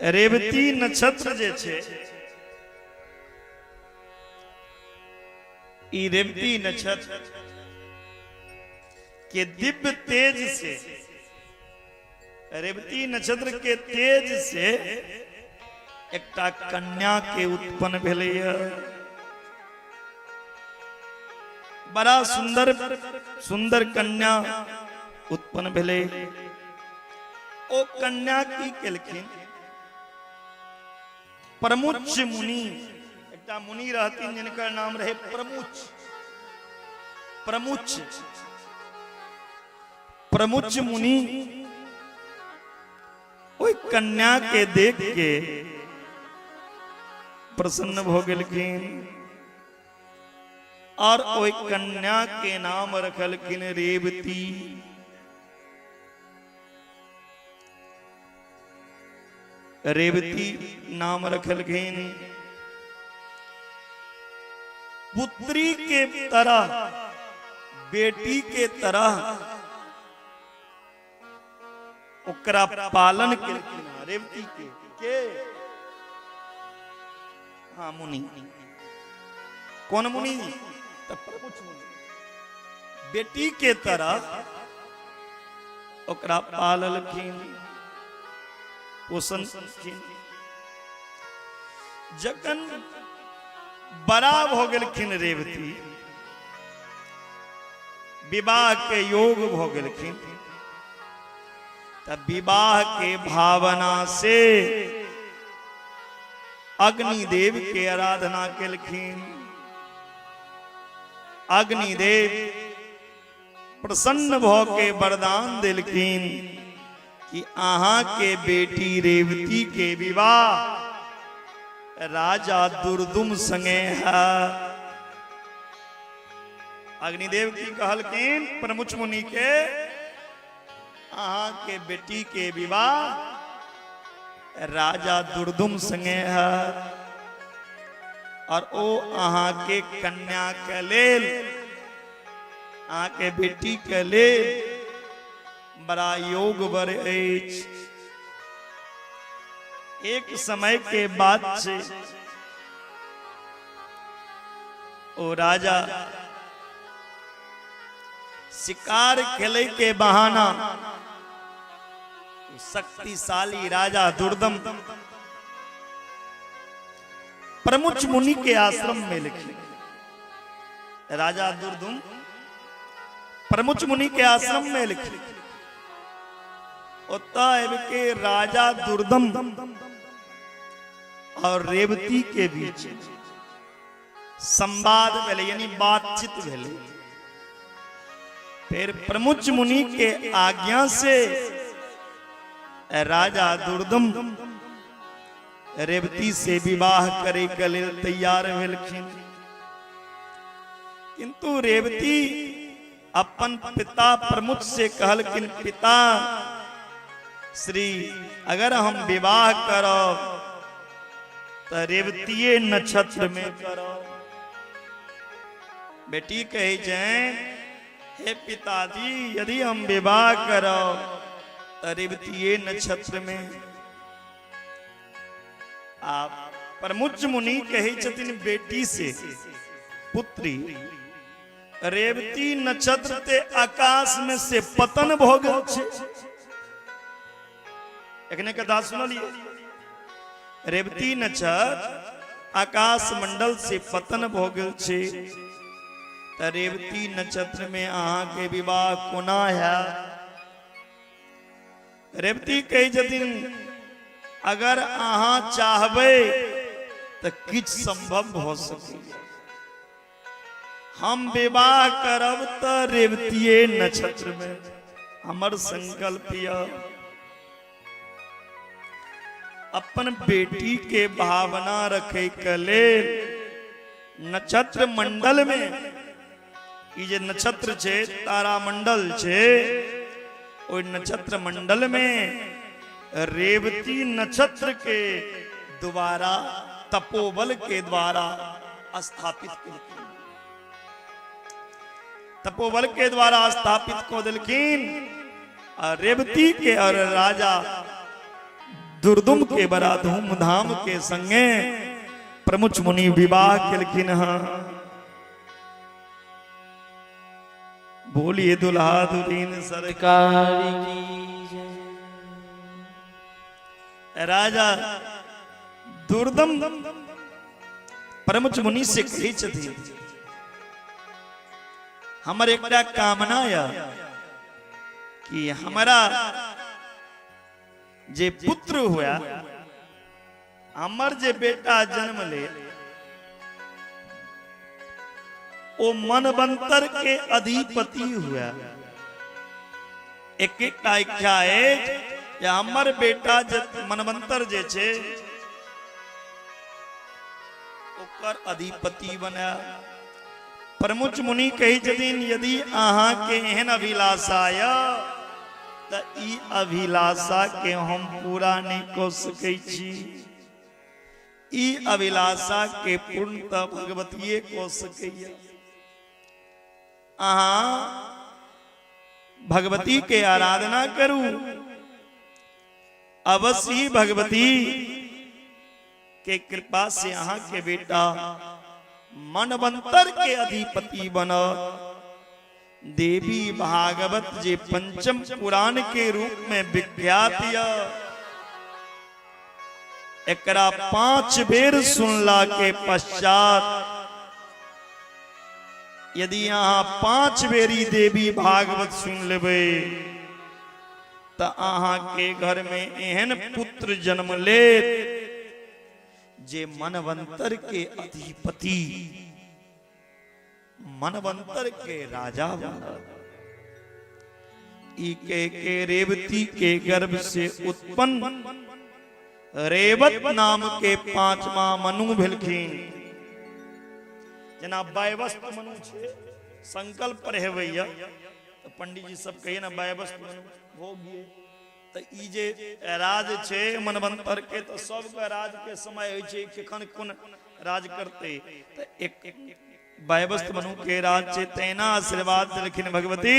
रेवती नक्षत्र जे छे ई रेवती नक्षत्र के दिव्य तेज से, रेवती नक्षत्र के तेज से एकटा कन्या के उत्पन्न भेलै। बड़ा सुंदर सुंदर कन्या उत्पन्न भेलै। ओ कन्या की केलखिन, प्रमुच मुनि, एकटा मुनि रहथिन जिनकर नाम रहे प्रमुच। प्रमुच प्रमुच मुनि ओई कन्या के देख के प्रसन्न भ गेलखिन और ओई कन्या के नाम रखलखिन रेवती। रेवती नाम रखलखिन। पुत्री के तरह, बेटी के तरह ओकरा पालन केलखिन रेवती के हाँ मुनि। कौन मुनि? तो प्रमुच मुनि। बेटी के तरह ओकरा पाललखिन, पोषण केलखिन। जखन बड़ा भ गेलखिन रेवती, विवाह के योग भ गेलखिन, तब विवाह के भावना से अग्निदेव के आराधना केलखिन। अग्निदेव प्रसन्न भ के वरदान देलखिन कि अहाँ के बेटी रेवती के विवाह राजा दुर्दुम संगे है। अग्निदेव की कहलखिन प्रमुच मुनि के, अहाँ के बेटी के विवाह राजा दुर्दुम संगे है और ओ अहाँ के कन्या के लेल, अहाँ के बेटी के लेल बड़ा योग बर अछि। एक समय के बाद से ओ राजा शिकार खेले के बहाना, शक्तिशाली राजा दुर्दम प्रमुच मुनि के आश्रम में लिखे। राजा दुर्दम प्रमुच मुनि के आश्रम में लिखे। उत्तर के राजा दुर्दम और रेवती के बीच संवाद भेले, यानी बातचीत भेले। फिर प्रमुच मुनि के आज्ञा से राजा दुर्दम रेवती से विवाह करे के लेल तैयार भेलखिन। किंतु रेवती अपन पिता प्रमुच से कहलखिन, पिता श्री अगर हम विवाह करब तो रेवतीये नक्षत्र में करब। बेटी कहे जाए, हे पिताजी यदि हम विवाह करब तो रेवतीये नक्षत्र में। आप प्रमुच मुनि कहे छथिन बेटी से, पुत्री रेवती नक्षत्र ते आकाश में से पतन भ गेल छै। एखने कथा सुनलिए, रेवती नक्षत्र आकाश मंडल से पतन भ गेल छै। त रेवती नक्षत्र में अहाँ के विवाह कोना है? रेवती कहे छथिन, अगर अहाँ चाहबै तो किछ संभव हो सके। हम विवाह करब तो रेवतीये नक्षत्र में, हमर संकल्प यह। अपन बेटी के भावना रखे के लेल नक्षत्र मंडल में, ये जे नक्षत्र छे तारा मंडल छे, ओइ नक्षत्र मंडल में रेवती नक्षत्र के द्वारा, तपोबल के द्वारा स्थापित किया। तपोबल के द्वारा स्थापित को दिलखिन। और रेवती के और राजा दुर्दुम के बड़ा धूमधाम के संगे प्रमुख मुनि विवाह केलखिन हँ। बोलिए दुल्हा दुल्हीन सरकार की। राजा दुर्दम प्रमुख मुनि से कही छथिन हमर एकटा कामना या कि हमारा जे पुत्र हुआ हमर जे बेटा जन्म ले ओ मनवंतर के अधिपति हुआ। एक इच्छा है जे हमर बेटा मनवंतर जे छे ओकर अधिपति बना। प्रमुख मुनि कही छथिन यदि अहाँ के एहन अभिलाषा या त ई अभिलाषा के हम पूरा नहीं कर सकै छी। ई अभिलाषा के पूर्ण त भगवतीये को सकैया। अहाँ भगवती के आराधना करू अवश्य ही भगवती के कृपा से अहाँ के बेटा मनवंतर के अधिपति बना। देवी भागवत जे पंचम पुराण के रूप में विख्यात या एकरा 5 बेर सुनला के पश्चात यदि यहाँ 5 बेरी देवी भागवत सुन लेबे तो अहाँ के घर में एहन पुत्र जन्म ले जे मनवंतर के अधिपति मनवंतर के राजा बना। के रेवती के गर्भ से उत्पन्न रेवत नाम के 5वां मनु भेलखिन। जना वायवस्त मनु छे संकल्प रहवैया तो पंडित जी सब कहिए ना वायवस्त मनु भोगिए। तो ई जे राज छे मनवंतर के तो सबका राज के समय होय छे कखन कोन राज करते। तो एक वायवस्त मनु के राज से तेना आशीर्वाद दिलखिन भगवती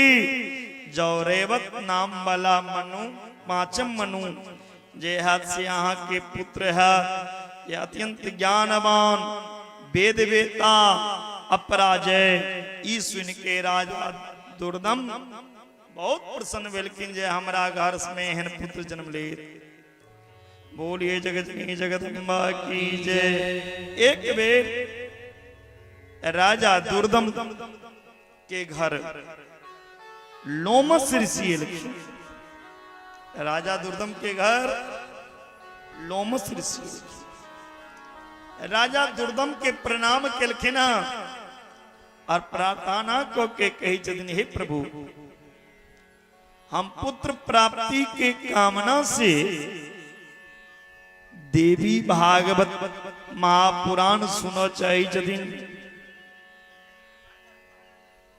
जो रेवत नाम वाला मनु 5म मनु जे हाथ से यहाँ के पुत्र है ये अत्यंत ज्ञानवान वेद वेता अपराजय। ई सुन के राजा दुर्दम बहुत प्रसन्न भेलखिन जे हमरा घर में एहन पुत्र जन्म ले। बोलिए जगत जगदम्बा की जय। एक बेर राजा दुर्दम के घर लोमस ऋषि एलखिन। राजा दुर्दम के घर लोमस ऋषि राजा दुर्दम के प्रणाम केलखिन और प्रार्थना को के कही छथिन हे प्रभु हम पुत्र प्राप्ति के कामना से देवी भागवत महापुराण सुनो चाहे छथिन।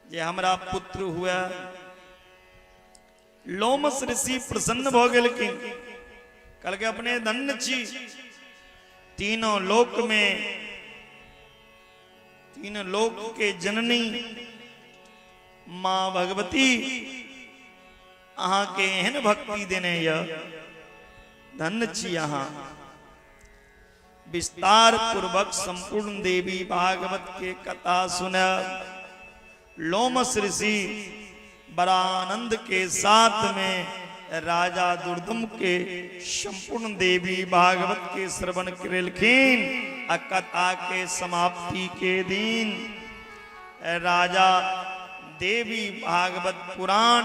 जे हमरा पुत्र हुआ लोमस ऋषि प्रसन्न भ गेलखिन। कल के अपने धन्य छी तीनों लोक में तीन लोक के जननी मां भगवती अहाँ के एहन भक्ति देने या धन्य छी। अहाँ विस्तार पूर्वक संपूर्ण देवी भागवत के कथा सुना। लोमस ऋषि बड़ा आनंद के साथ में राजा दुर्दम के संपूर्ण देवी भागवत के श्रवण करेलखिन। कथा के समाप्ति के दिन राजा देवी भागवत पुराण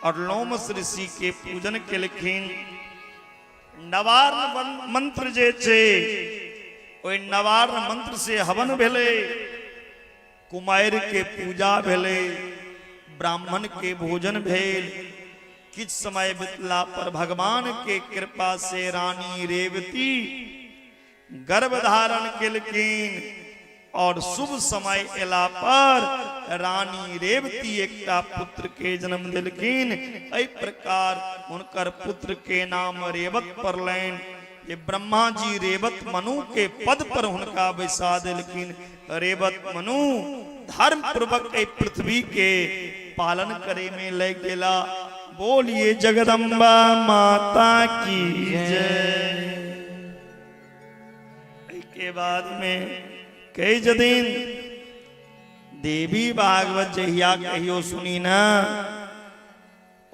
और लोमस ऋषि के पूजन केलखिन। नवार्ण मंत्र जे छे ओई नवार्ण मंत्र से हवन भेले, कुमार के पूजा भेले, ब्राह्मण के भोजन भेल। किछ समय बितला पर भगवान के कृपा से रानी रेवती गर्भ धारण केलखिन और शुभ समय एला पर रानी रेवती एकटा पुत्र के जन्म दिलखिन। एहि प्रकार उनकर पुत्र के नाम रेवत पड़लैन। ये ब्रह्मा जी रेवत मनु के पद पर उनका बैसा दिलखिन। रेवत मनु धर्म पूर्वक पृथ्वी के पालन करे में लग गेला। बोलिए जगदम्बा माता की जय। के बाद में कई जदीन देवी भागवत जहिया कहियो सुनी ना,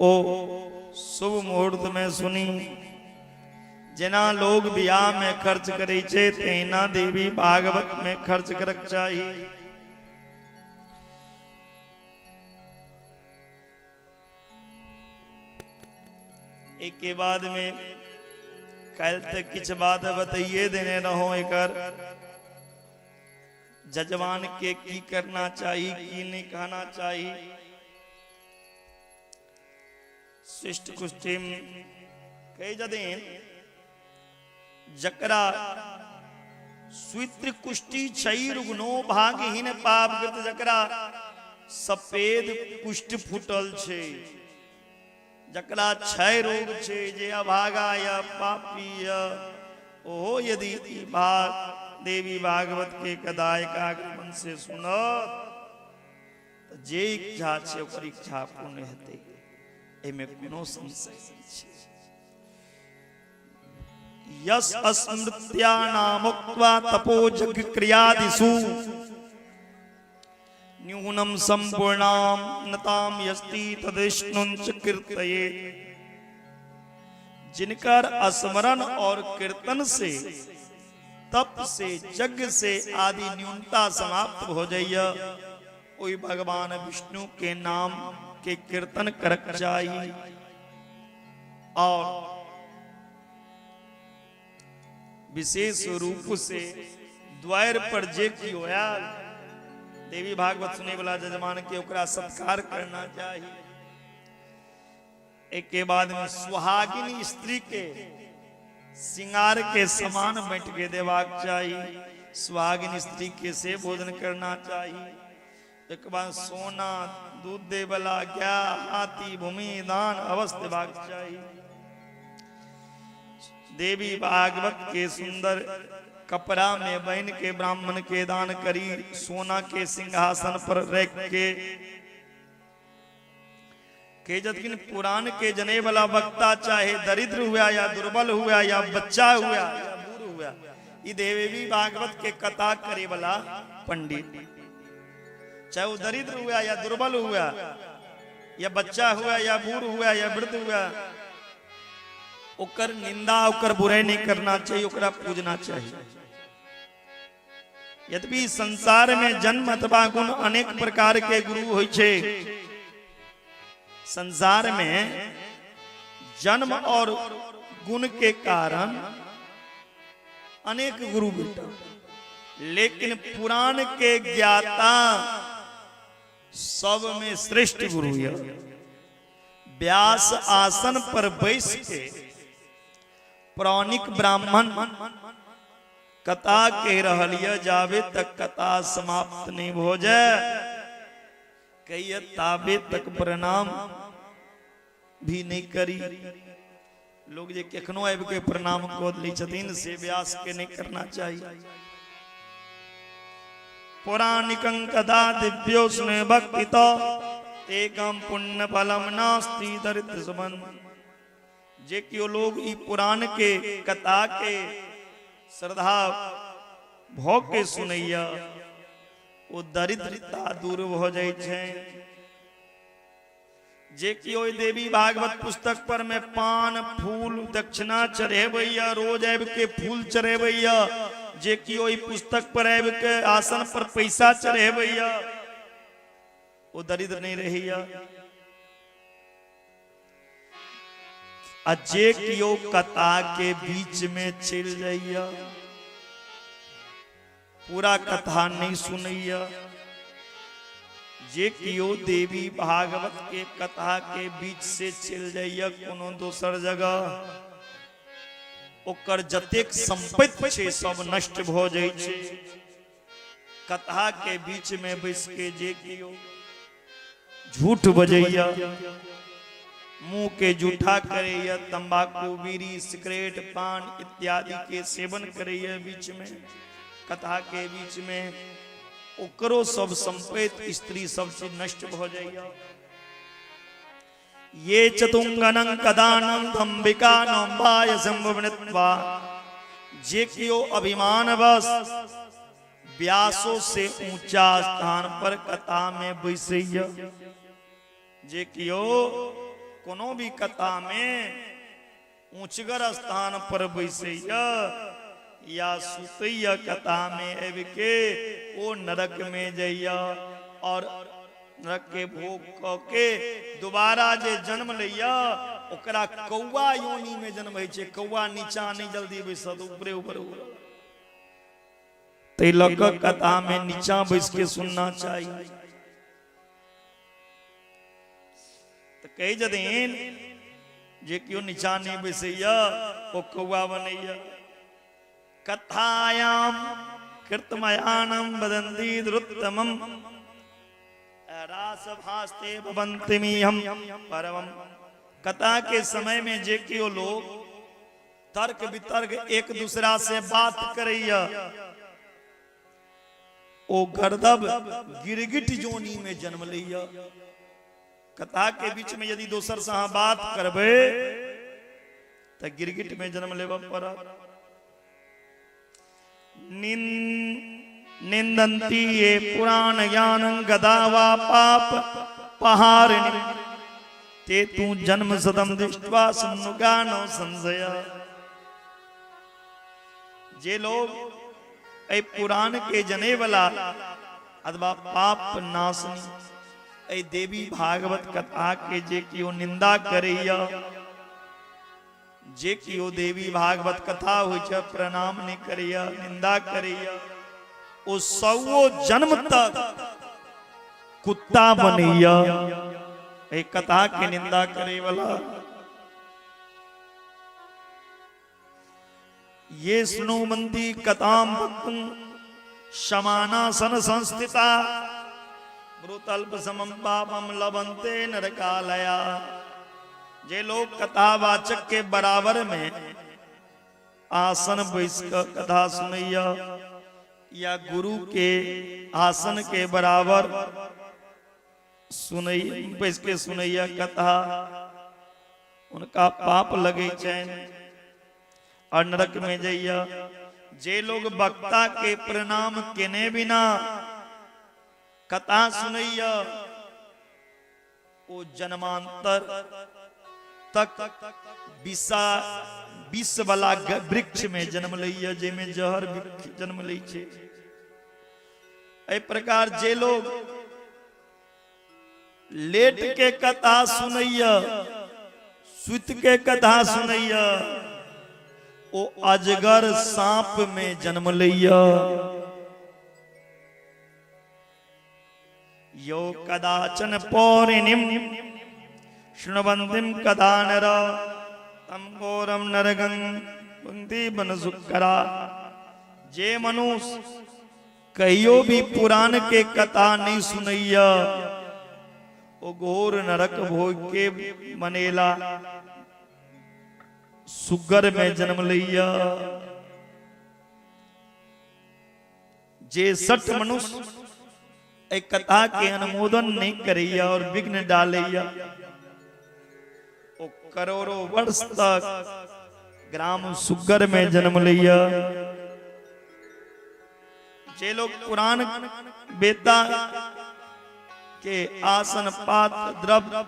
ओ शुभ मुहूर्त में सुनी। जना लोग ब्याह में खर्च करे छे तेना देवी भागवत में खर्च करक चाहिए। एक के बाद में कल तक किछ बात बताइए देने रहो। एकर जजमान के की करना चाहिए की नहीं कहना चाहिए। शिष्ट कुष्टि कई जदीन जकरा स्वित्र कुष्टि छई रुग्नो भागहीन पापकृत जकरा सफेद कुष्ठ फूटल छे, जकरा क्षय रोग छे, जे अभागा या पापी या ओ यदि देवी भागवत के कदाय का आगमन से सुनो तो जे इच्छा छे ओकर इच्छा पूर्ण हेते, एमे कोनो संशय नहीं छे। यस अस्मृत्या नामुक्त्वा तपो जग क्रियादिषु न्यूनम संपूर्णाम नताम यस्ति तदिष्णुंच कीर्तये। जिनकर स्मरण और कीर्तन से तप से यज्ञ से आदि न्यूनता समाप्त हो जाइए, वही भगवान विष्णु के नाम के कीर्तन करक चाहिए। और विशेष रूप से द्वार पर जे की होया देवी भागवत सुने वाला जजमान के ओकरा सत्कार करना चाहिए। एक के बाद में सुहागिनी स्त्री के सिंगार के समान बैठ के देवाक चाहिए। सुहागिनी स्त्री के से भोजन करना चाहिए। एक बार सोना दूध दे वाला क्या हाथी भूमि दान अवश्य देवाक चाहिए। देवी भागवत के सुंदर कपड़ा में बहन के ब्राह्मण के दान करी, सोना के सिंहासन पर रख के जतकिन पुराण के जने वाला वक्ता चाहे दरिद्र हुआ या दुर्बल हुआ या बच्चा हुआ या बूढ़ हुआ, ये देवी भागवत के कथा करे वाला पंडित चाहे वो दरिद्र हुआ या दुर्बल हुआ या बच्चा हुआ या बूढ़ हुआ या वृद्ध हुआ, ओकर निंदा ओकर बुराई नहीं करना चाहिए, ओकरा पूजना चाहिए। यद्यपि संसार में जन्म अथवा गुण अनेक प्रकार के गुरु होय छे। संसार में जन्म और गुण के कारण अनेक गुरु बेटा, लेकिन पुराण के ज्ञाता सब में श्रेष्ठ गुरु है। व्यास आसन पर बैस के पौराणिक ब्राह्मण कथा कह रहलिए, जावे तक कथा समाप्त नहीं हो जाए कहिए ताबे तक प्रणाम भी नहीं करी। लोग जे केखनो आबि के प्रणाम कऽ लै छथिन से व्यास के नहीं करना चाहिए। पौराणिकं कथा दिव्योस्ने भक्तितो एकम पुण्य फलम नास्ति दरिद्र समन। जे कियो लोग ई पुराण के कथा के श्रद्धा भोग के सुनैया वो दरिद्रता दूर हो जाए छे। जे कियो देवी भागवत पुस्तक पर में पान फूल दक्षिणा चढ़ेबैया, रोज आबि के फूल चढ़ेबैया, जे कियो ई पुस्तक पर आबि के आसन पर पैसा चढ़ेबैया, वो दरिद्र नहीं रहिया। जे कियो कथा के बीच में चल जाइया, पूरा कथा नहीं सुनैया, जे कियो देवी भागवत के कथा के बीच से चल जाइया कोनो दोसर जगह, ओकर जतेक संपत्ति छे सब नष्ट हो जाए छे। कथा के बीच में बैस के जे कियो झूठ बजैया, मुंह के जूठा करे, तंबाकू बीड़ी सिगरेट पान इत्यादि के सेवन करे बीच में कथा के बीच में, ओकरो सब संपत्ति स्त्री सब चीज नष्ट हो जाइए। ये चतुंगनं कदानं अंबिका नंबाय संभवनित्वा जे कियो अभिमान बस व्यासों से ऊंचा स्थान पर कथा में बैसैया जे कियो कोनो भी कथा में ऊंचगर स्थान पर बैसैया या सुतैया कथा में अब के वो नरक में जइया और नरक के भोग के दोबारा जे जन्म लैया ओकरा कौआ योनि में जन्म है छे। कौआ नीचा नहीं जल्दी बैसत ऊपरे ऊपर ते लक कथा में नीचा बैस के सुनना चाहिए। तो कई जदीन जे क्यों नीचा नहीं बैसैया वो कौआ बनैया। कथायाम कृतमयानम वदन्ति द्रुतमम रासभास्ते भवन्तिमिहं परमं। कथा के समय में जे कियो लोग तर्क वितर्क एक दूसरा से बात करैया ओ गर्दब गिरगिट जोनी में जन्म लैया। कथा के बीच में यदि दोसर से बात करबे तो गिरगिट में जन्म लेवा पड़ा। निंदन्ति ये पुराण ज्ञानं गदावा पाप पहारिणी ते तू जन्म सदम दृष्ट्वा सन्नुगानो संशय। जे लोग ऐ पुराण के जने वाला अथवा पाप नाशनी ऐ देवी भागवत कथा के जे कियो निंदा करैया जे कियो देवी भागवत कथा हो प्रणाम नहीं करिया निंदा करिया ओ सौ जन्म तक कुत्ता बनैया। एक कथा की निंदा करे वाला ये स्नुमंती कथाम समानासन संस्थिता ब्रुतल्प समम पापम लबंते नरकालया। जे लोग कथावाचक के बराबर में आसन बैस कथा सुनैया या गुरु के आसन के बराबर बैस के सुनैया कथा उनका पाप लगे चैन और नरक में जइया। जे लोग वक्ता के प्रणाम केने बिना कथा सुनैया वो जन्मांतर तक विष वाला वृक्ष में जन्म लैया जेमे जहर जन्म लै छे। ऐ प्रकार जे लोग लेट के कथा सुनैया सुत के कथा सुनैया ओ अजगर सांप में जन्म लैया। यो कदाचन पौरिणीम शृण्वन्तिम कदा नर तम घोरम नरगं पुंति बनसुकरा। जे मनुष्य कहियो भी पुराण के कथा नहीं सुनैया ओ घोर नरक भोग के मनेला सुगर में जन्म लैया। जे सठ मनुष्य एक कथा के अनुमोदन नहीं करैया और विघ्न डालैया ओ करोड़ों वर्ष तक ग्राम सुगर में जन्म लिया। जे लोग पुराण वेदा के आसन पात्र द्रव्य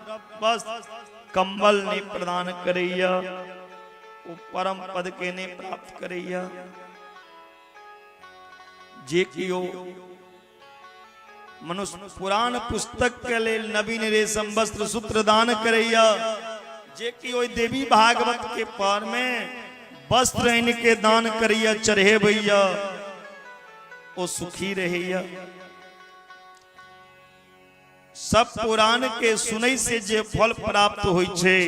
वस्त्र कंबल ने प्रदान करैया वो परम पद के ने प्राप्त करैया। जे कियो मनुष्य पुराण पुस्तक के लिए नवीन रेशम वस्त्र सूत्र दान करैया। जे कि देवी भागवत के पार में वस्त्र इनके दान करिया चढ़े भैया वो सुखी रहिया। सब पुराण के सुनै से जे फल प्राप्त होई छे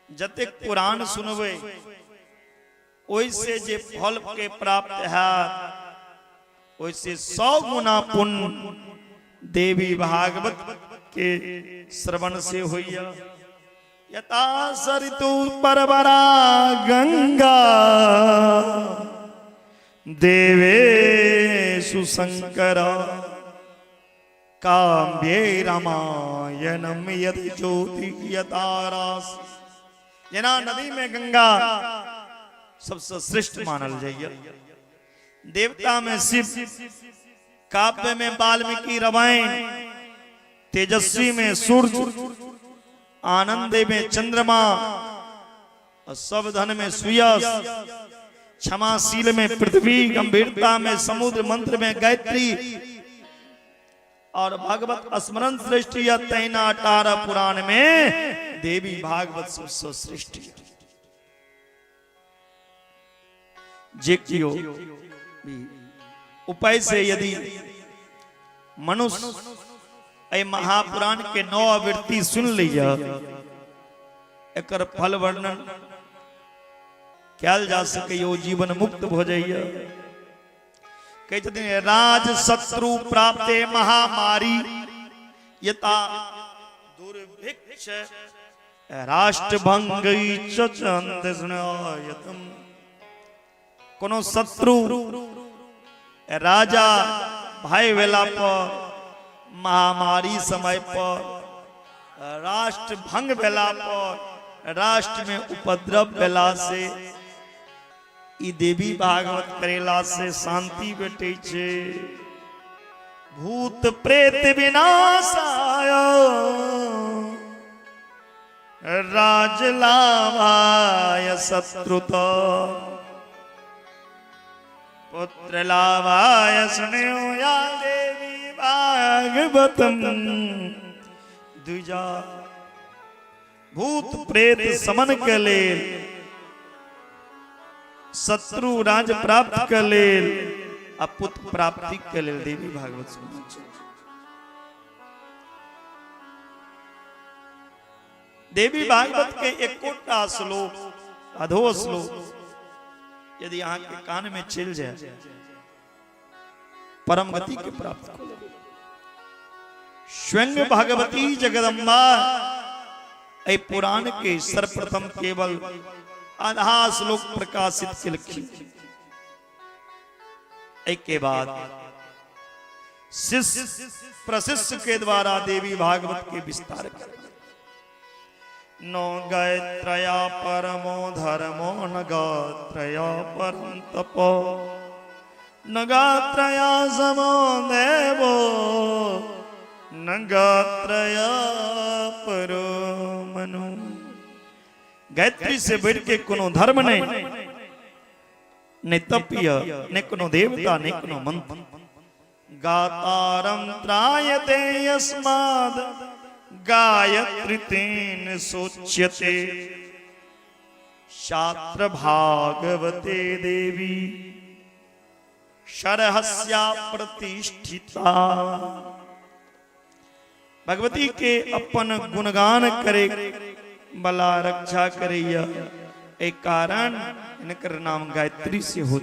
जतेक पुराण सुनबे ओइसे जे फल के प्राप्त है वैसे 100 गुना पुण्य देवी भागवत के श्रवण से होइया। यथा सरितु परवरा गंगा देवेषु शंकरा काव्ये रामायणम यद ज्योति यतारास। जना नदी में गंगा सबसे श्रेष्ठ मानल जाइए। देवता में शिव, काव्य में वाल्मीकि रामायण, तेजस्वी में सूर्य, आनंद में चंद्रमा, और सब धन में सुयस, क्षमाशील में पृथ्वी, गंभीरता में समुद्र, मंत्र में गायत्री, और भागवत स्मरण श्रेष्ठ या तैना 18 पुराण में देवी भागवत सबसे श्रेष्ठ। जेकियो उपाय से यदि मनुष्य महापुराण के 9 आवृत्ति सुन लिया, एकर फल वर्णन क्या जा सके, यो जीवन मुक्त हो जाइए। कहते हैं राज शत्रु प्राप्ते महामारी यता दुर्भिक्ष राष्ट्र भंगई चंदयतम। कोनो शत्रु राजा भाई वेला पर, महामारी समय पर, राष्ट्र भंग वेला पर, राष्ट्र में उपद्रव वेला से ई देवी भागवत करेला से शांति बेटे छे। भूत प्रेत विनाशाय राज लाभाय शत्रुत पुत्र लाभाय स्नेहो या देवी भागवतम द्विजा। भूत प्रेत समन के लेल, शत्रु राज प्राप्त के लेल, पुत्र प्राप्ति के लेल देवी भागवत सुनना चाहिए। देवी भागवत के 1 श्लोक, अधो श्लोक यदि यहाँ के कान में चल जाए, परम गति के प्राप्त हो। स्वयं भगवती जगदम्बा ए पुराण के सर्वप्रथम केवल आधा श्लोक प्रकाशित किलखी। एक के बाद शिष्य प्रशिष्य के द्वारा देवी भागवत के विस्तार कर। नो गायत्रया परमो धर्मो न गात्रया परम तपो न गात्रया समो देवो न गात्रया परो मनु। गायत्री से बढ़ के कोनो धर्म नहीं, ने तपिय, ने कोनो देवता, ने कोनो मंत्र। गातारम त्रायते यस्माद गायत्री तेन सोच्यते शास्त्र भागवते देवी शरहस्या प्रतिष्ठिता। भगवती के अपन गुणगान करे बला रक्षा करैया, एक कारण इनकर नाम गायत्री से हो।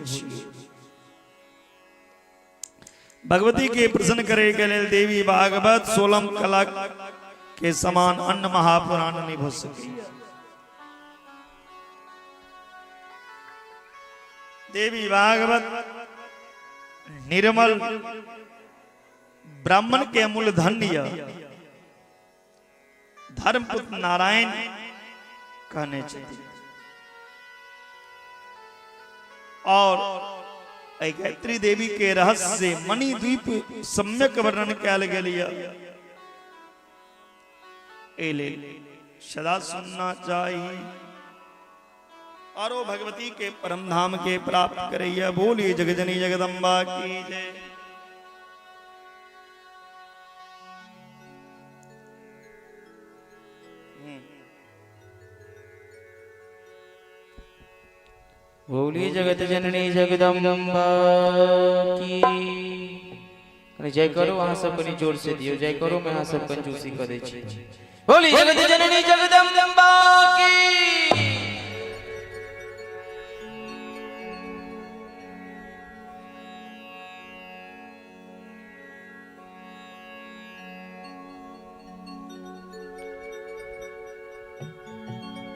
भगवती के प्रसन्न करे के लेल देवी भागवत 16 कला के समान अन्य महापुराण नहीं हो सके। देवी भागवत निर्मल ब्राह्मण के अमूल्य धन्य धर्मपुत्र नारायण कहने चाहिए। और गायत्री देवी के रहस्य से मणिद्वीप सम्यक वर्णन किया गया। सदा सुनना चाहिए और वो भगवती के परम धाम के प्राप्त करैया। बोलिए जगजनी जगदम्बा की जय। बोलिए जगत जननी जगदम्बा की जय करो। वहां सब कनी जोर से दियो जय करो। मैं यहाँ सब कंजूसी कर दे छी। बोलिए जगत जननी जगदम्बा की।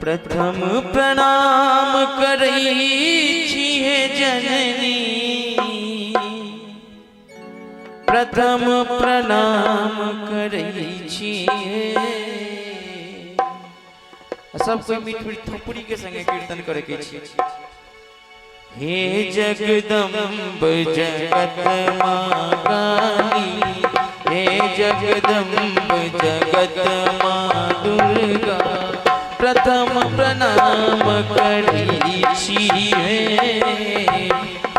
प्रथम प्रणाम करई छी हे जननी प्रथम प्रणाम करै छियै। सब कोई मीठ मीठ थोपड़ी के संगे कीर्तन करे के छी। हे जगदम्ब जगत मां काली, हे जगदम्ब जगत मां दुर्गा, प्रथम प्रणाम करै छियै।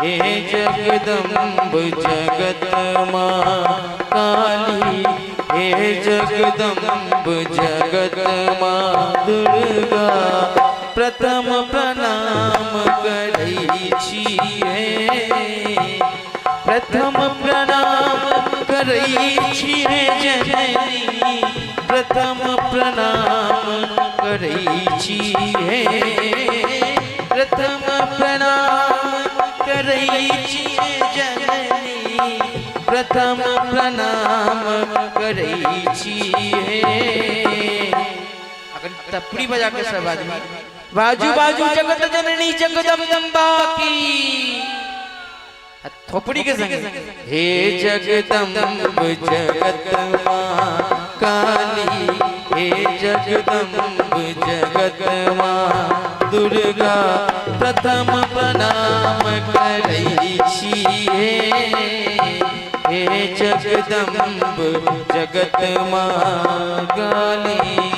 हे जगदम्ब जगत मां काली, हे जगदम्ब जगत मां दुर्गा, प्रथम प्रणाम करै छियै। प्रथम प्रणाम करै छियै जननी, प्रथम प्रणाम करै छियै। प्रथम प्रणाम करै छियै जननी, प्रथम प्रणाम करै छियै। अगर तपड़ी बजा के सब आदमी बाजू बाजू जगत जननी जगदम्बा की, थोपड़ी के संग हे जगदम्ब जगत मां काली, हे जगदम्ब जगत मां दुर्गा, प्रथम प्रणाम करै छियै। हे जगदम्ब जगत मां काली।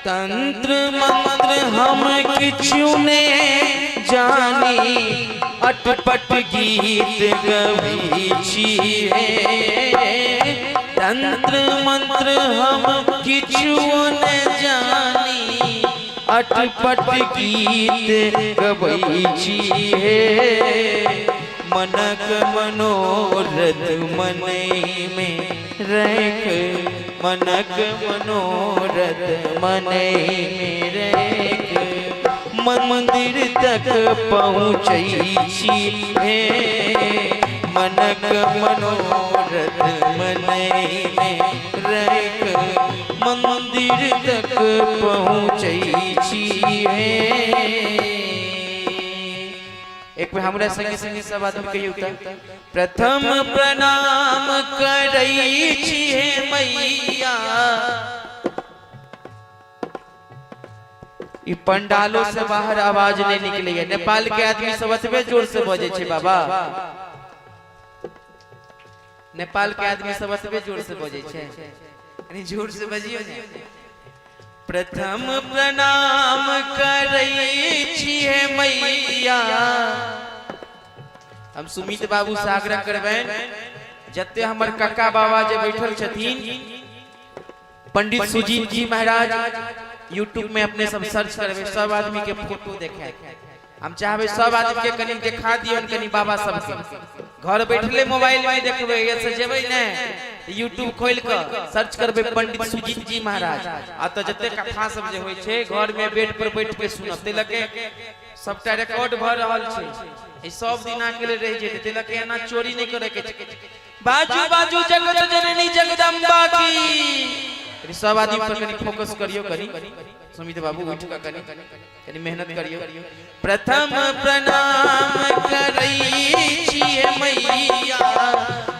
तंत्र मंत्र हम किछु ने जानी, अटपट गीत गबै छियै। तंत्र मंत्र हम किछु ने जानी, अटपट गीत गबै छियै। मनक मनोरथ मनई में रख, मनक मनोरथ मनई में रख, मंदिर तक पहुँचै छियै। मनक मनोरथ मनई में रख, मंदिर तक पहुँचै छियै। एक बार हमरा संगे संगे सब आदमी कहियो त, प्रथम प्रणाम करै छियै मैया। ई पंडालों से बाहर आवाज नहीं निकले। नेपाल के आदमी सब अतबे जोर से बजे छे बाबा, नेपाल के आदमी सब अतबे जोर से बजे छे, यानी जोर से बजियो ने। प्रथम प्रणाम करै छियै मैया। हम सुमित बाबू से आग्रह करबैन, जते हमर काका बाबा जे बैठल छथिन, पंडित सुजीत जी महाराज, यूट्यूब में अपने सब सर्च करबे, सब आदमी के फोटो देखे। हम चाहबे सब आदमी के कनी देखा दियो, कनी बाबा सब के घर बैठले मोबाइल में देखबे, ये से जेबे ने यूट्यूब खोल के सर्च करबे पंडित सुजीत जी महाराज, आ तो जते कथा सब जे होय छे घर में बेड पर बैठ के सुनब, ते लगे सबटा रिकॉर्ड भ रहल छे। ई सब दिना के लिए रह जेते, ते लगे एना चोरी नहीं करे के छे। बाजू बाजू जगत जननी जगदम्बा की। सब आदमी पर कनी फोकस करियो, करी सुमित बाबू उठ का कनी मेहनत करियो। प्रथम प्रणाम करै छियै मैया,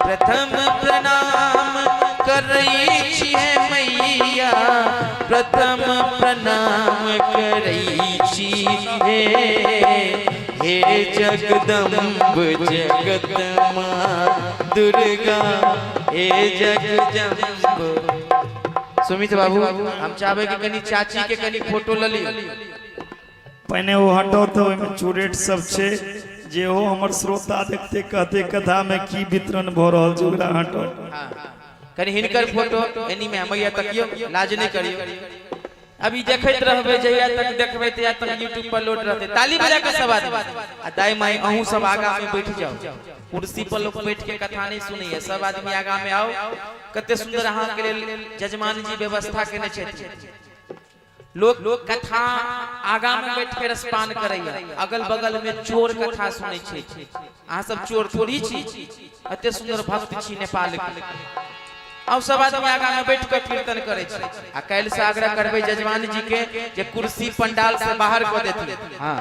प्रथम प्रणाम करै छियै मैया, प्रथम प्रणाम करै छियै। हे जगदम्ब जगत मां दुर्गा, हे जगदम्ब। सुमित बाबू हम चाहबे कि कनी चाची के कनी फोटो ल लियो। पहने वो हटो तो चूरेट सब छे, जे हो हमर श्रोता देखते कहते कथा में की वितरण भ रहल छै, ओकरा हटो। कनी हिनकर फोटो एनी में मैया तकियो लाज नहीं करियो। अभी देखत रहबे जहिया तक देखबे तहिया तक YouTube पर लोड रहते। ताली बजा के सब आदमी आ दाई माई अहू सब आगा में बैठ जाओ। कुर्सी पर लोग बैठ के कथा नहीं सुनिए, सब आदमी आगा में आओ। कते सुंदर अहाँ के लिए जजमान जी व्यवस्था केने छथि। लोग कथा आगा में बैठ के रसपान करैया, अगल बगल में चोर कथा सुनै छै। अहाँ सब चोर थोड़ी छी, अते सुंदर भक्त छी नेपाल के। अब सब आदमी आगा में बैठ के कीर्तन करे छै। आ काल्हि से आग्रह करबै जजमान जी के जे कुर्सी पंडाल से बाहर क देथिन। हां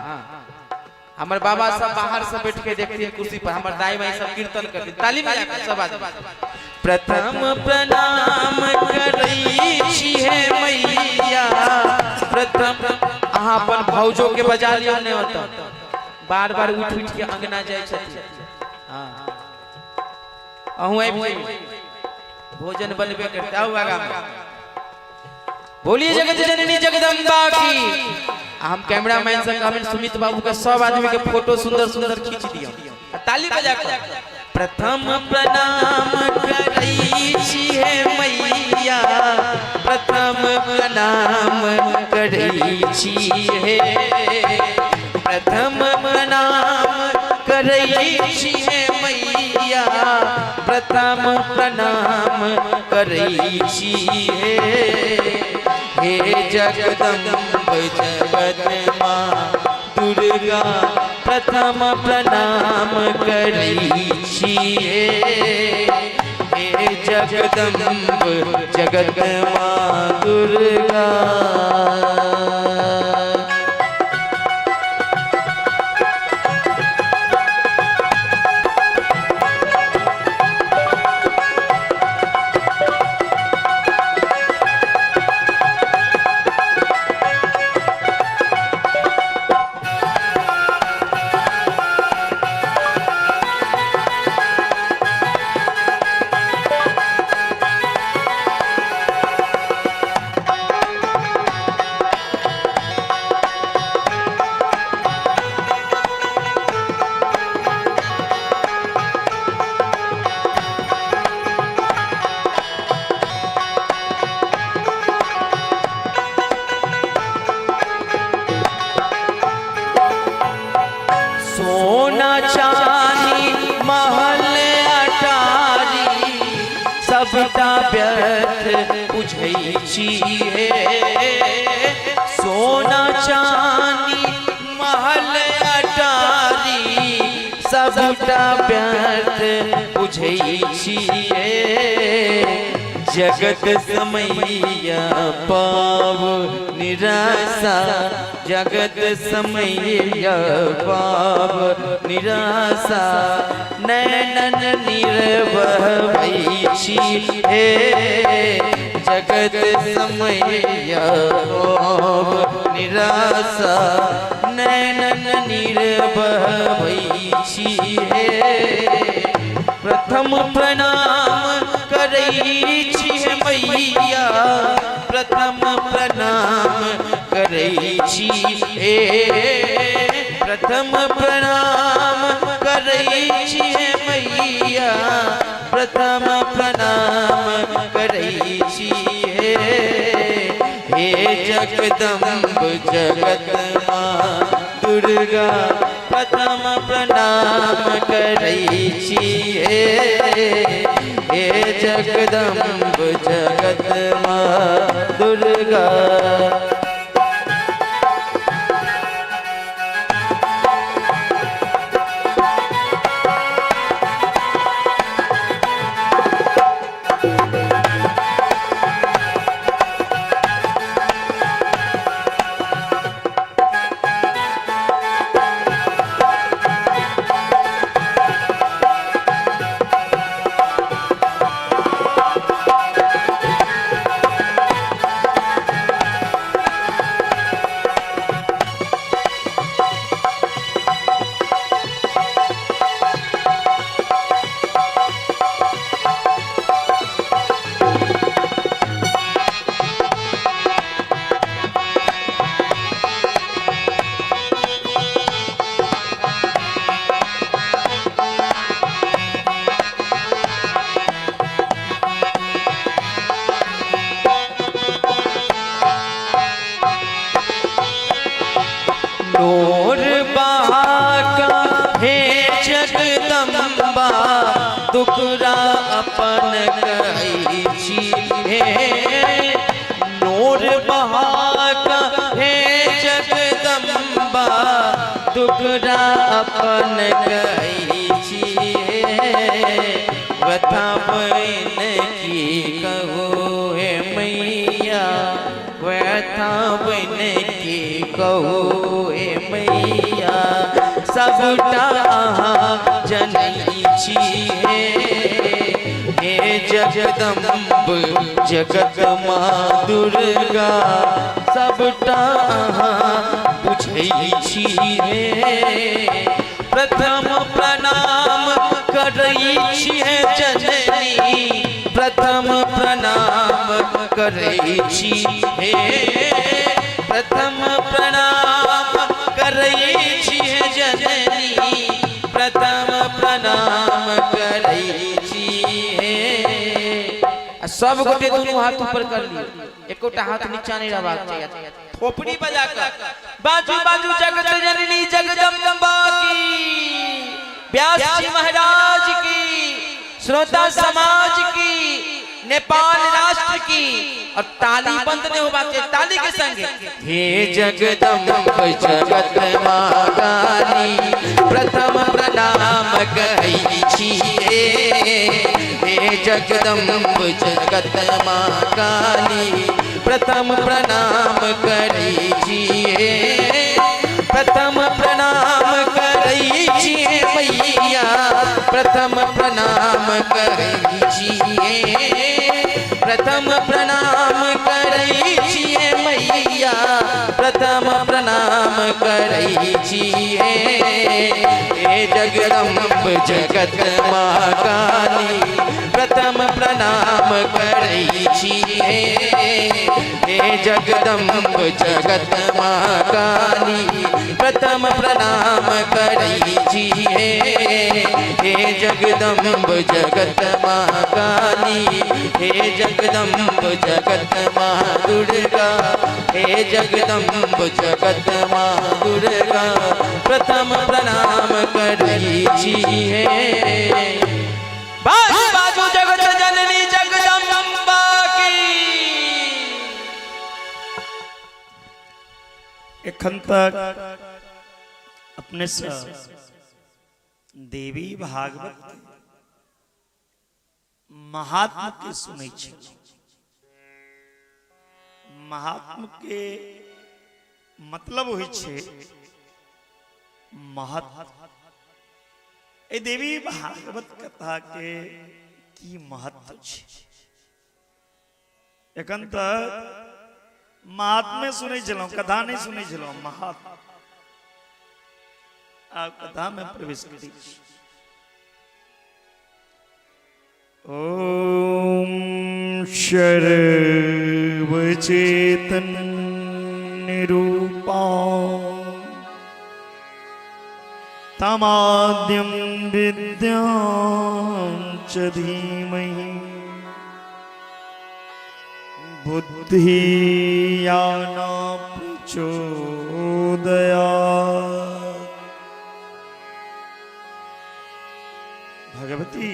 हमर बाबा सब बाहर से बैठ के देखथिन कुर्सी पर, हमर दाई माई सब कीर्तन करथिन। ताली बजा के सब आदमी प्रथम प्रणाम करै छी हे मैया। प्रथम अहाँ अपन भौजो के बजा लियो ने होता, बार बार उठ उठ के अंगना जाय छथिन। हां अहू आबि भोजन बनबे करते। आओ आगा में बोलिए जगत जननी जगदम्बा की। हम कैमरामैन से कहबे सुमित बाबू के सब आदमी के फोटो सुंदर सुंदर खींच दियो। ताली बजा के प्रथम प्रणाम करै छी हे मैया। प्रथम प्रणाम करै छी हे, प्रथम प्रणाम करै छी हे मैया। प्रथम प्रणाम करै छी हे, हे जगदम्ब जगत माँ दुर्गा। प्रथम प्रणाम करै छी हे, हे जगदम्ब जगत माँ दुर्गा। सोना चांदी महल अटारी सबटा व्यर्थ बुझै छी हे। सोना चांदी महल अटारी सबटा व्यर्थ बुझै छी हे। जगत समैया पाव निराशा, जगत समैया पाव निराशा। नैनन निर्वहै छी हे, जगत समैया पाव निराशा। नैनन निर्वहै छी हे, प्रथम प्रणाम करै छी हे मैया। प्रथम प्रणाम करै छी हे, प्रथम प्रणाम करै छी हे मैया। प्रथम प्रणाम करै छी हे, हे जगदम्ब जगत माँ दुर्गा। प्रथम प्रणाम करै छी हे, हे जगदम्ब जगत माँ दुर्गा। जगदम्बा दुखरा अपन कहै छी हे नूर बहाका हे जगदम्बा दुखरा अपन कहै छी हे व्यथा बन की कहू हे मैया व्यथा बन की कहू हे मैया सबटा अहाँ जनै छी हे जगदम्ब जगत माँ दुर्गा सबटा अहाँ बुझै छी हे प्रथम प्रणाम करै छी हे जननी प्रथम प्रणाम करै छी हे प्रथम प्रणाम करै छी हे जननी प्रथम प्रणाम करै छी हे सब गोटे दोनों हाथ ऊपर कर लियो एकोटा हाथ नीचा नहीं रहबाक चाहिए थोपड़ी बजा कर बाजू बाजू जगत जननी जगदम्बा की व्यास जी महाराज की श्रोता समाज की नेपाल राष्ट्र की और ताली बंद नहीं होगा चाहिए ताली के संगे हे जगदम्ब जगत माँ काली प्रथम प्रणाम कहै छी हे जगदम्ब जगत माँ काली प्रथम प्रणाम करै छी प्रथम प्रणाम करै छी मैया प्रथम प्रणाम करै छी प्रथम प्रणाम करै छी मैया प्रथम प्रणाम करै छी हे जगदम्ब जगत माँ काली प्रथम प्रणाम करै छी हे जगदम्ब जगत माँ काली प्रथम प्रणाम करै छी हे जगदम्ब जगत माँ काली हे जगदम्ब जगत माँ दुर्गा हे जगदम्ब जगत माँ दुर्गा प्रथम प्रणाम करै छी बाजू बाजू जगत जननी जगदम्बा की एखन तक अपने से देवी भागवत महात्मा के सुनै छी महात्मा के मतलब होइ छै महत्व ए देवी भागवत कथा के की महत्व छै एखन तक महात्मा सुनै छलहुँ कथा नहीं सुनै छलहुँ महात्मा आप कथा में प्रवेश करी ओम सर्वचेतन निरूपा तमाद्यं विद्यां च धीमहि बुद्धियाना प्रचोदयात् भगवती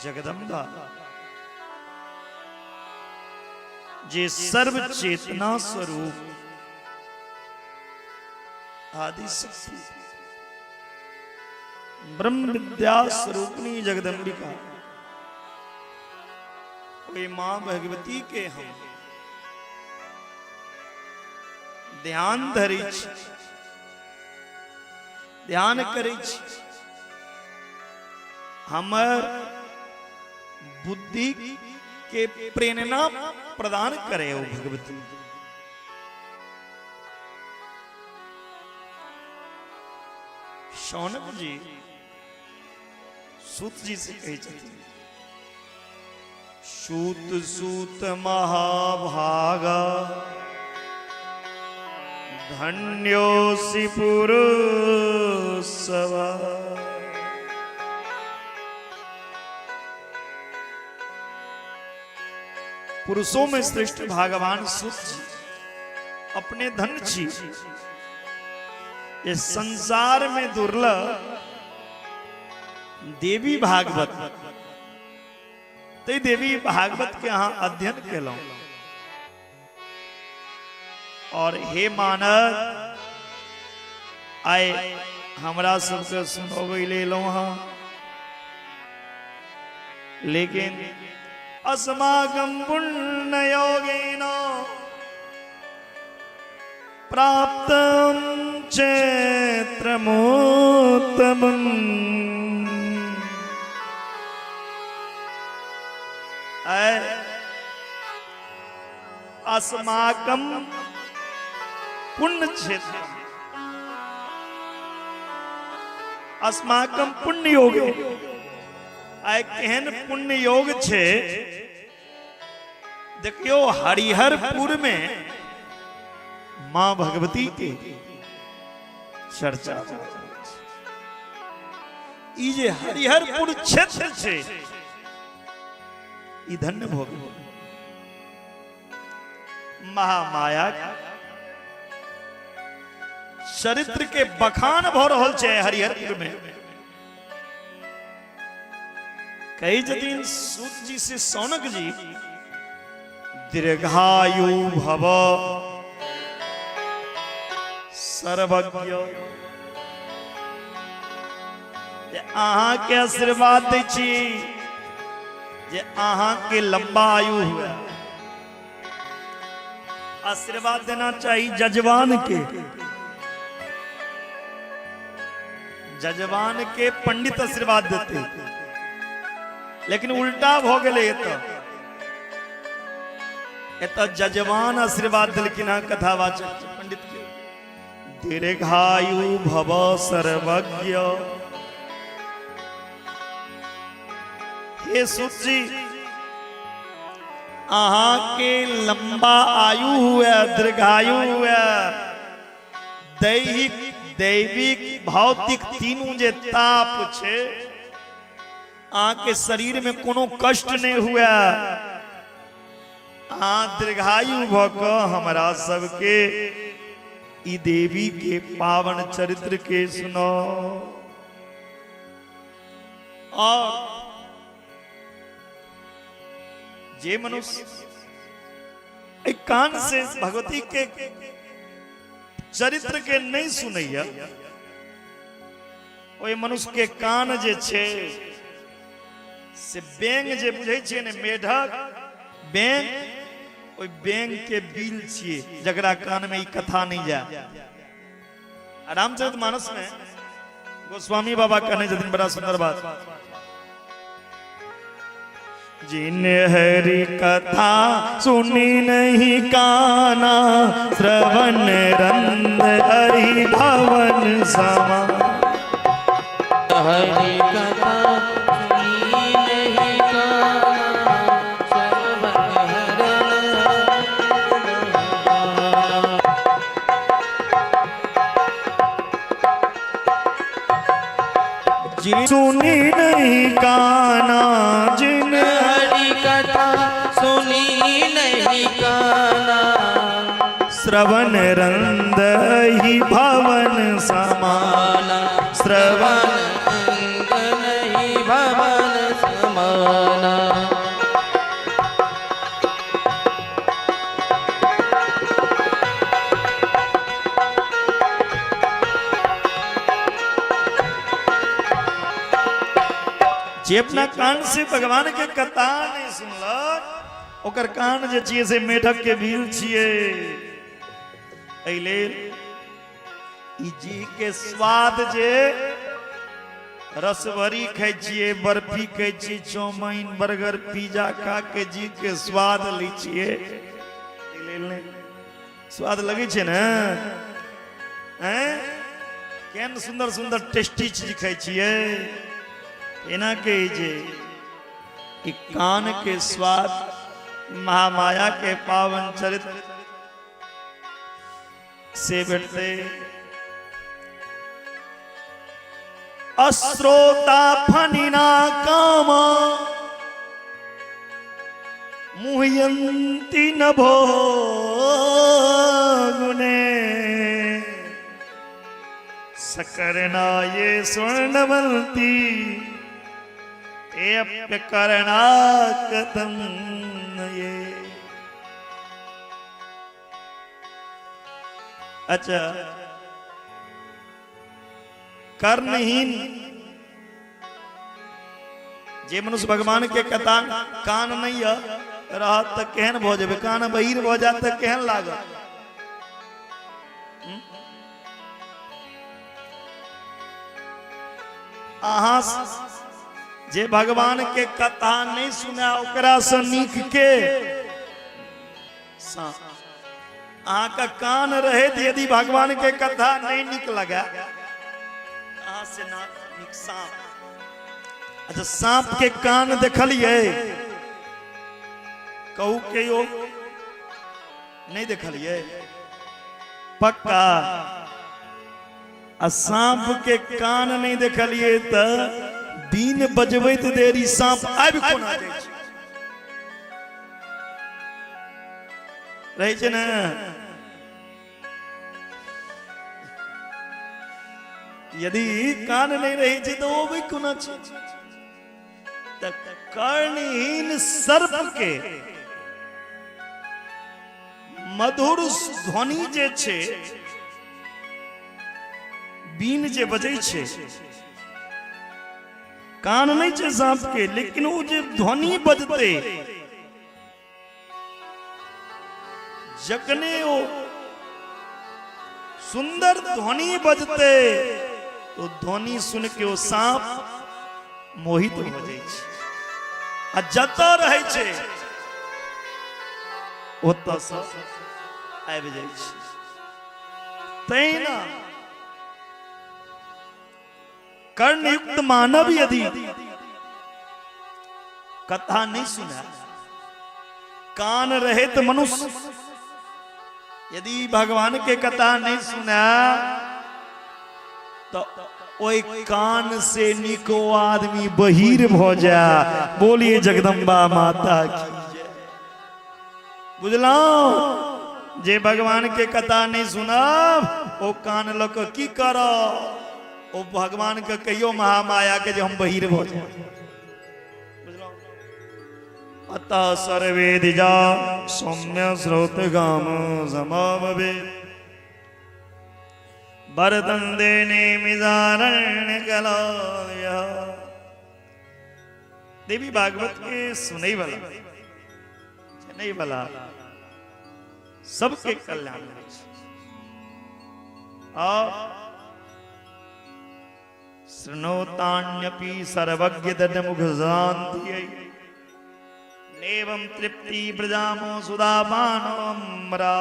जगदम्बा जे सर्व चेतना स्वरूप आदि शक्ति ब्रह्म विद्या स्वरूपनी जगदम्बिका कोई मां भगवती के हम ध्यान धरी ध्यान करै हमर बुद्धि के प्रेरणा प्रदान करे हो भगवती शौनक जी सूत जी से कहे छथिन सूत सूत महाभागा धन्योसि पुरुषवा पुरुषों में श्रेष्ठ भगवान सूत जी अपने धन जी ये संसार में दुर्लभ देवी भागवत तो देवी भागवत के यहाँ अध्ययन केलौं और हे मानद आए हमरा सबके सुनोबै लेलौं हाँ, लेकिन अस्माकं पुण्य योगेन प्राप्तं क्षेत्रमोत्तमम् अस्माकं पुण्य क्षेत्र अस्माकं पुण्य योग आय केहन पुण्य योग छे। देखियो हरिहरपुर में मां भगवती के चर्चा ई जे हरिहरपुर क्षेत्र छे ई धन्य भोग महामाया चरित्र के बखान भ रहल छे हरिहरपुर में। कई जदिन सूत जी से सौनक जी दीर्घायु भव सर्वज्ञ अहाँ के आशीर्वाद दै छी जे अहाँ के लंबा आयु हुए। आशीर्वाद देना चाहिए जजवान के, जजवान के पंडित आशीर्वाद देते, लेकिन उल्टा भ गेले एत जजवान आशीर्वाद दिलखिन कथावाचक पंडित के। दीर्घायु भव सर्वज्ञ। हे सूत जी अहाँ के लंबा आयु हुआ, दीर्घायु हुआ, दैहिक दैविक भौतिक तीनों जे ताप छे अहाँ के शरीर में कोनो कष्ट नहीं हुआ। अहाँ दीर्घायु भक हमरा सबके ई देवी के पावन चरित्र के सुनो। और जे मनुष्य एक कान से भगवती के चरित्र के नहीं सुनैया ओए मनुष्य के कान जे छे से बेंग जे बुझे छे ने मेढक बेंग ओए बेंग के बिल छिए जकरा कान में ई कथा नहीं जा। रामचरितमानस में गोस्वामी बाबा कहने जतिन बड़ा सुंदर बात। जिन हरि कथा सुनी नहीं काना श्रवण रंद हरि भवन समा। हरि कथा सुनी नहीं काना श्रवण हरण। जिन सुनी नहीं काना जिन सुनी नहीं काना श्रवण रंद ही भवन समाना। श्रवण रंद नहीं भवन समाना। जे अपना कान से भगवान के कथा नहीं सुनलक ओकर कान जे छिए से मेढक के भील छिए। एहि लेल ई जी के स्वाद जे रसभरी खाई छिए, बर्फी खाई छिए, चाउमीन बर्गर पिज्जा खा के जी के स्वाद ली छिए। एहि लेल ने स्वाद लगे छे ना हैं केन सुंदर सुंदर टेस्टी चीज खाई छिए। एना के जे कि कान के स्वाद महामाया के पावन चरित्र से बैठते। अश्रोता फनिना कामा मुह्यन्ति नभो गुणे। सकरना ये स्वर्णवंती ए अप्य करना कदम ये। अच्छा, कर्णहीन जे मनुष्य भगवान के कथा कान नहीं रहा तो केहन भो जाए, कान बहिर भो जाए तो केहन लागत। अहाँ जे भगवान के कथा नहीं सुना ओकरा से नीक के अहाँ का कान रहे यदि भगवान के कथा नहीं निक लगा अहाँ से ना निक सांप। अच्छा, सांप के कान देखलिए कहू के यो नहीं देखलिए पक्का। आ सांप के कान नहीं देखलिए तो बीन बजबैत देरी सांप आबि कोना जाइ छै, रहै छै ने। यदि कान नहीं रही छै तो वो भी कोना छै। त कर्णहीन सर्प के मधुर ध्वनि जे छै, बीन जे बजै छै, कान नहीं छै सांप के, लेकिन वो जे ध्वनि बजते जखने वो सुंदर ध्वनि बजते तो ध्वनि सुन के वो सांप मोहित हो जाए छै। आ जत रहे छै ओतऽ से आबि जाइ छै। तैना कर्णयुक्त मानव यदि कथा नहीं सुना, कान रहे तो मनुष्य यदि भगवान के कथा नहीं सुना तो ओई कान से निको आदमी बहिर भो जा। बोलिए जगदम्बा माता की जय। बुझलो, जे भगवान के कथा नहीं सुना ओ कान लक की करो, ओ भगवान के कहियो महामाया के जो हम बहिर हो जाए। अतः सर्वे द्विजा सौम्य श्रोतगाम समाववे वरदंदे निमिदारण्य कलाया। देवी भागवत के सुनई वाला नहीं वाला सबके कल्याण और शृणोतान्यपि सर्वज्ञ दमुख शांति नेवं तृप्ति प्रजामो सुधापानोमरा।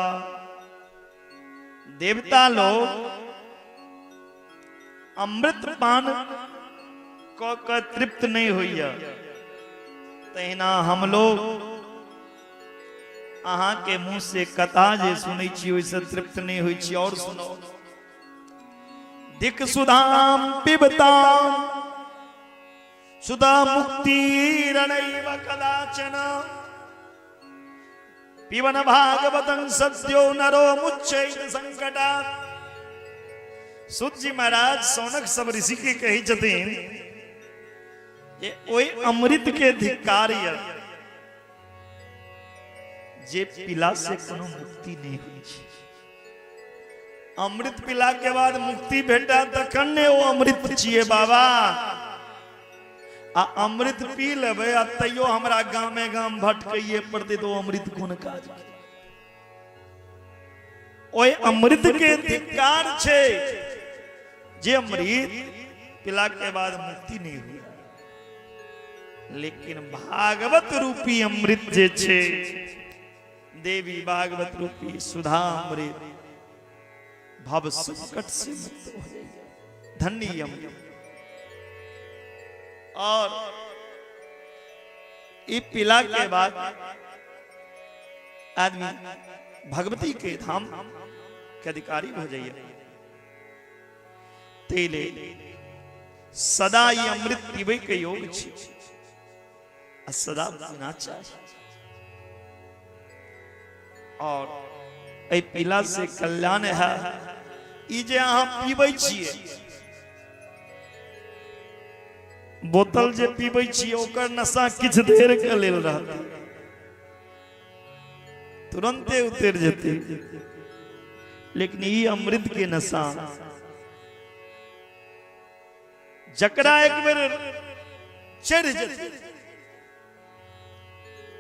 देवता लोग अमृत पान को तृप्त नहीं हुई, तहिना हम लोग अहाँ के मुंह से कथा जे सुनै छी ओइसे तृप्त नहीं हुई छी। और सुनो, दिक सुधाम पिबताम सुधा मुक्ति रणैव कदाचन पिबन भागवतं सद्यो नरो मुच्चैत संकटात्। सूत जी महाराज सौनक सब ऋषि के कही छथिन ये ओई अमृत के धिक्कार य जे पिला से कोनो मुक्ति नहीं हुई छै। अमृत पिला के बाद मुक्ति भेटा तखन ने वो अमृत छिए बाबा। आ अमृत पी लेबै आ तैयो हमरा गामे गाम भटकइए पड़ते तो अमृत कोन काज। ओए अमृत के धिक्कार छे जे अमृत पिला के बाद मुक्ति नहीं हुई, लेकिन भागवत रूपी अमृत जे छे, देवी भागवत रूपी सुधा अमृत भव संकट से मुक्त हो जाइए, धन्य अमृत। और ये पिला के बाद आदमी भगवती के धाम के अधिकारी हो जाइए। तेले सदा ये अमृत पीबे के योग छे, सदा पीना चाहिए। और ए पिला से कल्याण है, ई जे अहाँ पीबै छियै बोतल जे पीबै छी ओकर नशा किछ देर के लेल रहत, तुरंते उतर जेते, लेकिन ई अमृत के नशा जकरा एक बेर चढ़ जेते,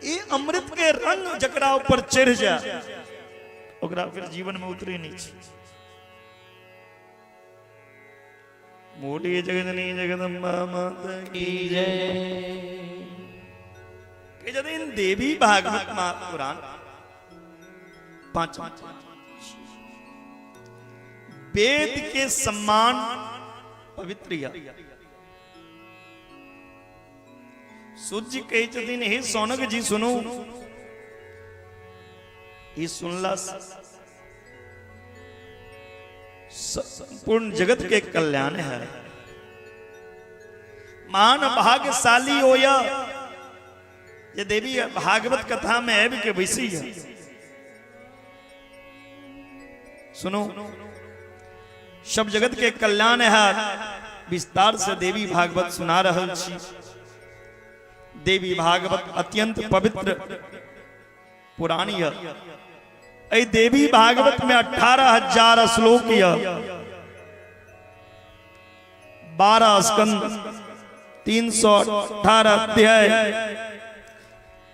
ई अमृत के रंग जकरा ऊपर चढ़ जाए ओकरा फिर जीवन में उतरे नहीं छै। मोटी जगदनी जगदम्बा माता की जय। देवी भागवत महापुराण 5 वेद के सम्मान पवित्र। सूर्य कहे छथिन हे सौनक जी सुनो, ये सुनला संपूर्ण जगत के कल्याण है। मान भाग्यशाली हो या ये देवी भागवत कथा में है भी के वैसी है। सुनो, सब जगत के कल्याण है, विस्तार से देवी भागवत सुना रहल छी। देवी भागवत अत्यंत पवित्र पुराणी है। ऐ देवी भागवत में 18,000 श्लोक है, 12 स्कंद, 318 अध्याय,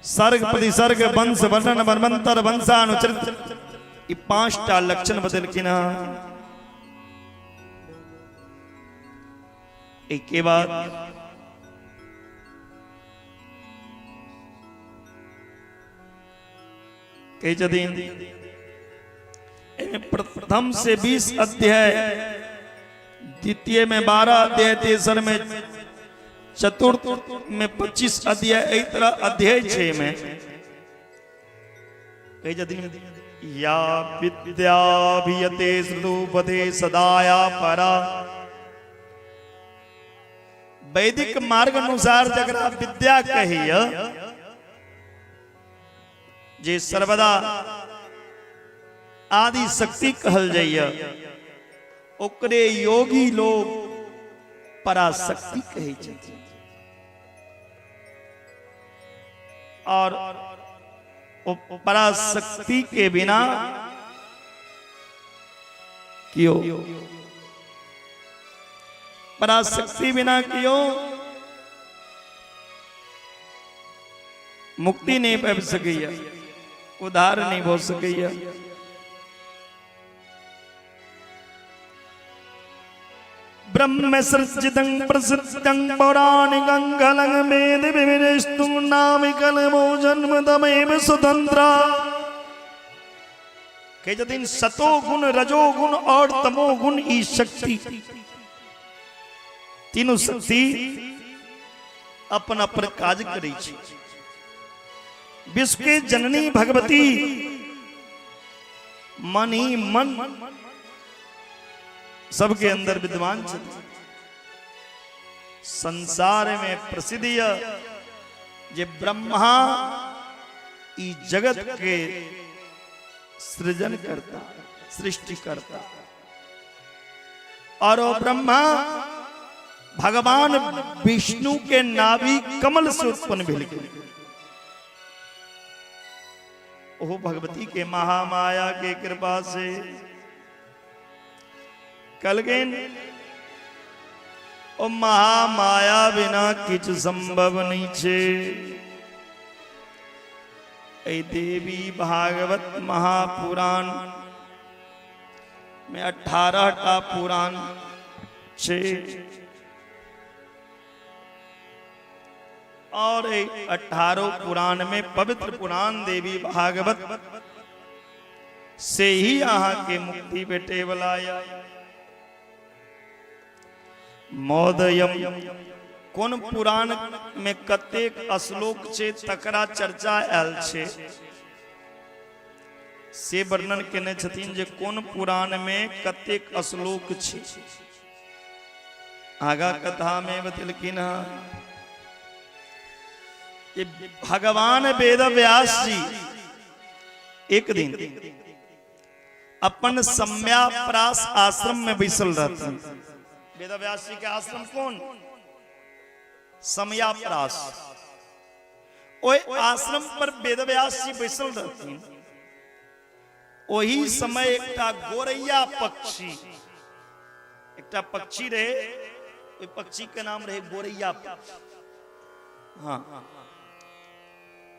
सर्ग प्रतिसर्ग वंश वर्णन वर्मंतर वंशानुचरित, ये 5टा लक्षण बदल के ना। एक के बाद प्रथम से 20 अध्याय, द्वितीय में 12 अध्याय, तीसर में, चतुर्थ में 25 अध्याय, इस तरह अध्याय 6 में या विद्या भियते श्रुतुपदे सदाया परा। वैदिक मार्ग अनुसार जगरा विद्या कहिए जे सर्वदा आदि शक्ति कहल जाइए, ओकरे योगी लोग पराशक्ति कहे छथिन। और पराशक्ति के बिना क्यों, पराशक्ति बिना क्यों मुक्ति नहीं पा सकिया, उद्धार नहीं हो सकिया। ब्रह्म सृजितं प्रसिद्धं पौराणिकं कलं वेद विविष्टुं नामिकलमो जन्मतमेव स्वतंत्रा। कहते सतो गुण, रजो गुण और तमो गुण ई शक्ति, तीनों शक्ति अपन अपन काज करै छै। विश्व के जननी भगवती मन ही मन सबके अंदर विद्वान छथि। संसार में प्रसिद्ध जे ब्रह्मा ई जगत के सृजन करता, सृष्टि करता, और वो ब्रह्मा भगवान विष्णु के नाभि कमल से उत्पन्न भेल। ओह भगवती के महामाया के कृपा से कलगेन ओ महामाया बिना किछ संभव नहीं छे। ऐ देवी भागवत महापुराण में 18टा पुराण छे, और 18 पुराण में पवित्र पुराण देवी भागवत से ही यहाँ के मुक्ति बेटे बलाया। महोदयम कोन पुराण में कतेक श्लोक छे तकरा चर्चा आयल छे, से वर्णन केने छथिन जे कोन पुराण में कतेक श्लोक छे। आगा कथा में बतलखिन भगवान वेद व्यास जी एक दिन अपन सम्याप्रास आश्रम में बैसल रहते। वेद व्यास जी के आश्रम कौन? समयाप्रास ओए आश्रम पर वेदव्यास जी बैसल रहथिन। वही समय एकटा गोरैया पक्षी, एकटा पक्षी रहे, ओई पक्षी के नाम रहे गोरैया पक्षी। हाँ,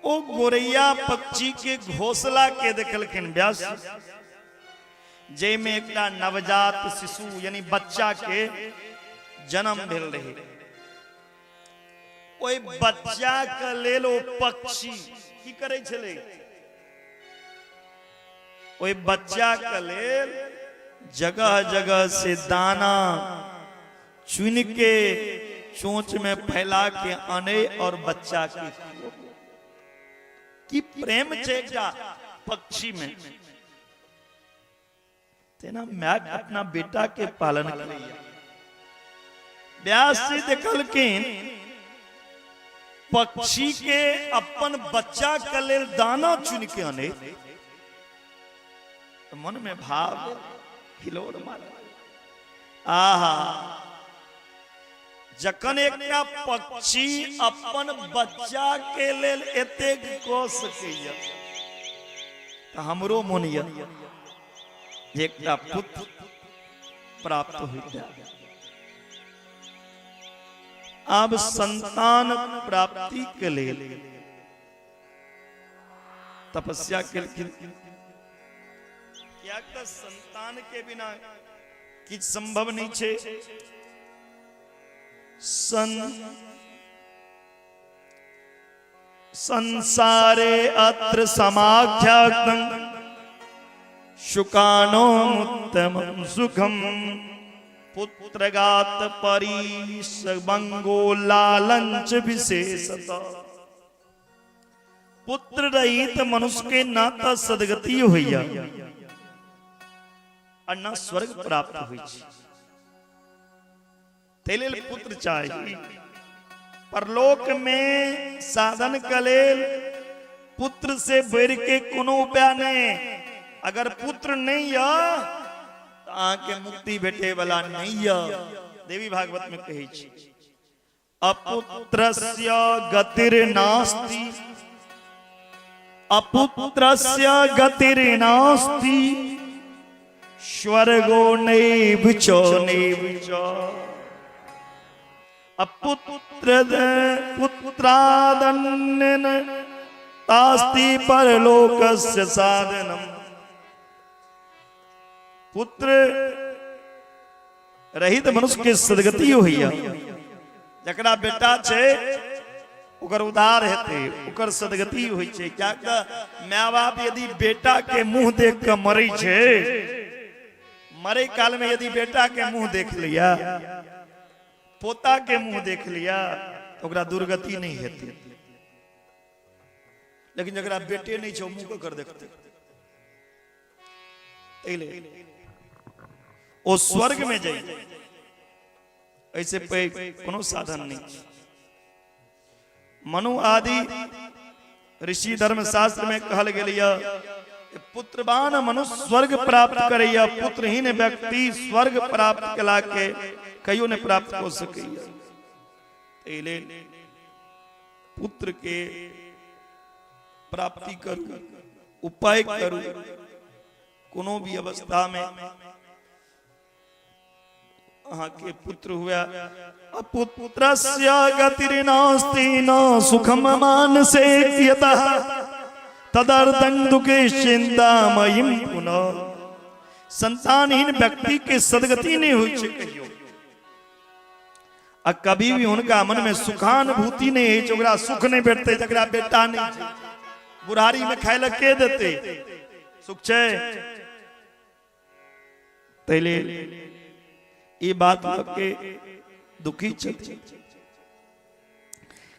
ओ गोरैया पक्षी के घोंसला के देखलखिन व्यास, जे में एकटा नवजात शिशु यानी बच्चा के जन्म भेल रहे। ओई बच्चा के लेल ओ पक्षी की करे छले, ओई बच्चा के लेल जगह जगह से दाना चुन के चोंच में फैला के आने और बच्चा के की प्रेम छे पक्षी में। तेना मैं अपना बेटा के पालन करैया। व्यास जी देखलखिन पक्षी के अपन बच्चा के लेल दाना चुन के आने, तो मन में भाव हिलोर मारा। आहा, जखन एकटा पक्षी अपन बच्चा के लेल एतेक कऽ सकैया, तो हमरो मन यऽ एकटा पुत्र प्राप्त होइता। अब संतान प्राप्ति के लेल तपस्या केलखिन। क्या तो संतान के बिना किछ संभव नहीं छे। संसारे अत्र समाख्यातं शुकानो उत्तमं सुखम पुत्रगात परिसबंगो लालंच विशेषतः। पुत्र रहित मनुष्य के ना तो सदगति होइया और न स्वर्ग प्राप्त हुई। तेलेल पुत्र चाहिए। परलोक में साधन के लेल पुत्र से बढ़ के कोनो उपाय नहीं। अगर पुत्र नहीं है तो आके मुक्ति भेटे वाला नहीं है। देवी भागवत में कही छी, अपुत्रस्य गतिर्नास्ति, अपुत्रस्य गतिर्नास्ति, स्वर्गो नैव च नैव च। अपुत्र पुत्रादन्नेन तास्ति परलोकस्य साधनम। पुत्र रहित मनुष्य के सदगति होइया। जकरा बेटा छे ओकर उद्धार हेते, ओकर सदगति होई छे। क्या माय बाप यदि बेटा के मुंह देख के मरे छे, मरे काल में यदि बेटा के मुंह देख लिया, पोता के मुंह देख लिया, तो ओकरा दुर्गति नहीं हेते। लेकिन जकरा बेटे नहीं छे मुंह कर देखते, वो स्वर्ग में जाए। ऐसे पे कोनो साधन नहीं। मनु आदि ऋषि धर्मशास्त्र में कहल गेलिया, पुत्रवान मनुष्य स्वर्ग प्राप्त करैया, पुत्रहीन व्यक्ति स्वर्ग प्राप्त कला के कहियो ने प्राप्त हो सकैया। तेले पुत्र के प्राप्ति करू, उपाय करू। कोनो भी अवस्था में अहाँ के पुत्र हुआ। अपुत्रस्य गतिर्नास्ति न सुखम मानसे यतः तदर्थं दुखे चिंतामयीं पुनः। संतानहीन व्यक्ति के सदगति नहीं हुई छे कहियो। आ कभी भी उनका मन में सुखानुभूति नहीं है। जकरा सुख नहीं भेटते, जकरा बेटा नहीं, बुढ़ारी में खाए लग के देते सुख छे। तैले ये बात के दुखी छथि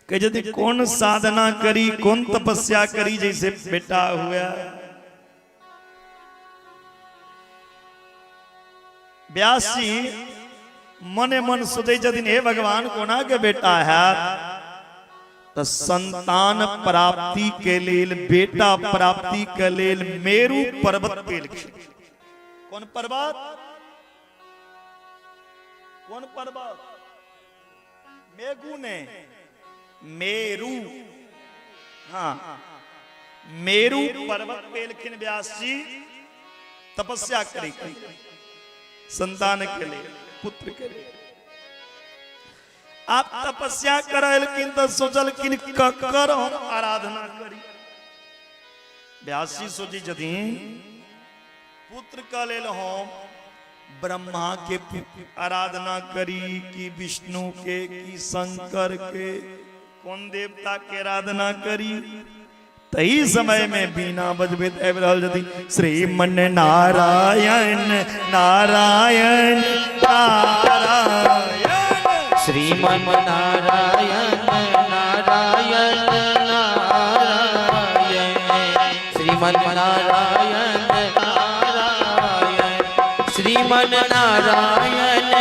कि यदि कौन साधना करी, कौन तपस्या करी जैसे बेटा हुआ। व्यास जी मने मन सोचे जदिन हे भगवान कोना के बेटा है, तो संतान प्राप्ति के लेल, बेटा प्राप्ति के लेल मेरू पर्वत पे लिखी। कौन पर्वत? कौन पर्वत? मेघू ने मेरू, हाँ मेरू पर्वत पे लेकिन व्यास जी तपस्या करी संतान के लिए, पुत्र के लिए। आप तपस्या करल किन तो सोचल किन ककर हम आराधना करी। व्यास जी सोची यदि पुत्र का लेल हम ब्रह्मा के आराधना करी कि विष्णु के कि शंकर के, कौन देवता के आराधना करी। तही समय में बीना बजबेत आबि रहल यदि श्रीमन नारायण नारायण नारायण, श्रीमन नारायण नारायण नारायण, श्रीमन नारायण नारायण, श्रीमन नारायण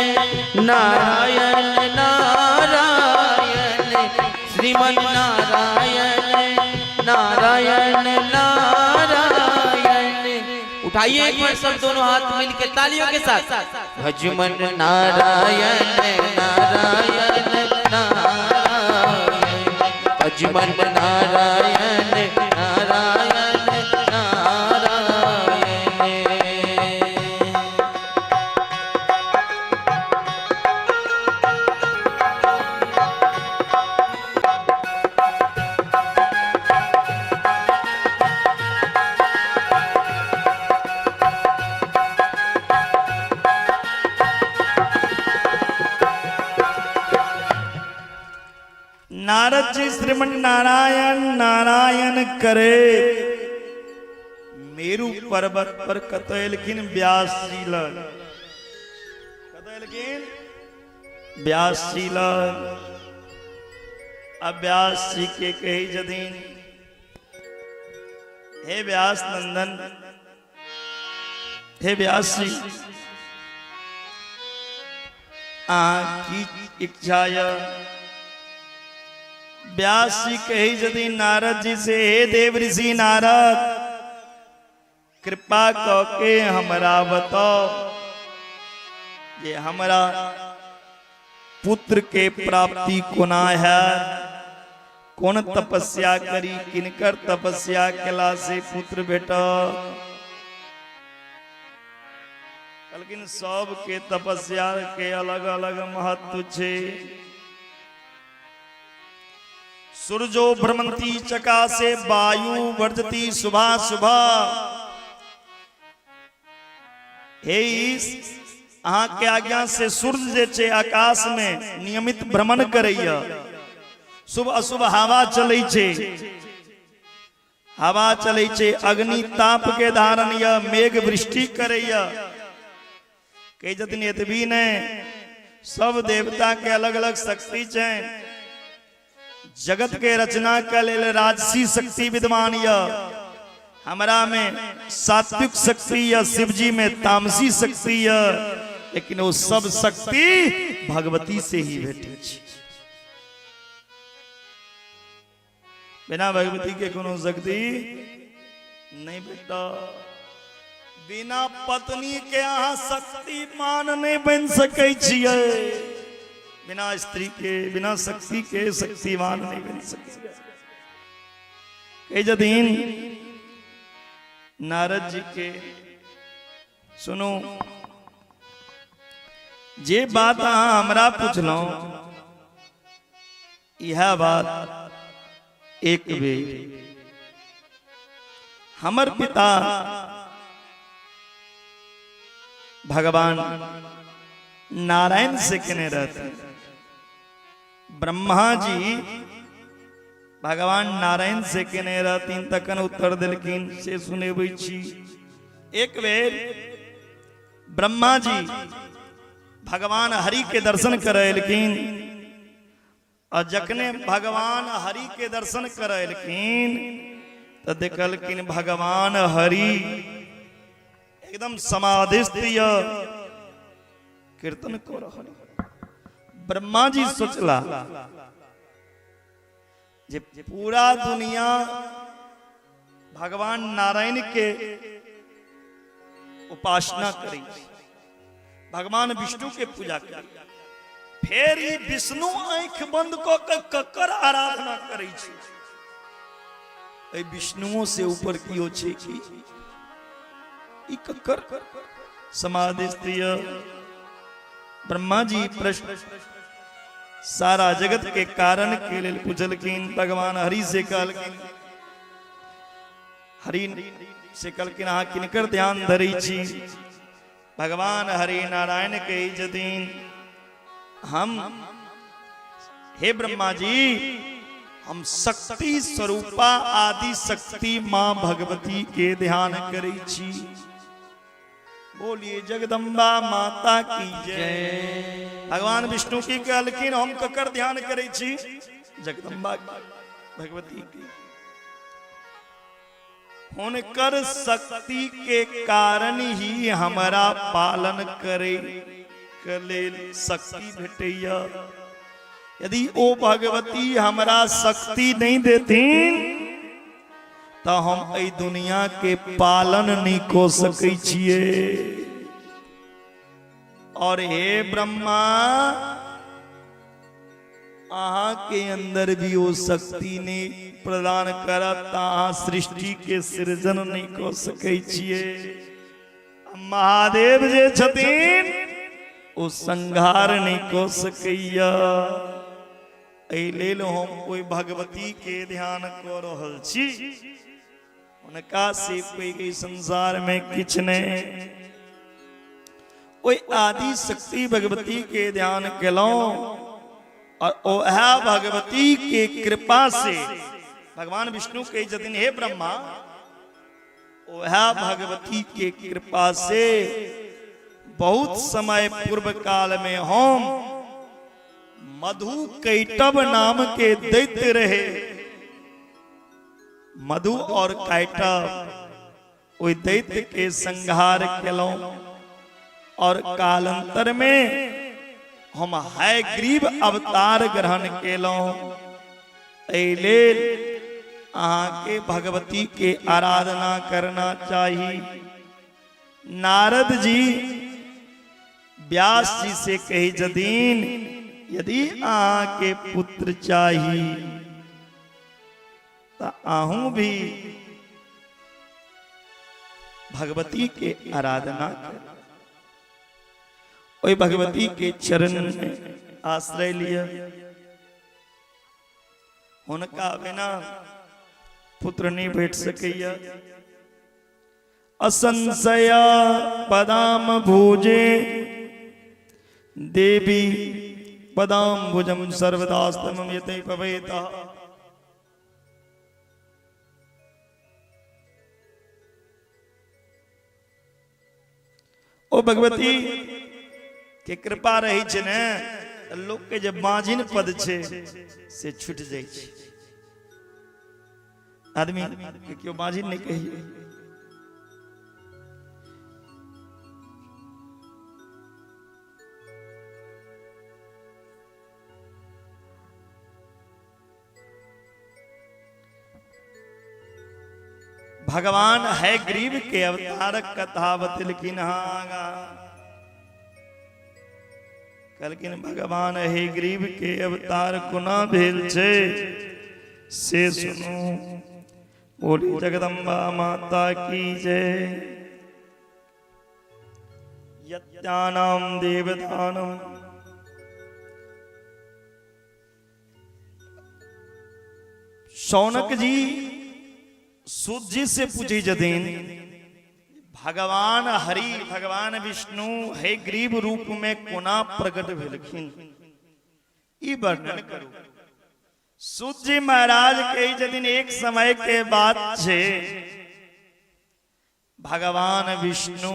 नारायण नारायण, श्रीमन नारायण नारायण नारायण। उठाइए एक बार सब दोनों हाथ मिलकर तालियों के साथ। भजमन नारायण नारायण नारायण, भजमन नारायण नारायण नारायण। नारद जी श्रीमन नारायण नारायण करे मेरू पर्वत पर कतलकिन व्यास जी लग, कतलकिन व्यास जी लग। अब व्यास जी के कही जदीन हे व्यास नंदन, हे व्यास जी की इच्छा। व्यास जी कही यदि नारद जी से, हे देव ऋषि नारद कृपा करके हमरा बताओ ये हमरा पुत्र के प्राप्ति कोना है, कौन तपस्या करी, किनकर तपस्या केला से पुत्र बेटा। लेकिन सब के तपस्या के अलग अलग महत्व छे। सूरजो भ्रमंती चकासे वायु वर्जती शुभा शुभा। हे अहाँ के आज्ञा से सूर्य जे छे आकाश में नियमित भ्रमण करैया, शुभ अशुभ हवा चलै छे, हवा चलै छे, अग्नि ताप के धारण या मेघ वृष्टि करैया। कई जतन एतबी ने सब देवता के अलग अलग शक्ति छे। जगत के रचना के लेल राजसी शक्ति विद्वान या, हमरा में सात्विक शक्ति या, शिव जी में तामसी शक्ति या, लेकिन वो सब शक्ति भगवती से ही भेटे छे। बिना भगवती के कोनो शक्ति नहीं बेटा। बिना पत्नी के अहाँ शक्तिमान नहीं बन सकै छियै, बिना स्त्री के बिना शक्ति के शक्तिमान नहीं बन सकते। कई जदीन नारद जी के सुनो जे बात अहाँ हमरा पूछलो, यह बात एक बेर हमर पिता भगवान नारायण से कहने रहते। ब्रह्मा जी भगवान नारायण से कहने रहतीन तखन उत्तर दिलकिन से सुनेबै छी। एक बेर ब्रह्मा जी भगवान हरि के दर्शन करैलकिन, और जखने भगवान हरि के दर्शन करैलकिन तो देखलकिन भगवान हरि एकदम समाधिस्थ कीर्तन कर रहल। ब्रह्मा जी सोचला जे पूरा दुनिया भगवान नारायण के उपासना करी, भगवान विष्णु के पूजा करी, फेर ई विष्णु आंख बंद क के ककर आराधना करै छै। ए विष्णुओं से ऊपर कियो छै कि ई ककर समाधिस्थ य। ब्रह्मा जी प्रश्न सारा जगत के कारण के लेल पूछलखिन। भगवान हरि से कहलखिन, हरि से कहलखिन अहाँ किनकर ध्यान धरै छी। भगवान हरि नारायण कहै छथिन, हम हे ब्रह्मा जी हम शक्ति स्वरूपा आदि शक्ति मां भगवती के ध्यान करै छी। बोलिए जगदम्बा माता की जय। भगवान विष्णु की कहलखिन हम ककर ध्यान करै छी, जगदम्बा भगवती की। हुनकर शक्ति के कारण ही हमारा पालन करे के लेल शक्ति भेटैया। यदि ओ भगवती हमरा शक्ति नहीं देथिन तो हम एहि दुनिया के पालन नहीं को सकै छिए। और हे ब्रह्मा अहाँ के अंदर भी वो शक्ति ने प्रदान करत, अहाँ सृष्टि के सृजन नहीं को सकै छिए। महादेव जे छथिन ओ संहार नहीं को सकैया। एहि लेल हम कोई भगवती के ध्यान कर रहल छी, उनका से कोई संसार में किछ नहीं। ओई आदि शक्ति भगवती के ध्यान केलौं और ओह भगवती के कृपा से भगवान विष्णु कहे छथिन हे ब्रह्मा ओह भगवती के कृपा से बहुत समय पूर्व काल में हम मधु कैटव नाम के दैत्य रहे। मधु और कैटव ओई दैत्य के संहार केलौं और कालांतर में हम हयग्रीव अवतार ग्रहण केलौं। एहि लेल अहाँ के भगवती के आराधना करना चाहिए। नारद जी व्यास जी से कही जदीन यदि अहाँ के पुत्र चाहिए तो आहू भी भगवती के आराधना कर। ओई भगवती के चरण में आश्रय लिया। उनका बिना पुत्र नहीं भेट सकैया। असंशय पदाम भोजे देवी पदाम भुजम सर्वदास्तमं यते पवेता। ओ भगवती के कृपा रही छे ने लोग के जब बाजिन पद छे से छूट जाय छे। आदमी के क्यों बाजिन नहीं कहिए। भगवान हयग्रीव के अवतार कथा बतलखिन आगा। कहलखिन भगवान हयग्रीव के अवतार कोना भेल छे से सुनो। बोली जगदम्बा माता की जय। यत्यानां देवतानां शौनक जी सूत जी से पूछे जदीन भगवान हरि भगवान विष्णु हयग्रीव रूप में कोना प्रकट भेलखिन ई वर्णन करू। सूत जी महाराज कही जदीन एक समय के बाद छे भगवान विष्णु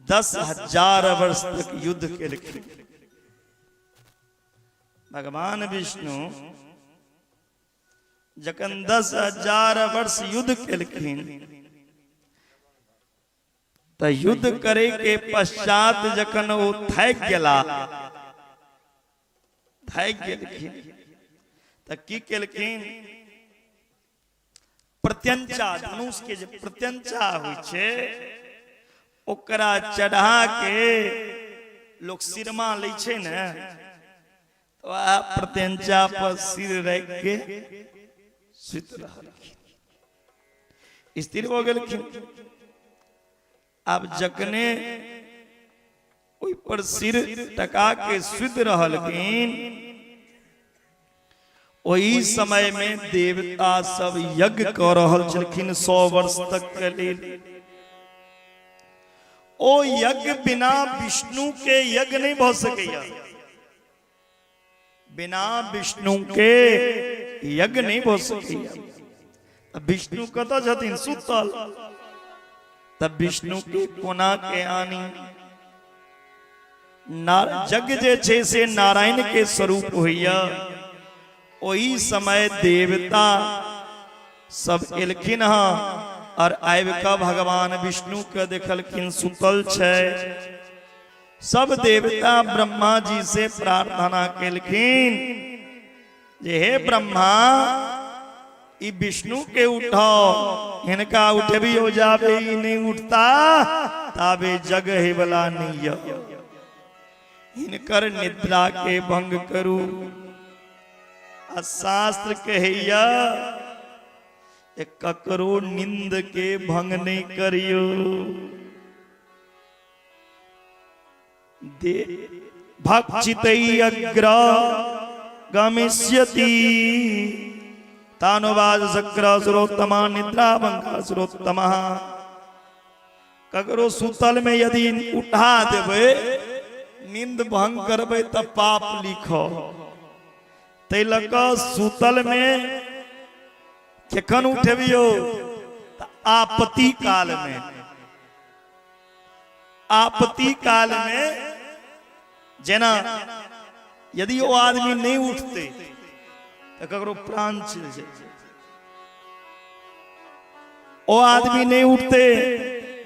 10,000 वर्ष तक युद्ध केलखिन। भगवान विष्णु जखन 10,000 वर्ष युद्ध केलखिन तो युद्ध करे के पश्चात जखन वो थक गेला थक गेलखिन तो की केलखिन प्रत्यंचा धनुष के जो प्रत्यंचा होइ छे ओकरा चढ़ा के लोग सिरमा ले छे ने तो आ प्रत्यंचा पर सिर रख के सुत रहलखिन, स्थिर हो गेलखिन। अब जखने ओइ पर सिर टका के सुत रहलखिन, वही समय में देवता सब यज्ञ कर रहल छलखिन 100 वर्ष तक के लेल। ओ यज्ञ बिना विष्णु के यज्ञ नहीं भ सकैया, बिना विष्णु के यज्ञ नहीं भ सकैया। विष्णु कतऽ छथिन? सुतल। तब विष्णु के कोना के आनी। यज्ञ जे छे से नारायण के स्वरूप होइया। वही समय देवता सब एलखिन और आबि कऽ भगवान विष्णु के देखलखिन सुतल छै। सब देवता ब्रह्मा जी से प्रार्थना केलखिन जे हे ब्रह्मा, ई विष्णु के उठाओ, हिनका उठबी हो जाबे, ई नहीं उठता ताबे जगह हे वाला नहीं, हिनकर निद्रा के भंग करू। शास्त्र कहैया ककरो निंद के भंग नहीं करियो। भक्षितै अग्र गमिष्यति तानुवाज सक्र सुरोत्तमा निद्रा भंगा सुरोत्तम। ककरो सुतल में यदि उठा देवे, नींद भंग करबे त पाप लिखो। तै लक सुतल में केखन उठबियो? आपत्ति काल में। आपत्ति काल में जेना यदि वो आदमी नहीं उठते तो ककरो प्राण चल जाए। वो आदमी नहीं उठते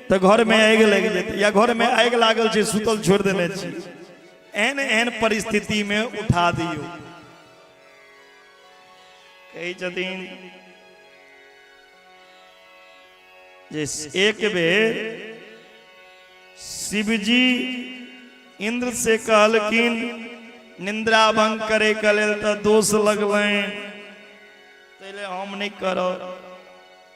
तो घर में आग लग जाते, या घर में आग लागल छै सुतल छोड़ देने छी, एहन एहन परिस्थिति में उठा दियो। कही छथिन जे एक बेर शिवजी इंद्र से कहलखिन निंद्रा भंग करे के लेल तो दोष लगलैन, तैले हम नहीं करब।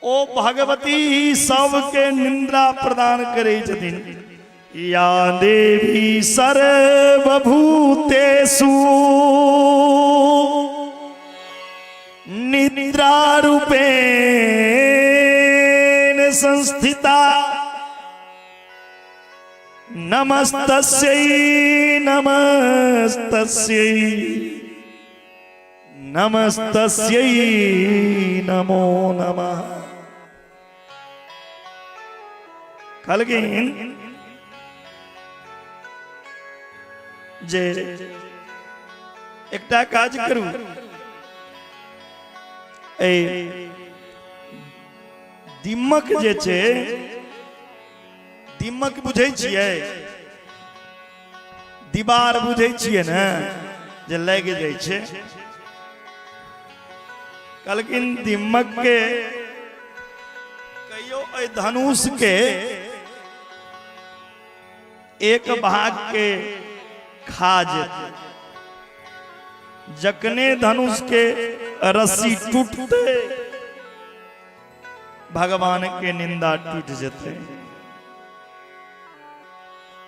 ओ भगवती ही सबके निंद्रा प्रदान करे छथिन। या देवी सर्वभूतेषु निद्रा रूपेण संस्थिता नमस्तस्यै नमस्तस्यै नमस्तस्यै नमो नमः। कहलखिन जे एकटा काज करू, ए दीमक जे छै, दीमक बुझै छियै? दीवार बुझै छियै ने जे लग जाइ छै। कहलखिन दीमक के कहियो एहि धनुष के एक भाग के खा जेतै। जखने धनुष के रस्सी टूटते भगवान के निंदा टूट जेतै।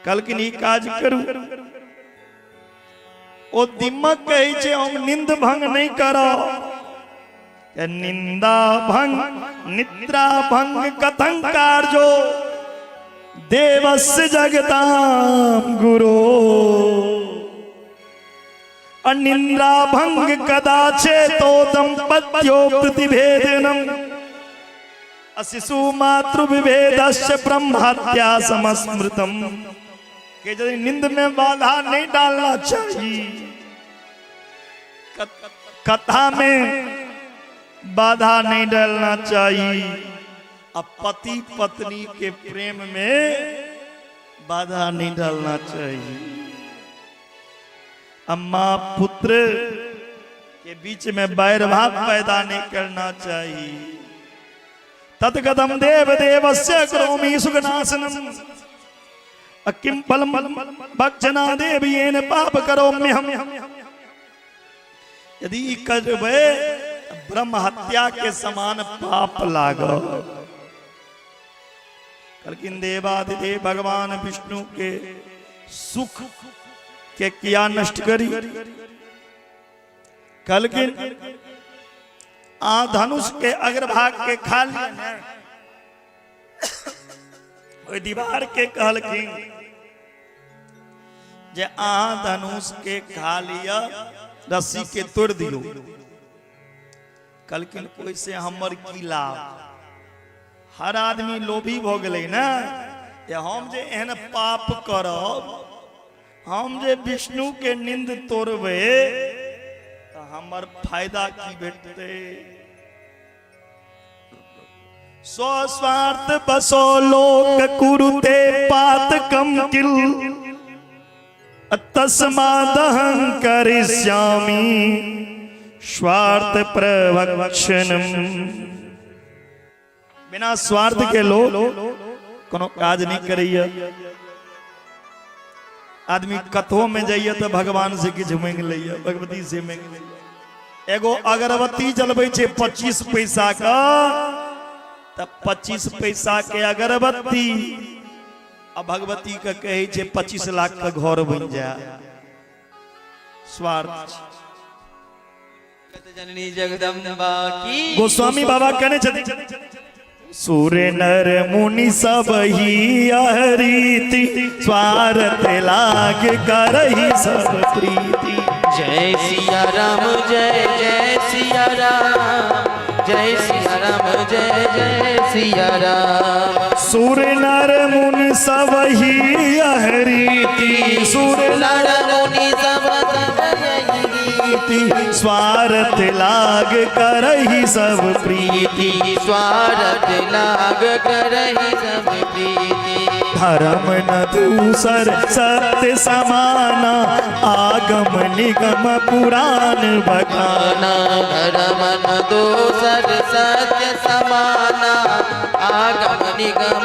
कहलखिन ई काज करू। ओ दीमक कहै छै हम निंद भंग नहीं करब। निंदा भंग निद्रा भंग कथं कार्यो देवस्य जगतां गुरो। अनिंद्रा भंग कदाचेतो दंपत्यो प्रतिभेदनम अशिशु मातृ विभेदस्य ब्रह्महत्या समस्मृतम। कि यदि नींद में बाधा नहीं डालना चाहिए, कथा में बाधा नहीं डालना चाहिए। अब पति पत्नी के प्रेम में बाधा नहीं डालना चाहिए। अम्मा पुत्र के बीच में बैर भाव पैदा नहीं करना चाहिए। तत्कदम देव देवस्य करोमि सुखनाशनम। किम फलम भक्षना देवीन पाप करो में हम यदि करबे ब्रह्म हत्या के समान पाप लागो। लेकिन देवादिदेव भगवान विष्णु के सुख के किया नष्ट करी। कल के धनुष के अग्रभाग के खा लिया दीवार के कहल की जे धनुष के खा लिया रस्सी के तोड़ दियो। कल के ओइसे हमर की लाभ। हर आदमी लोभी भ गेलै ना या हम जे एहन पाप करब हम जे विष्णु के निंद तोड़बे तो हमर फायदा की भेटते। स्वस्वार्थ बसो लोक कुरुते पात कम किल तस्मादहं करिष्यामि स्वार्थ प्रवक्षणम। बिना स्वार्थ के लोग कोनो काज नहीं करैया। आदमी कथो में जाइए तो भगवान से किछ मांग लैया, भगवती से मांग लैया। एगो अगरबत्ती जलबै छे 25 पैसा का, तब 25 पैसा के अगरबत्ती अब भगवती का कहे छे 25 लाख का घर बन जा। स्वार्थ। जननी जगदम्बा की गोस्वामी बाबा कहने छथिन सूर्य नर मुनि सब ही रीति स्वार्थ लाग करहि सब प्रीति। जय सिया राम जय जय सिया राम, जय सिया राम जय जय सिया राम। सूर्य नर मुनि सब ही रीति, सूर्य नर मुनि सब स्वार्थ लाग करहि सब प्रीति। स्वार्थ लाग करहि सब प्रीति। धर्म न दूसर सत्य समाना, आगम निगम पुराण बखाना। धर्म न दूसर सत्य समाना, आगम निगम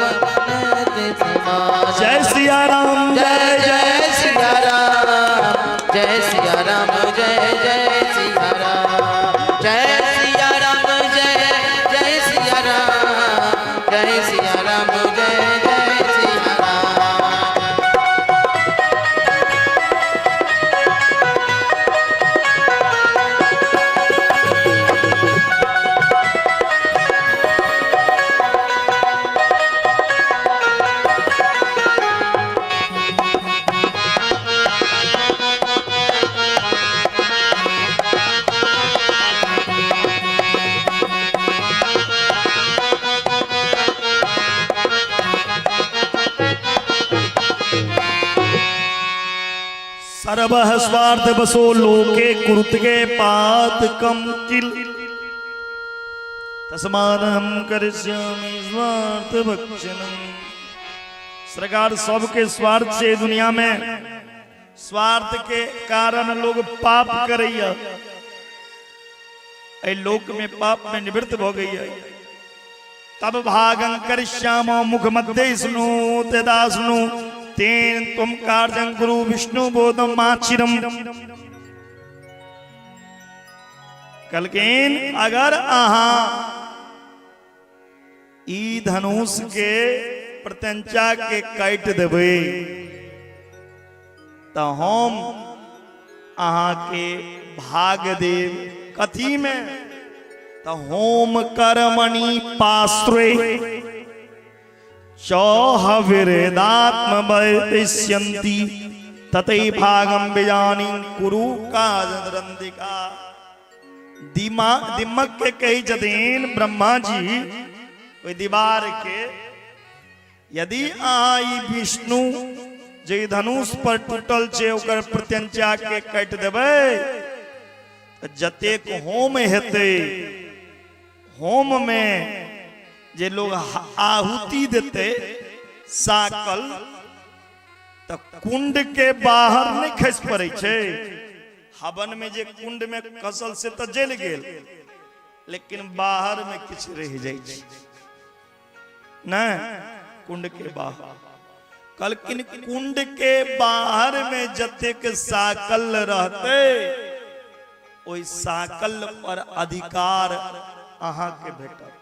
समाना। जय सिया राम जय जय सिया राम, जय सिया राम जय जय सिया राम। जय सिया राम जय जय सिया राम, जय सिया राम जय जय सिया राम। सर्वः स्वार्थ बसो लोके कुरुते पात कम किल तस्मादहं करिष्यामि स्वार्थ भक्षणम। सरकार सबके स्वार्थ से दुनिया में स्वार्थ के कारण लोग पाप करैया। ऐ लोक में पाप में निवृत्त हो गई है। तब भागं करिष्यामो मुख मध्य स्नु तेदास्नु तेन तुम कार्यं गुरु विष्णु बोधम माचिरम। कलकेन अगर आहा ई धनुष के प्रत्यंचा के काट देवे तो हम आहा के भाग देव कथी में तो होम कर्मणि पास्त्रे चौहविरेदात्म वैश्यन्ति ततै भागम बिजानी कुरु काजरंदिका। दिमक के कही जदीन ब्रह्मा जी ओई दीवार के यदि आई विष्णु जे धनुष पर टूटल छे ओकर प्रत्यंचा के काट देबै जतेक होम हेते होम में जे लोग आहुति देते साकल तो कुंड के बाहर नहीं खस पड़े छे। हवन में जे कुंड में कसल से तो जल गेल लेकिन बाहर में किछ रह जाए न कुंड के बाहर कलकिन कुंड के बाहर में जतेक साकल रहते ओई साकल पर अधिकार अहाँ के भेटत,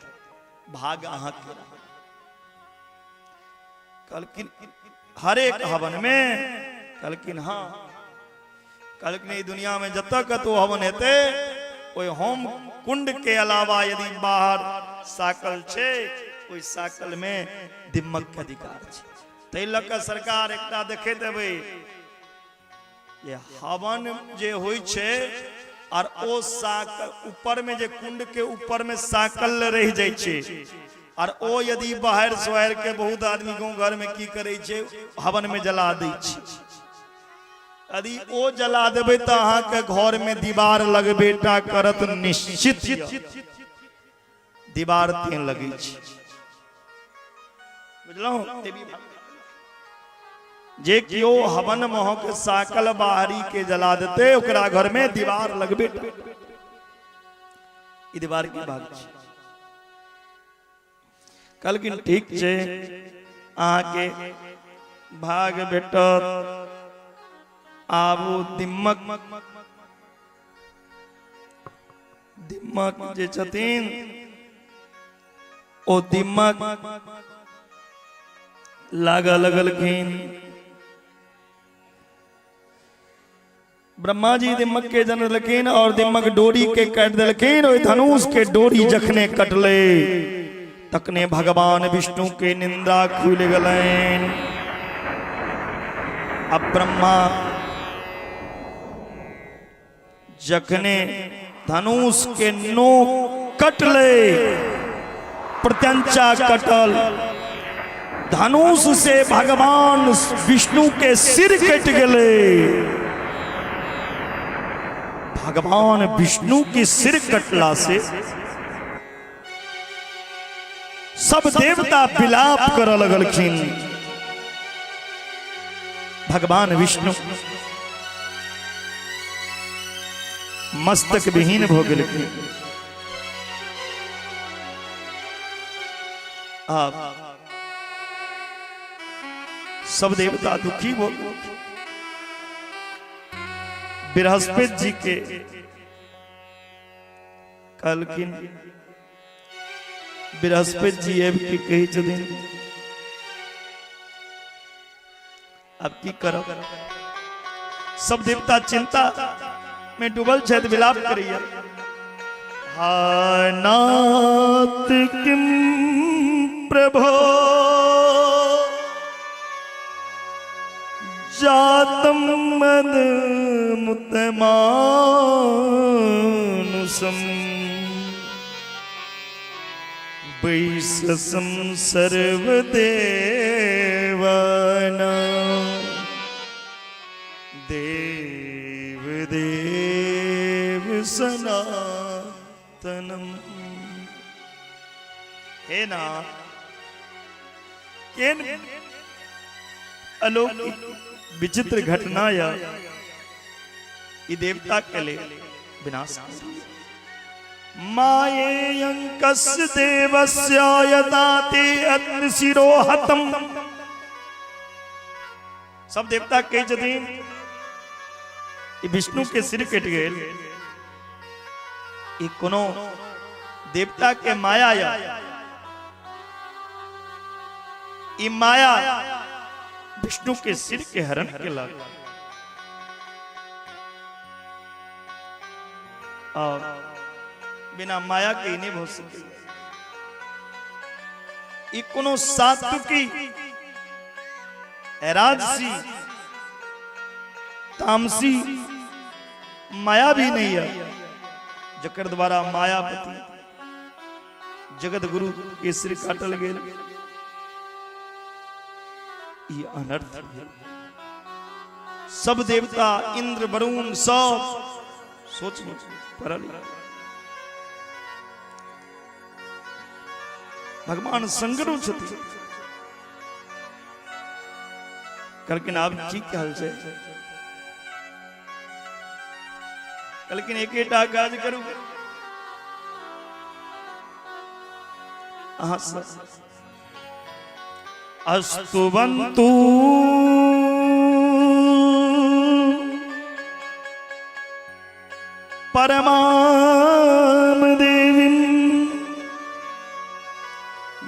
भाग अहाँ के। कलकिन हर एक हवन में कलकिन हाँ कलकिन ई दुनिया में जब तक तो हवन हेते ओई होम कुंड के अलावा यदि बाहर साकल छे ओई साकल में दिम्मक के अधिकार छे। तै लक सरकार एकटा देखे देबै ये हवन जे होई छे और ओ साकल ऊपर में जे कुंड के ऊपर में साकल रह जाय छे और ओ यदि बाहर सोहर के बहुत आदमी गांव घर में की करे छे हवन में जला दै छे। यदि ओ जला देबै त अहाँ के घर में दीवार लगबेटा करत निश्चित दीवार तें लगे छे। बुझलौ देवी जे कियो हवन मोह के साकल बाहरी के जला देते ओकरा घर में दीवार लगबे ई दीवार की भाग छे। कलकिन ठीक छे अहाँ के भाग भेटत। आबू दिम्मक दिम्मक जे छथिन ओ दिम्मक लागा लगलखिन। ब्रह्मा जी दिम्मक के जन देलखिन और दिम्मक डोरी के काट देलखिन। ओई धनुष के डोरी जखने कटले तकने भगवान विष्णु के निंदा खुल गलैन। अब ब्रह्मा जखने धनुष के नो कटले प्रत्यंचा कटल धनुष से भगवान विष्णु के सिर कट गए। भगवान विष्णु के सिर कटला से सब देवता विलाप कर लगलखिन। भगवान विष्णु मस्तक विहीन भ गेलखिन। आप सब देवता दुखी हो। बृहस्पति जी के कलकिन बृहस्पति जी अब की कही छथिन अब की करब। सब देवता चिंता में डूबल छथि विलाप करिए। हाय नाथ किम प्रभो जातम मद मुतमानुसम वैससम सर्वदेवानां देव देव सनातनम। हे ना केन अलौकिक विचित्र घटना या ई देवता के लिए विनाश। मायेयंकस्य देवस्य यदाते अग्निशिरोहतम। सब देवता कहे छथिन विष्णु के सिर कट गए। ई कोनो देवता के माया या ई माया विष्णु के सिर के हरण के लाग और बिना माया के नहीं हो सके। ई कोनो सात्विकी राजसी तामसी माया भी नहीं है जकर द्वारा मायापति जगत गुरु के सिर काटल गेल। ये अनर्थ है। सब देवता इंद्र वरुण सब सोच परल। भगवान संगरो छथि कलकिन आप की कहल छै कलकिन एकेटा काज करू अहाँ अस्तुवन्तु परमां देवीं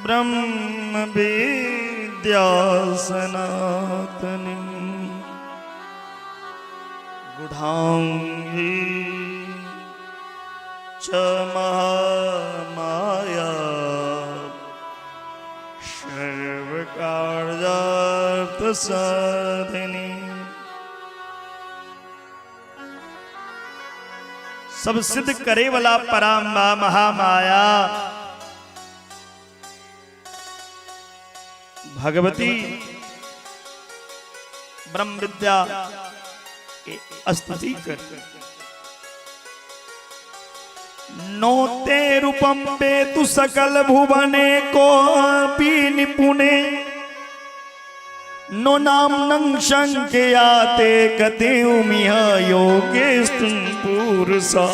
ब्रह्म विद्या सनातनीं गुढांगी च महामाया सर्वकार्यार्थ साधिनी। सब सिद्ध करे वाला पराम्बा महामाया भगवती ब्रह्म विद्या की स्तुति कर। नोते रूपम पेतु सकल भुवने को अपि निपुणे नो नाम नंग शंकयाते कते उमिह योगे पुरुषा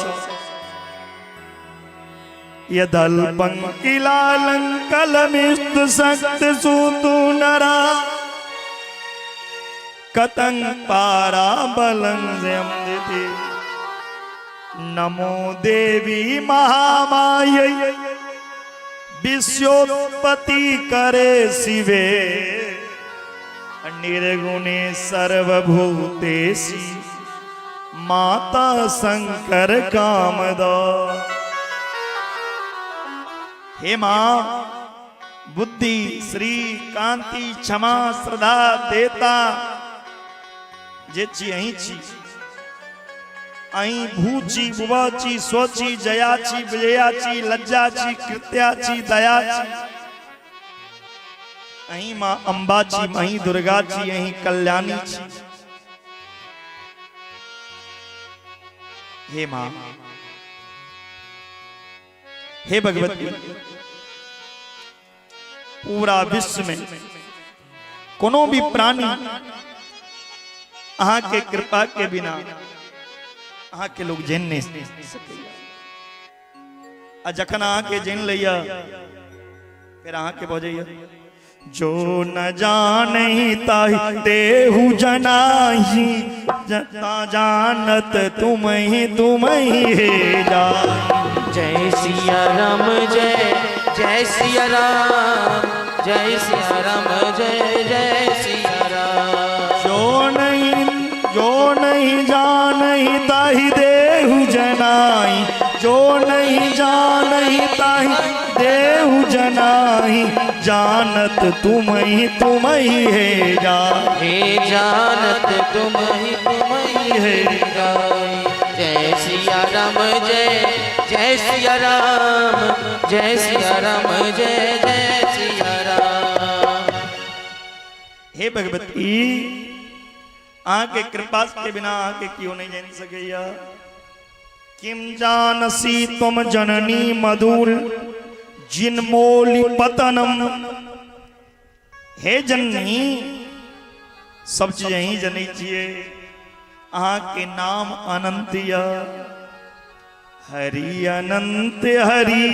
यदल्पंकिलालंकलमिस्त सक्त सूतु नरा कतंग पारा बलं जयंति। नमो देवी महामायै विश्वोत्पत्ति करे शिवे निर्गुणे सर्वभूतेषु माता शंकर कामदा। हे मां बुद्धि श्री कांति क्षमा श्रद्धा देता जे छी अहीं छी। अहीं भूची बुवाची स्वची जयाची विजयाची लज्जाची कृत्याची दयाची। अहीं मां अंबाची अहीं दुर्गाची अहीं कल्याणी छी। हे मां हे भगवती पूरा विश्व में कोनो भी प्राणी अहाँ के कृपा के बिना अहाँ के लोग जन नहीं सके। जखन अहाँ के जन लिया फिर अहाँ के बजैया जो न जानहि ताहि देहु जनाहि जता जानत तुमहि तुमहि हे जाहि। जय सिया राम जय जय सिया राम जय सिया राम जय जय सिया राम। जो नहीं जानहि ताहि देहु जनाहि जो नहीं जानहि ताहि देहु जनाहि जानत तुमहि तुमहि हे जाहि। हे जानत तुमहि तुमहि हे जाहि। जय सिया राम जय जय सिया राम जय सिया राम जय जय सिया राम। हे भगवती आके कृपा के बिना आके क्यों नहीं जान सकैया। किम जानसी तुम जननी मधुर जिनमोलि पतनम। हे जननी सब चीज यही जनी चाहिए। आहा के नाम अनंतिया हरि अनंत हरि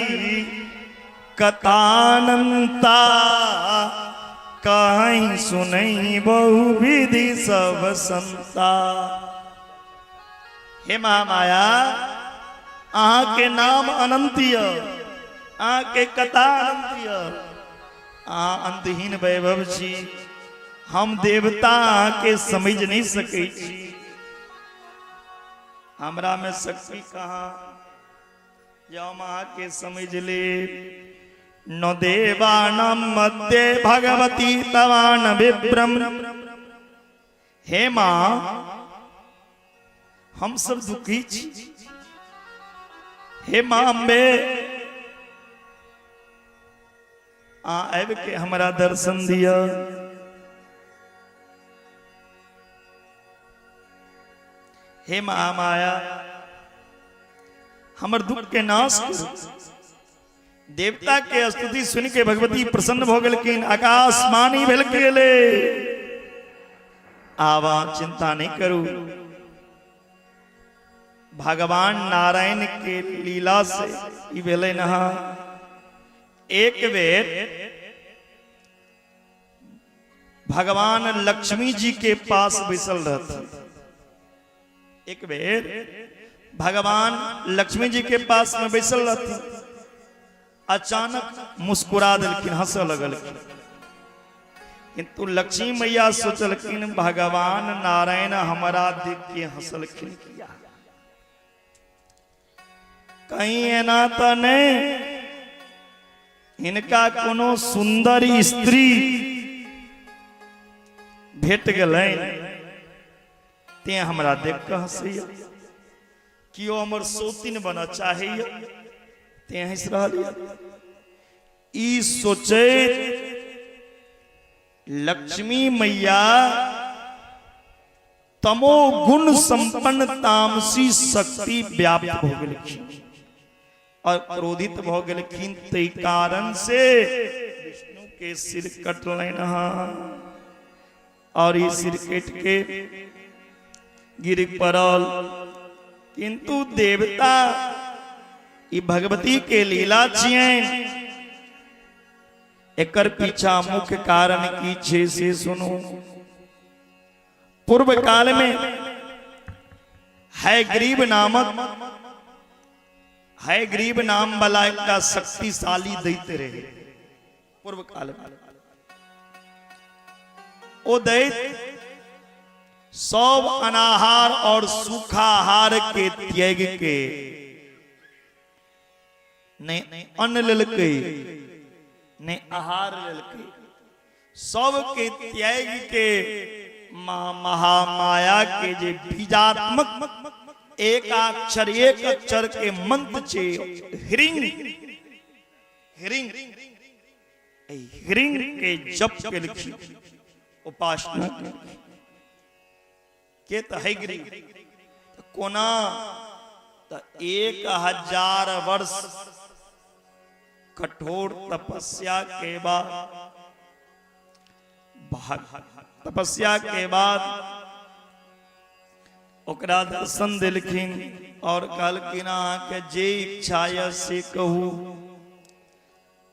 कथानंता कहीं सुनई बहुविधि सब संता। हे महामाया आहा के नाम अनंतिय आहा के कथा अनंतिय आहा अंतहीन वैभव छी। हम देवता आहा के समझ नहीं सके छी। हमरा में शक्ति कहाँ जो हम आहा के समझ ले। न देवानां मध्ये भगवती तवान विप्रम। हे मां हम सब दुखी छी। हे मां अम्बे आब के हमारा दर्शन दिया। हे महामाया हमर दुख के नाश करू। देवता के स्तुति सुन के भगवती प्रसन्न भ गेलखिन। आकाशवाणी भेल गेले आवा चिंता नहीं करू। भगवान नारायण के लीला से ई भेले नहा। एक बेर भगवान लक्ष्मी जी के पास बैसल रहते। एक बेर भगवान लक्ष्मी जी के पास में बैसल रहती, अचानक मुस्कुरा दिलखिन, हंस लगलखिन। किंतु लक्ष्मी मैया सोचलखिन भगवान नारायण हमारा देख के हंसलखिन किया, कहीं एना तो नहीं इनका कोनो सुंदर स्त्री भेट गए ते हमरा देख के हंसैया, कियो हमर सोतिन बना चाहिए ते हंस रहलिया। ई सोचे लक्ष्मी मैया तमो गुण संपन्न तामसी शक्ति व्याप्त हो गेलखिन और क्रोधित हो गेलखिन, तै कारण से विष्णु के सिर कटलैन और ये सिर कट के गिर पड़ल। किंतु देवता ये भगवती के लीला छियन, एकर पीछा मुख्य कारण की छे से सुनो। पूर्व काल में हयग्रीव नाम वाला एक शक्तिशाली दैत्य रहे। पूर्व काल में वो दैत्य सब अनाहार और सूखाहार के त्याग के ने अन्न ललके ने आहार ललके, सब के त्याग के महामाया के जे बीजात्मक एक अक्षर के मंत्र छे हिरिंग हिरिंग हिरिंग के जप के लिखी उपासना के हयग्रीव कोना 1000 वर्ष कठोर तपस्या के बाद ओकरा दर्शन दिलखिन और कहलखिन के जे इच्छा से कहू।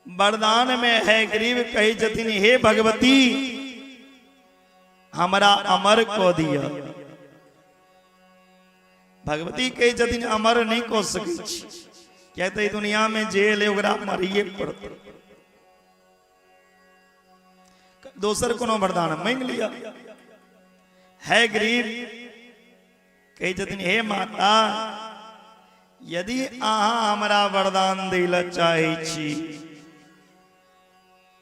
वरदान में हयग्रीव कही जतिन, हे भगवती हमरा अमर को दिया। भगवती कही जतिन अमर नहीं को सके, कहते दुनिया में जेल है ओकरा मरिए पड़त। दोसर कोनो वरदान मांग लिया। हयग्रीव कही जतिन, हे माता यदि अहाँ हमरा वरदान दिला चाहे छी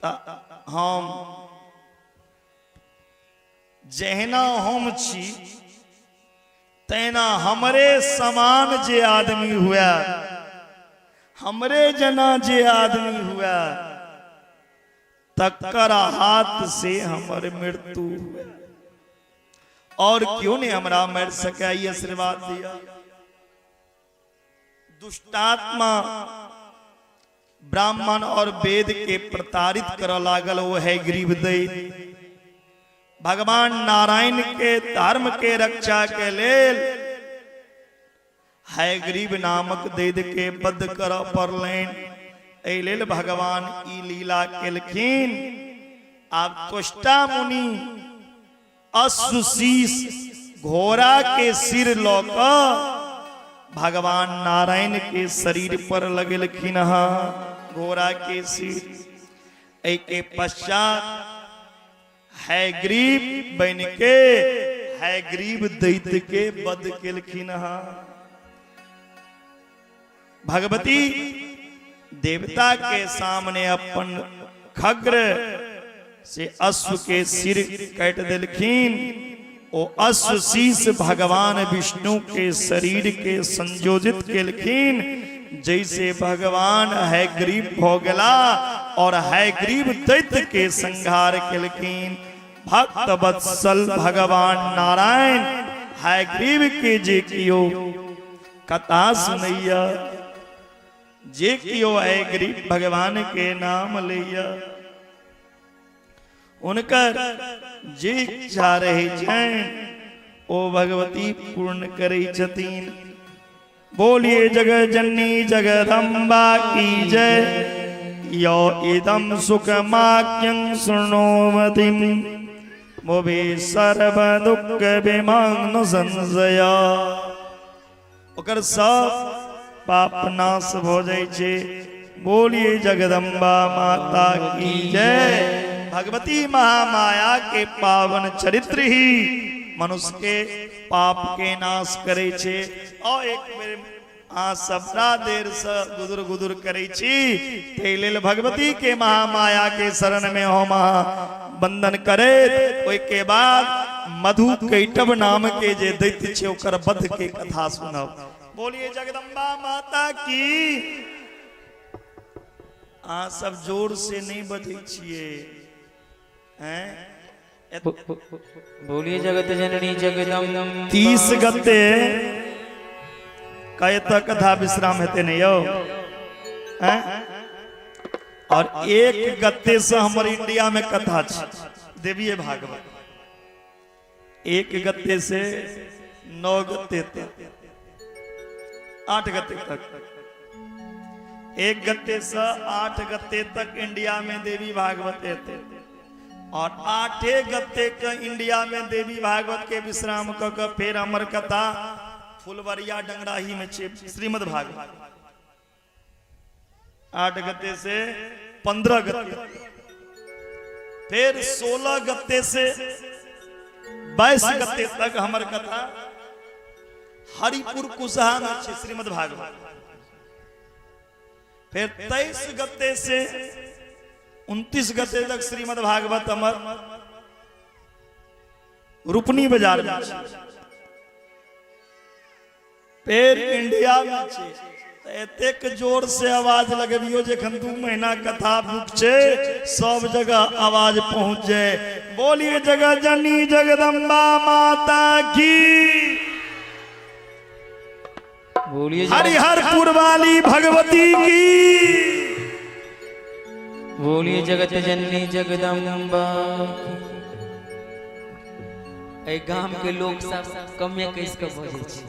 त हम जहना हम छी तैना हमरे समान जे आदमी हुआ, हमरे जना जे आदमी हुआ तकर हाथ से हमर मृत्यु हुआ, और क्यों नहीं हमरा मर सके, ये आशीर्वाद दिया। दुष्टात्मा ब्राह्मण और वेद के प्रताड़ित कर लागल, वो हयग्रीव दैत्य भगवान नारायण के धर्म के रक्षा के लेल हयग्रीव नामक दैत्य के वध कर पड़लैन। एहि लेल भगवान ई लीला केलखिन। आब त्वष्टा मुनि अश्वशीष घोड़ा के सिर लऽ कऽ भगवान नारायण के शरीर पर लगेलखिन घोड़ा के सिर। एहि के पश्चात हयग्रीव बन के हयग्रीव दैत्य के वध केलखिन। भगवती देवता के सामने अपन खग्र से अश्व के सिर काट देलखिन। ओ अश्व शीश भगवान विष्णु के शरीर के संयोजित केलखिन, जैसे भगवान हयग्रीव हो गला और हयग्रीव दैत्य के संहार केलखिन। भक्त वत्सल भगवान नारायण हयग्रीव के जे कियो कथा सुनैया, जे कियो हयग्रीव भगवान के नाम लैया, उनकर जे इच्छा रहे छन ओ भगवती पूर्ण करे छथिन। बोलिए जगत जननी जगदम्बा की जय। यो इदम सुखमाख्यं शृणोमतिम वो भी सर्व दुख विमान संजया ओकर सब पाप नाश हो जाए छे। बोलिए जगदम्बा माता की जय। भगवती महामाया के पावन चरित्र ही मनुष्य के पाप के नाश करे छे। और एक बेर सबरा देर से गुदुर गुदुर करे छी ते लेल भगवती के महामाया के शरण में हो महा बंदन करे। ओइ के बाद मधु कैटव नाम के जे दैत्य छे ओकर वध के कथा सुनब। बोलिए जगदम्बा माता की। सब जोर से नहीं बजे छिए हैं। बोलिए जगत जननी जगदम्बा। 30 गते कहे तक कथा विश्राम हेते नहीं यो हैं? और एक गते से हमारे इंडिया में कथा देवीय भागवत। एक गते से 9 गते तक 8 गते तक। एक गते से 8 गते तक इंडिया में देवी भागवत थे। और 8 गते के इंडिया में देवी भागवत के विश्राम कर फिर अमर कथा फुलवरिया डंगराही में श्रीमद् भागवत। 8 गते से 15 गते फिर 16 गते से 22 गते तक हमर कथा हरिपुर कुशहा में श्रीमद् भागवत। फिर 23 गते से 29 गते तक श्रीमद् भागवत अमर रुपनी बाजार में। फिर इंडिया में एतेक जोर से आवाज लगबियो जखन 2 महीना कथा बुक छे सब जगह आवाज पहुंच जाए। बोलिए जगत जननी जगदम्बा माता की। बोलिए हरिहरपुर वाली भगवती की। बोलिए जगत जननी जगदम्बा। ए गांव के लोग सब कमे कैस के बोले छी।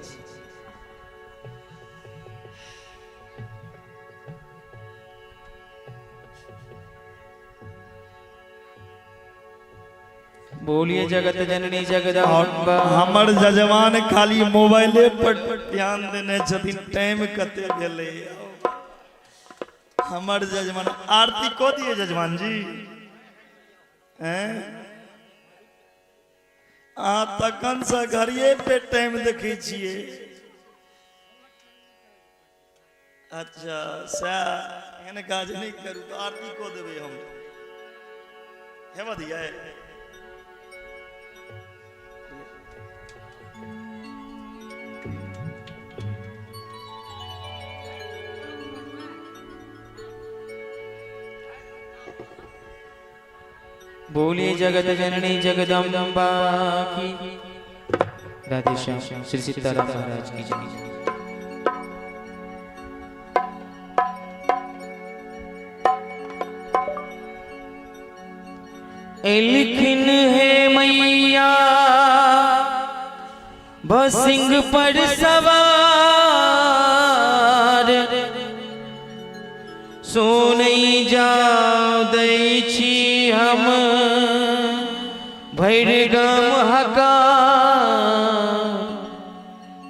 बोलिए जगत जननी जगदम्बा। हमर जजमान खाली मोबाइले पर ध्यान देने छथिन टाइम कते भेले। हमर जजमान आरती को दिए जजमान जी हैं। तखन से घड़िए पे टाइम देखे छिए। अच्छा सैह एहन काज नहीं करू तो आरती को देबे हम हे बधिया। बोलिए जगत जननी जगदम्बा की। राधे श्याम श्री सीताराम महाराज की जय। लिखिन है मैया बसिंग पर सवार सोनई जाओ दै छी हम भैरगम हका।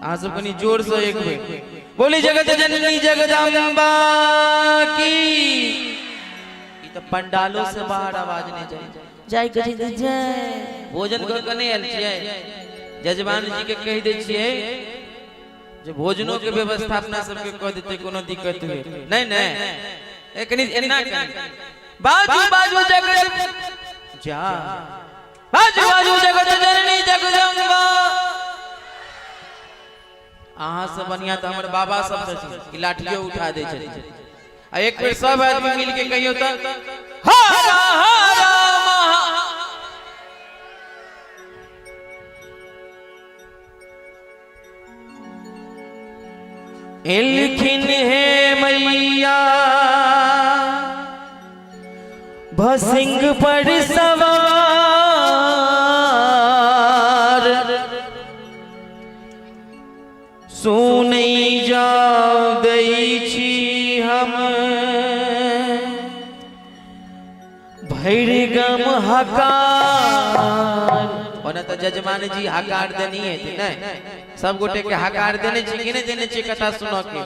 आ सब कनी जोर से एक बेर बोली जगत जननी जगदम्बा की। ई तो पंडालों से बाहर आवाज नहीं जाए। जय कही दे जय। भोजन कर के नहीं आयल छियै जजमान जी के कह दे छियै जे भोजनों के व्यवस्थापना सबके कह देते कोनो दिक्कत हुए नहीं नहीं एकनी एना बाजू बाजू जगत जा बाजू बाजू जगत जननी जगदम्बा। अहाँ सब बढ़िया तो हमर बाबा सब छथिन लाठियो उठा दे छथिन। आ एक बेर सब आदमी मिल के कहियो त हरा हरा लिखिन है मैया भसिंग पर सवार सोनई जाओ दै छी हम भैरगम हकार और तो जजमान जी हकार देनी है नहीं सब गोटे के हकार देने छी कि नहीं देने छी कथा सुनो के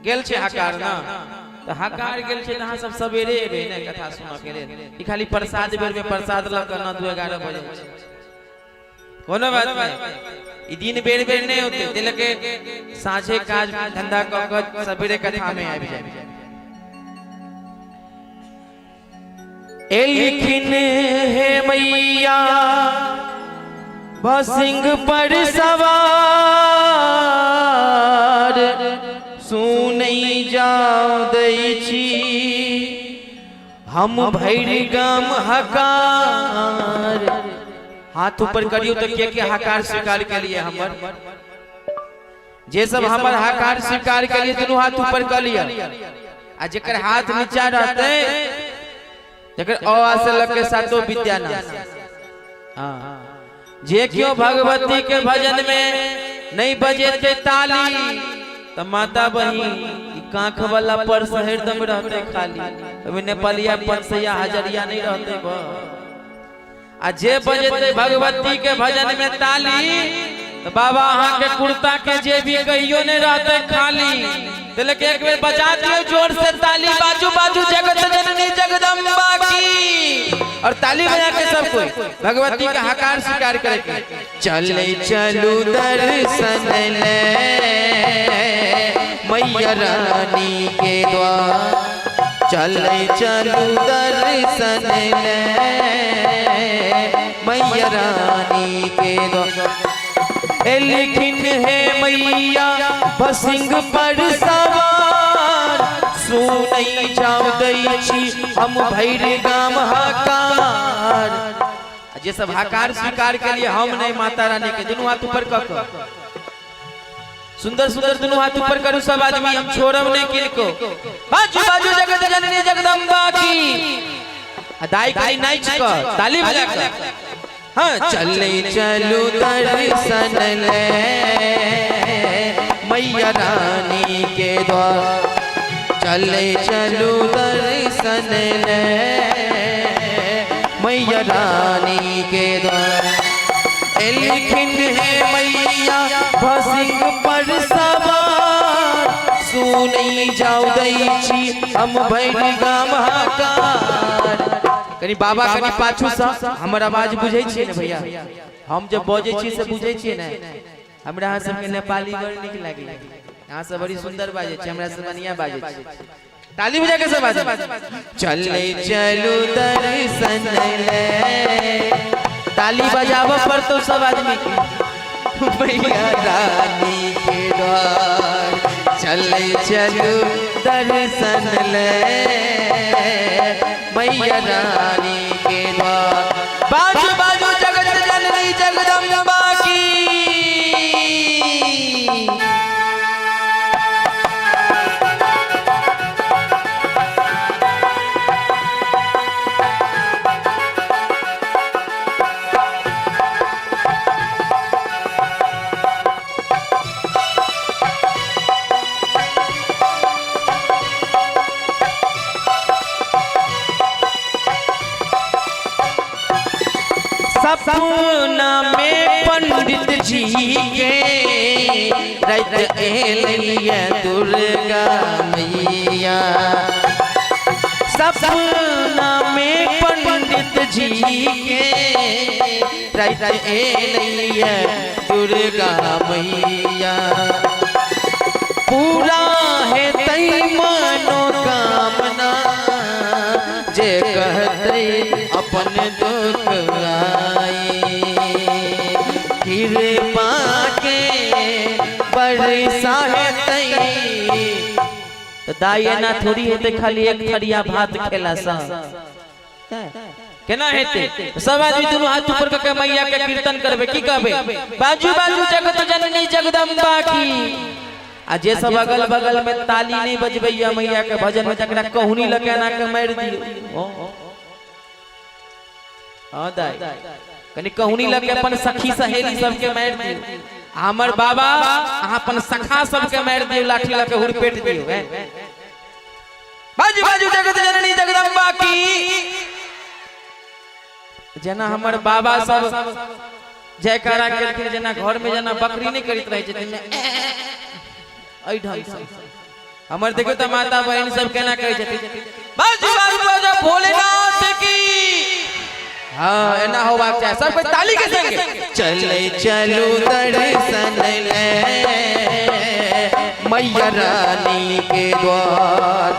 गेल छे हकार ना तो हकार गेल छे तहां सब सवेरे एबे ने कथा सुनो के लेल ई खाली प्रसाद बेर में प्रसाद ल के ना 2:11 बजे कोनो बात नहीं ई दिन बेर बेर नहीं होते दिल के साझे काज धंधा क के सवेरे कथा में आबि जाए ए लिखिन है मैया बसिंग पर सवार सुनई जाओ दै छी हम भैरी गाम हकार हाथ ऊपर करियो तो के हकार स्वीकार के लिए हमर जे सब हमर हकार स्वीकार के लिए दोनों हाथ ऊपर कर लिया आ जेकर हाथ नीचा रहते जेकर अ से लग के सातों विद्या ना हां जे क्यों भगवती के भजन में नहीं बजेते ताली तो माता बहिन कांख वाला पर्स हरदम रहते खाली अभी नेपालिया पंसैया हजरिया नहीं रहते बा आ जे बजेते भगवती के भजन में ताली तो बाबा अहां के कुर्ता के जे भी कहियो नहीं रहते खाली दिल के एक बेर बजा दियो जोर से ताली बाजू बाजू जगत जननी जगदम्बा की और ताली बजा के सब कोई भगवती का हकार स्वीकार करे चले चलू दर्शन ले मैया रानी के द्वार चले चलू दर्शन ले मैया रानी के द्वार लिखिन है मैया बसिंग पर सवार सुनई जाओ दै छी हम भैरी गाम हकार जे सब हकार स्वीकार के लिए हम नहीं माता रानी के दोनों हाथ ऊपर क सुंदर सुंदर दोनों हाथ ऊपर करू सब आदमी हम छोड़ब नहीं किनको बाजू बाजू जगत जननी जगदम्बा की अदाई करी नाच क ताली बजा के हाँ चले चलू दर्शन ले मैया रानी के द्वार चले चलू दर्शन ले मैया रानी के द्वार लिखिन है मैया बसिंग पर सवार सुनई जाओ दै छी हम भैरी गाम हकार कनी बाबा कनी पाछू सा हमर आवाज बुझै छियै ने भैया हम जब बजै छी से बुझै छियै ने हमरा अहाँ सबके नेपाली बड़ नीक लागे अहाँ सब बड़ी सुंदर बाजै छी हमरा सब बढ़िया बाजै छी ताली बजा के सब बाजै चले चलू दर्शन ले ताली बजावा पर तो सब आदमी के मैया रानी के द्वार चले चलू दर्शन ले मैया रानी के द्वार बाजू बाजू जगत जननी जगदम्बा की सपना में पंडित जी के रात एलिया दुर्गा मैया सपना में पंडित जी के रात एलिया दुर्गा मैया पूरा है तई मनोकामना जे कहते अपन दुख कृपा के बरसा है तो दाई ना थोड़ी हेते खाली एक थरिया भात खेला सा केना हेते सब आदमी दोनों हाथ ऊपर करके मैया के कीर्तन करबे की कहबे बाजू बाजू जगत जननी जगदम्बा की आ जे सब अगल बगल में ताली नहीं बजबैया मैया के भजन में तकरा कहूनी लगाना के मार दियो हां दाई कनी कहूनी लगे अपन सखी सहेली सबके मार दियो हमर बाबा अहाँ अपन सखा सबके मार दियो लाठी लगे हुरपेट दियो बाजू बाजू जगत जननी जगदम्बा की। जना हमर बाबा सब जयकारा केलखिन, जना घर में जना बकरी नहीं करित रहे छथिन एई ढंग से हमर देखो त माता बहन सब केना कहै छथिन बाजू बाजू बाजू भोलेनाथ की। हां एना होबाक चाही, सब कोई ताली के संगे चले चलू दर्शन ले मैया रानी के द्वार।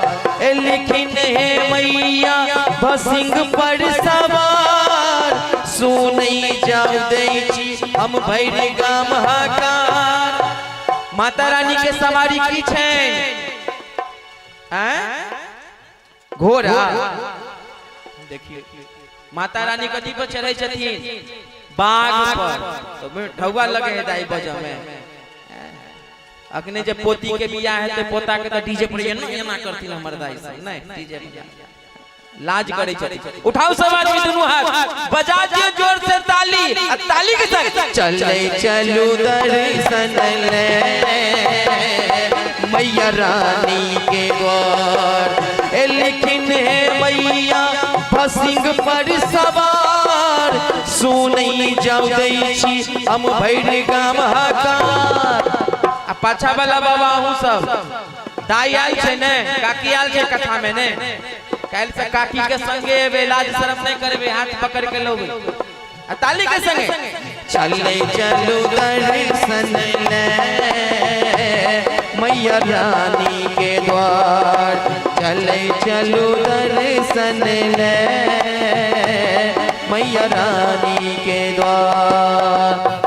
लिखिन है मैया भसिंग पर सवार, सुनई जाऊ दै छी हम भैरी गाम हाकार। माता रानी के सवारी की छैन? घोड़ा। देखिए माता रानी कथी पर चढ़े छथिन? बाघ पर। तो ढौआ लगे है दाई बजा में। अखने जब पोती के बियाह है तो पोता के तो डीजे पर एना करथिन हमर दाई सब, नहीं डीजे पर लाज करे छथिन। उठाओ सब आदमी दोनों हाथ, बजा दियो जोर से ताली, ताली के संग चले चलू दर्शन ले मैया रानी के द्वार। लिखिन है मैया भसिंग पर सवार, सुनई जाऊ दै छी हम भैरी गाम हाकार। आ पाछा वाला बाबा हूं सब दाई आल छे ने, काकी आल छे कथा में ने। काल से काकी के संगे एबे, लाज शर्म नहीं करबे, हाथ पकड़ के लोगे आ ताली के संगे चले चलू दर्शन ले मैया रानी के द्वार। चले चलू दर्शन ले मैया रानी के द्वार।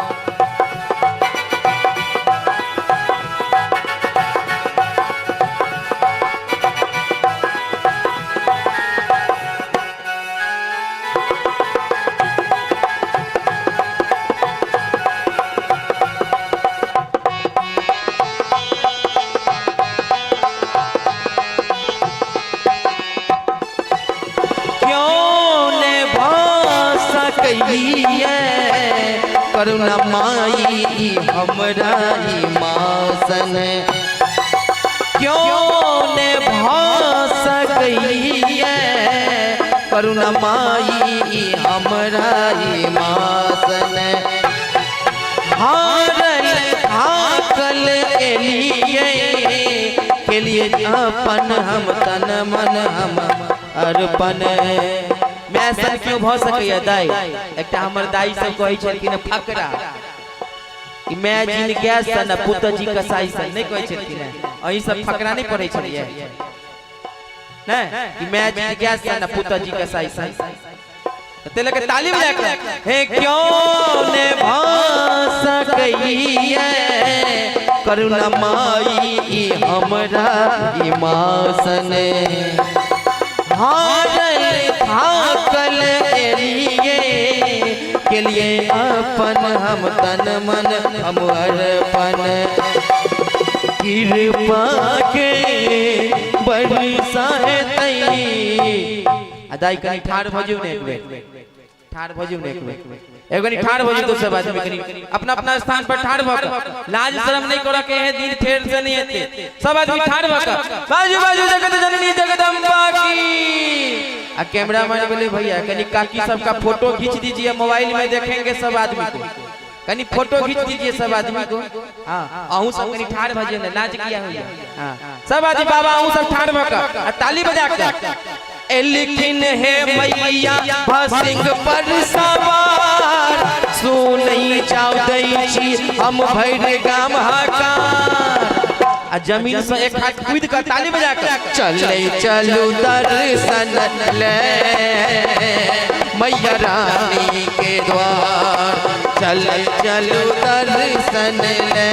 करुणा माई हमरा मासन, क्यों ने भास गई है करुणा माई हमरा मासन। हारल हाकल के लिए अपन हम तन मन हम अर्पण। मैं ऐसा क्यों भ सकैया दाई? एकटा हमर दाई सब कहै छलखिन फकरा कि मैं जिन गैस सन पुत्र जी कसाई सन, नहीं कहै छलखिन अही सब फकरा नहीं पढ़ै छलिए ने कि मैं जिन गैस सन पुत्र जी कसाई सन। ते लगे ताली बजा के हे क्यों ने भास सकैया करुणा माई हमरा मासन। हारल थाकल के लिए अपन हम तन मन हम अर्पण। कृपा के बरसा है तई अदाई कनी ठाड़ भजू ने एक बेर, ठाड़ भजू ने एक बेर, एगो ठाड़ भजू तो सब आदमी कनी अपना अपना स्थान पर ठाड़ भक, लाज शर्म नहीं करा के है दिन ठेर से नहीं आते, सब आदमी ठाड़ भक। बाजू बाजू जगत जननी जगदम्बा की। आ कैमरा मैन बोले भैया कनी काकी सबका फोटो खींच दीजिए, मोबाइल में देखेंगे सब आदमी को, कनी फोटो खींच दीजिए सब आदमी को। हां आहू सब कनी ठाड़ भजे ने, लाज किया होइया। हां सब आदमी बाबा आहू सब ठाड़ भक ताली बजा के। लिखिन है मैया भसिंग पर सवार, सुनई जाऊ दै छी हम भैरी गाम हाकार। आ जमीन से एक हाथ कूद कर ताली बजा कर चले चलू दर्शन ले मैया रानी के द्वार। चले चलू दर्शन ले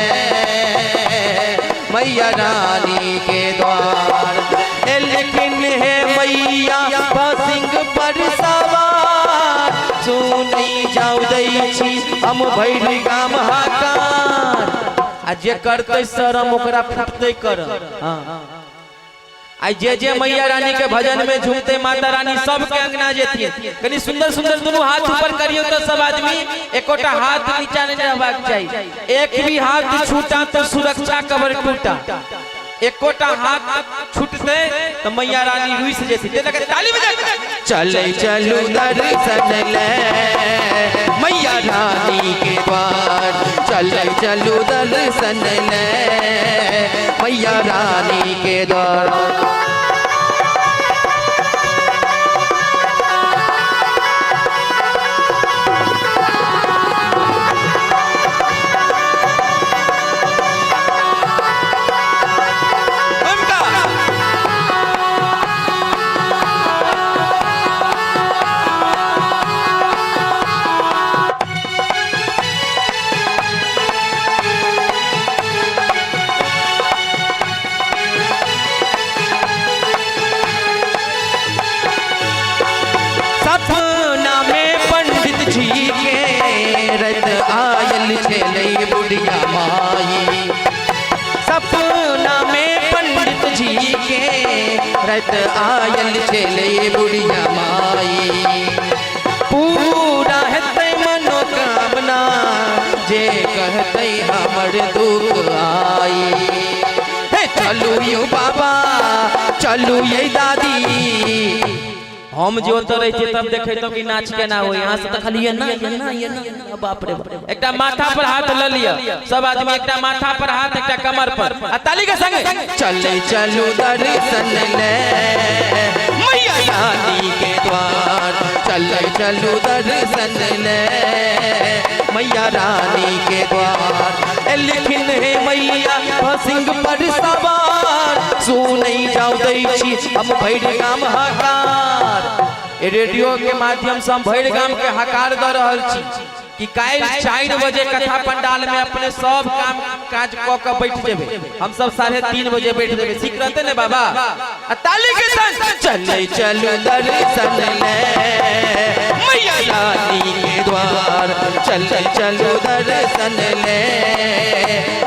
मैया रानी के द्वार। लेकिन है मैया भसिंग पर सवार, सुनई जाऊ दै छी हम भैरी गाम हाकार। आ जे करते शरम ओकरा फुटते कर। आ जे मैया रानी के भजन में झूमते माता रानी सब के अंगना जेती। कनी सुंदर सुंदर दोनों हाथ ऊपर करियो तो सब आदमी एकोटा हाथ नीचा नहीं रहबाक चाहिए। एक भी हाथ छूटा तो सुरक्षा कवर टूटा। एकोटा हाथ छूटते तो मैया रानी रुई से जैसी लगे ताली बजा चले चलू दर्शन ले मैया रानी के द्वार चले चलू दर्शन ले मैया रानी के द्वार बुढ़िया माई सपना में पंडित जी के रत आयल चले बुढ़िया माई पूरा है मनोकामना जे कहते हमर दुख आई चलू यू बाबा चलू ये दादी हम जो तो रहते तब देखे तो कि नाच के ना हो यहाँ से तो खाली ये ना बाप रे एकटा माथा पर हाथ ले लिया सब आदमी एकटा माथा पर हाथ एकटा कमर पर आ ताली के संग चले चलू दर्शन ले मैया रानी के द्वार चले चलू दर्शन ले मैया रानी के द्वार लिखिन है मैया सिंह पर सवार सुनई जाओ दै छी हम भैर गाम हकार रेडियो के माध्यम से हम भैर गाम के हकार द रहल छी कि काल 4 बजे कथा पंडाल में अपने सब काम काज क के बैठ जेबे हम सब 3:30 बजे बैठ जेबे ठीक रहते ने बाबा ताली के संग चले चलो दर्शन ले मैया रानी के द्वार चले चलो दर्शन ले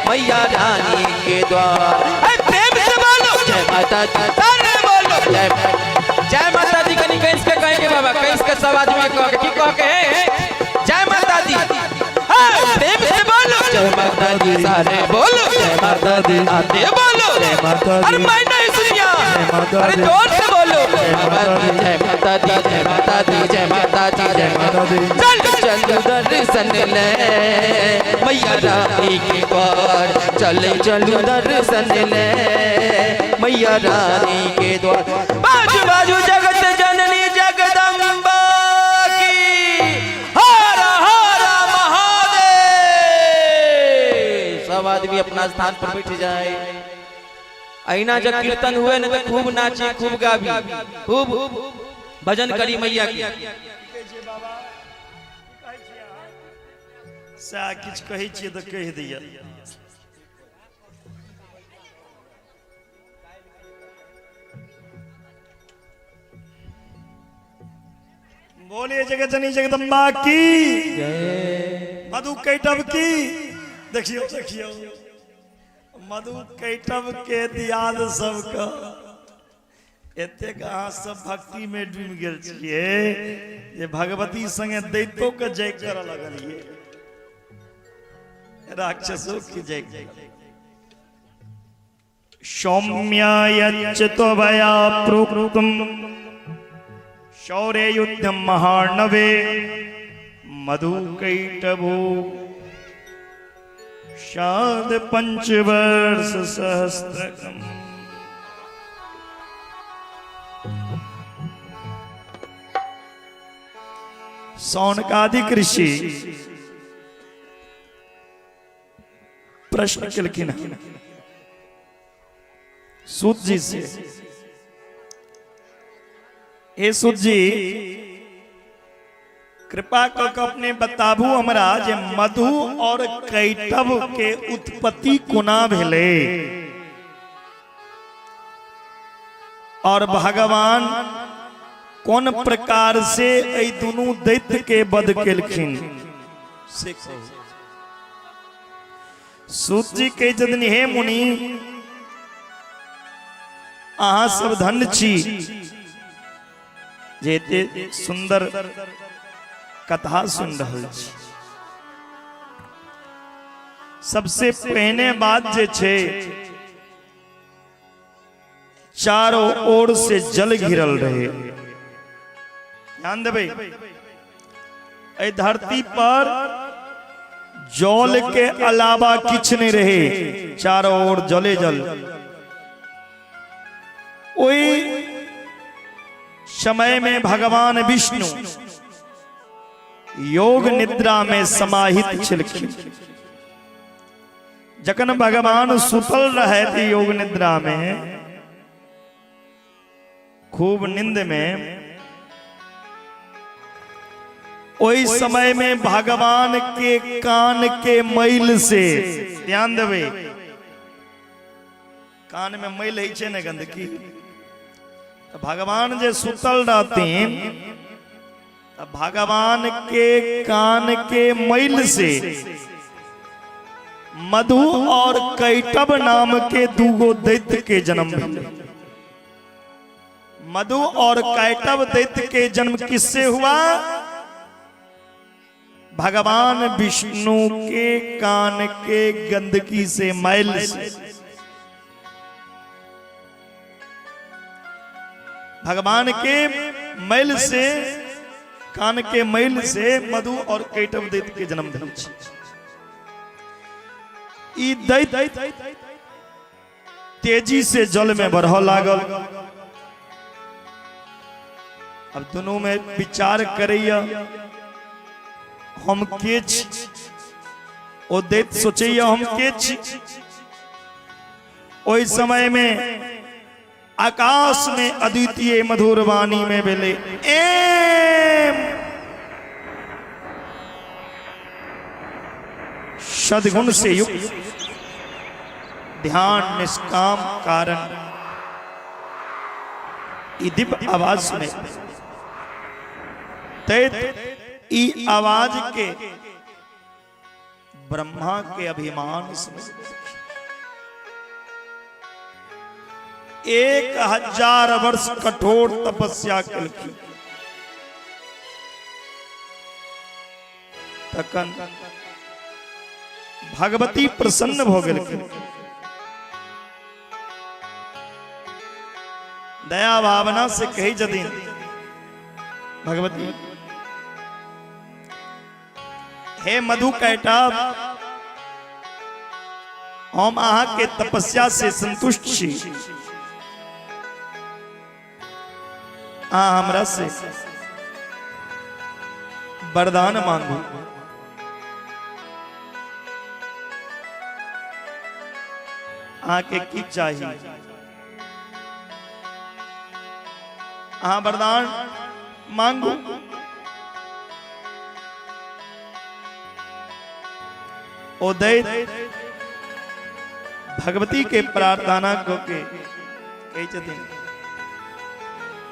मैया रानी के द्वार प्रेम से बोलो जय माता दी बोलो जय माता दी कनी कैसे कहेंगे बाबा कैसे सब आदमी कह के की कह के जय माता दी प्रेम से बोलो जय माता दी सारे बोलो जय माता दी आते बोलो जय माता दी अरे मैं नहीं सुनिया अरे जोर से बोलो जय माता दी जय माता दी जय माता दी जय माता दी चल चल दर्शन ले मैया रानी के द्वार चले चलू दर्शन ले मैया रानी के द्वार बाजू बाजू जगत जननी जगदम्बा की हर हर महादेव सब आदमी अपना स्थान पर बैठ जाए अहिना जब कीर्तन हुए न तो खूब नाची खूब गावी खूब भजन करी मैया की सा किछ कहै छियै तो कह दिया बोलिए जगत जननी जगदम्बा की मधु कैटब की देखियो देखियो मधु कैटब के दियाद सबका एतेक अहाँ सब भक्ति में डूब गेल छिए जे भगवती संगे दैतो के जय कर लगलिए राक्षसों की जय सौम्यायच्च त्वया प्रोक्तम शौर्य युद्धम महार्णवे मधु कैटभो शाद 5 वर्ष सहस्त्रकम सौनकादिक ऋषि प्रश्न केलखिन सूत जी से हे सूत जी कृपा करके अपने बताबू हमरा जे मधु और कैटभ के उत्पत्ति कोना भेले और भगवान कौन प्रकार से ऐ दुनू दैत्य के वध केलखिन से सूत जी कह छथिन हे मुनि अहाँ सब धन्य छी जेते सुंदर कथा सुन रहल छी सबसे पहले बात जे छे चारों ओर से जल घिरल रहे। ध्यान देवे, ए धरती पर जल के अलावा किछ नहीं रहे, चारों ओर जले जल। ओई समय में भगवान विष्णु योग निद्रा में समाहित छिलखिन। जखन भगवान सुतल रहे थे योग निद्रा में, खूब नींद में, ओई समय में भगवान के कान के मैल से, ध्यान देवे, कान में मैल है छे न गंदगी, तो भगवान जे सुतल रहतीन, तो भगवान के कान के मैल से मधु और कैटब नाम के दूगो दैत्य के जन्म भेल। मधु और कैटब दैत्य के जन्म किससे हुआ? भगवान विष्णु के कान के गंदगी से, मैल से। भगवान के मैल से, कान के मैल से मधु और कैटब दैत्य के जन्म भेल। ई दैत्य तेजी से जल में बढ़ लागल। अब दोनों में विचार करैया, हम के छी? ओ दैत्य सोचैया हम के छी? ओई समय में आकाश में अद्वितीय मधुर वाणी में बेले एम सद्गुण से युक्त, ध्यान निष्काम कारण, ई दिव्य आवाज सुने। ई आवाज के ब्रह्मा के अभिमान सुने। 1000 वर्ष कठोर तपस्या कलकी, तखन भगवती प्रसन्न भ गेलखिन। दया भावना से कही जदीन, भगवती हे मधु कैटब, हम अहाँ के तपस्या से संतुष्ट छी। अहाँ हमरा से वरदान मांगू। अहाँ के की चाहिए? अहाँ वरदान मांगू। ओ दैत्य भगवती के प्रार्थना को के कही छथिन,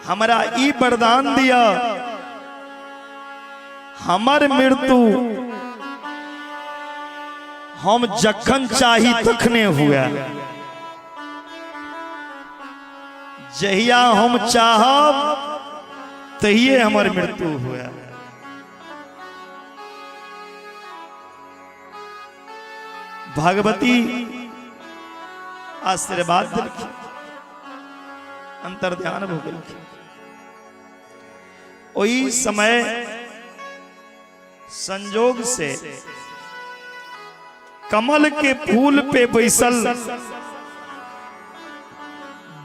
हमरा ई वरदान दिया, हमर मृत्यु हम जखन चाही तखने हुआ, जहिया हम चाहब तहिए हमर मृत्यु हुआ। भगवती आशीर्वाद दिलखिन, अंतर ध्यान हो गेलखिन। ओई समय संजोग से कमल के फूल पे बैसल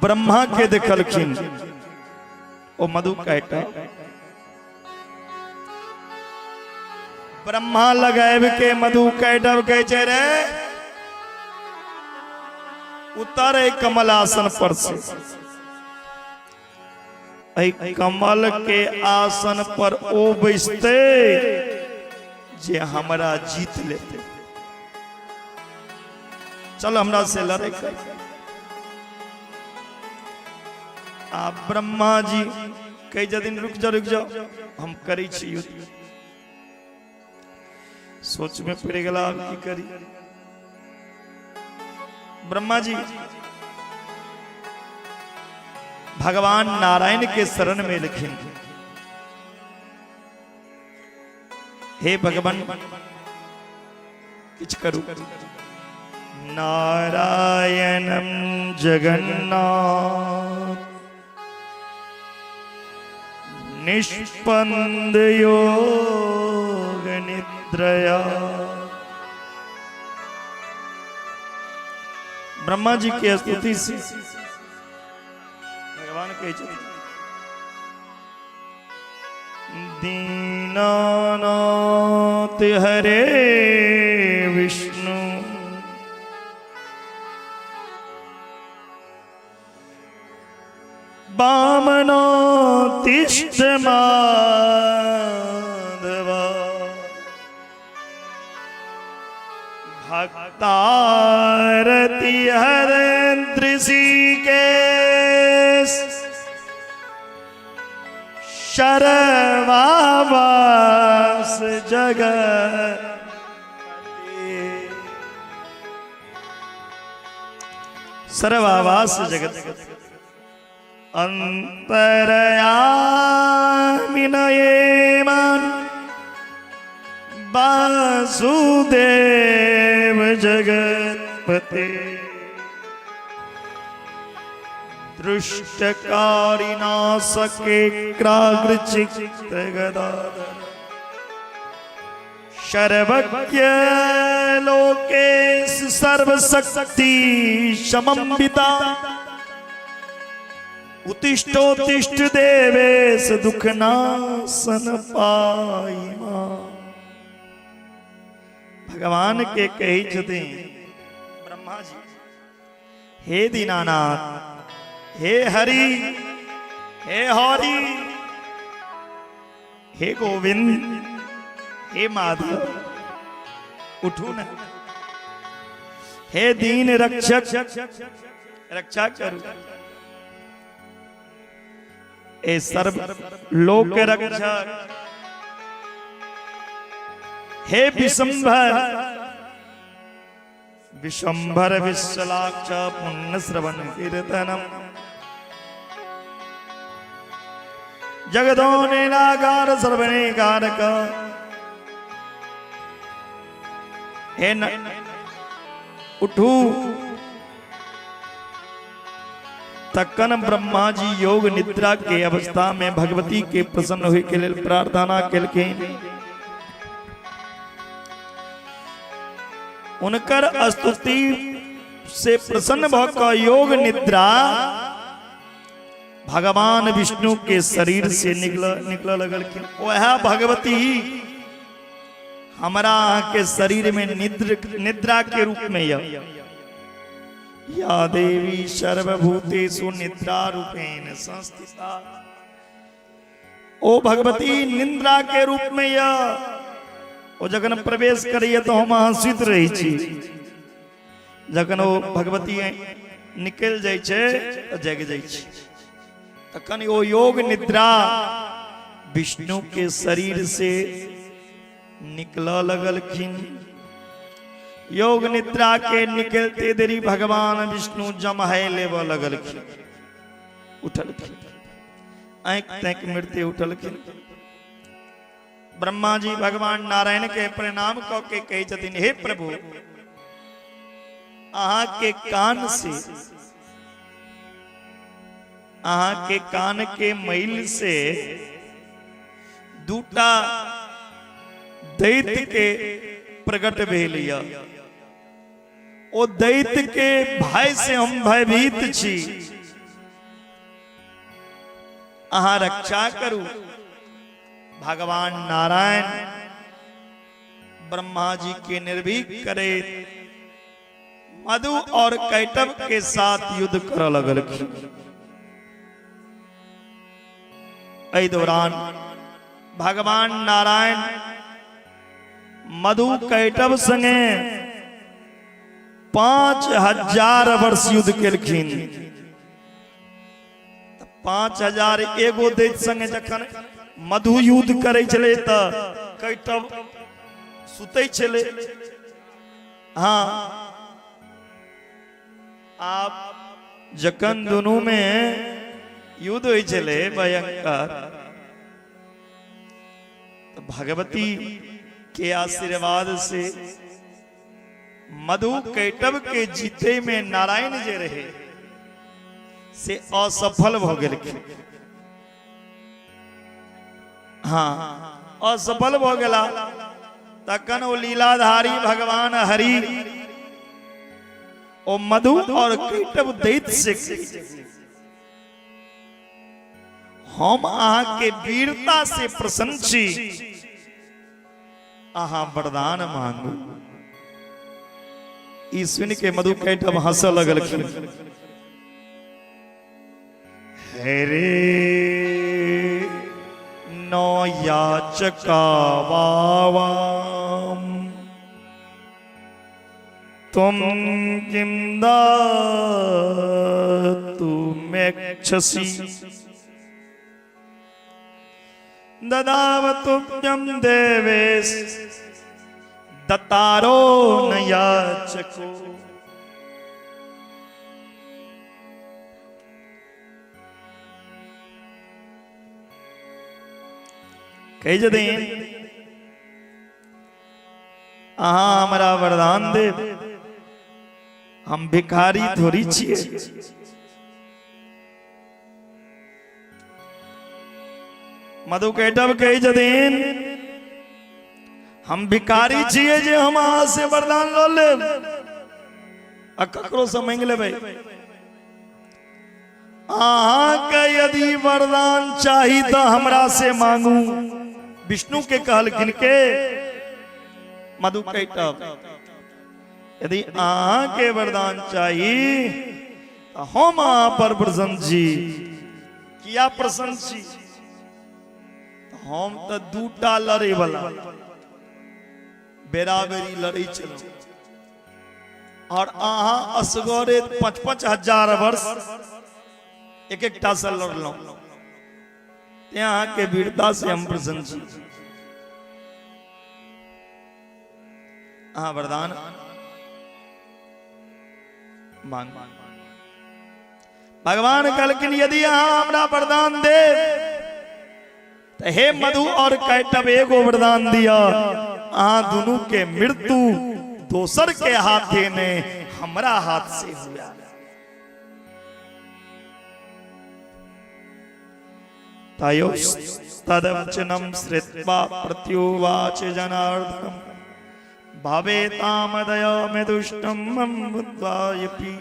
ब्रह्मा के देखलखिन। ओ मधु कैटब, ब्रह्मा लगाएब के मधु कैटब कहे छे, रे उतर कमल आसन पर से। कमल के आसन पर ओ बैसते जे हमरा जीत लेते। चल हमरा से लड़े कर। आप ब्रह्मा जी कई जदिन रुक जाओ हम करी छी युद्ध। सोच में पड़ गला अब की करी। ब्रह्मा जी भगवान नारायण के शरण में लिखिन, हे भगवान किछ करू। नारायणं जगन्नाथ निष्पन्द निद्रया। ब्रह्मा जी की स्तुति से भगवान कहे दीनानाथ हरे विष्णु वामनातिष्ठ माधवा भक्तारति हरेन्द्र ऋषिकेश शर्वावास जगत सर्वावास जगत अंतरयामिनयेमान वासुदेव जगतपते दृष्टकारिणासके क्राग्रचित्त गदाधर सर्वज्ञ लोकेश सर्वशक्ति समन्विता उत्तिष्ठोत्तिष्ठ देवेश दुखनाशन पाइमा। भगवान के कही छते ब्रह्मा जी हे दीनानाथ हे हरि हे हरि हे गोविंद हे माधव उठो न हे दीन रक्षक रक्षा करो ए सर्व लोक रक्षक हे विशंभर विशंभर विश्वलाक्ष पुण्य श्रवण कीर्तनम जगदो निराकार सर्वने कारक हे न उठू तकन ब्रह्मा जी योग निद्रा के अवस्था में भगवती के प्रसन्न हुई के लिए प्रार्थना के उनकर स्तुति से प्रसन्न भकर योग निद्रा भगवान विष्णु के शरीर से निकल लगल वह भगवती हमारा के शरीर में निद्रा के रूप में या देवी सर्वभूतेषु निद्रा रूपेण संस्थिता। ओ भगवती निद्रा के रूप में ओ जगन प्रवेश करिए तो हम हंसित रही छी जखन ओ भगवती निकल जाय छे तो जग जाय छी तखन ओ योग निद्रा विष्णु के शरीर से निकल लगलखिन। योग निद्रा के निकलते देरी भगवान विष्णु जमहाय लेव लगलखिन उठलखिन आंख तक मृत्यु उठलखिन। ब्रह्मा जी भगवान नारायण के प्रणाम क के कहे छथिन हे प्रभु अहाँ के कान के मैल से दूटा दैत्य के प्रकट भेलिया ओ दैत्य के भय से हम भयभीत छी अहाँ रक्षा करू। भगवान नारायण ब्रह्मा जी के निर्भीक करे मधु और कैटव के साथ युद्ध कर लगलखिन। एहि दौरान भगवान नारायण मधु कैटव संगे 5000 वर्ष युद्ध केलखिन। 5000 एगो दैत्य संगे जखन मधु युद्ध करे चले त कैटव सुते चले। हाँ आप जखन दोनों में युद्ध हो चले भयंकर तो भगवती के आशीर्वाद से मधु कैटव के जीते में नारायण जे रहे से असफल भ गेलखिन। हाँ असफल भ गेला तखन ओ लीलाधारी भगवान हरि ओ मधु और कैटव दैत्य से हम अहाँ के वीरता से प्रसन्न छी, अहाँ वरदान मांगू। ई सुन के मधु कैटव हंस लगलखिन। हेरे नो याचका वावाम तुम किम दातुमेच्छसि ददावतुभ्यं देवेश दतारो न याचको। कही जदे अहाँ हमारा वरदान दे, हम भिखारी थोड़ी छिए। मधु कैटव कही जदीन हम भिखारी छिए जे हम अहाँ से वरदान लो ले आ ककरो से मांग लेबै। अहाँ के यदि वरदान चाही तो हमरा से मांगू। विष्णु के कहलखिन के मधु कैटव यदि अहाँ के वरदान चाहिए तो हम अहाँ पर प्रसन्न छी। किया प्रसन्न छी? हम तो दूटा लड़े वाला बेराबेरी लड़े चलो और अहाँ असगरे 5-5 हजार वर्ष एक एकटा से लड़लो। यहाँ के वीरता से हम प्रसन्न छी। अहाँ वरदान मांग। भगवान कहलखिन यदि अहाँ हमरा वरदान दे तो हे मधु और कैटव एगो वरदान दिया, अहाँ दोनों के मृत्यु दोसर के हाथे ने हमरा हाथ से हुआ। तदवचनम श्रुत्वा प्रत्युवाच जनार्दनम भावेतामदय में दुष्टम मम बुद्ध्वायपि।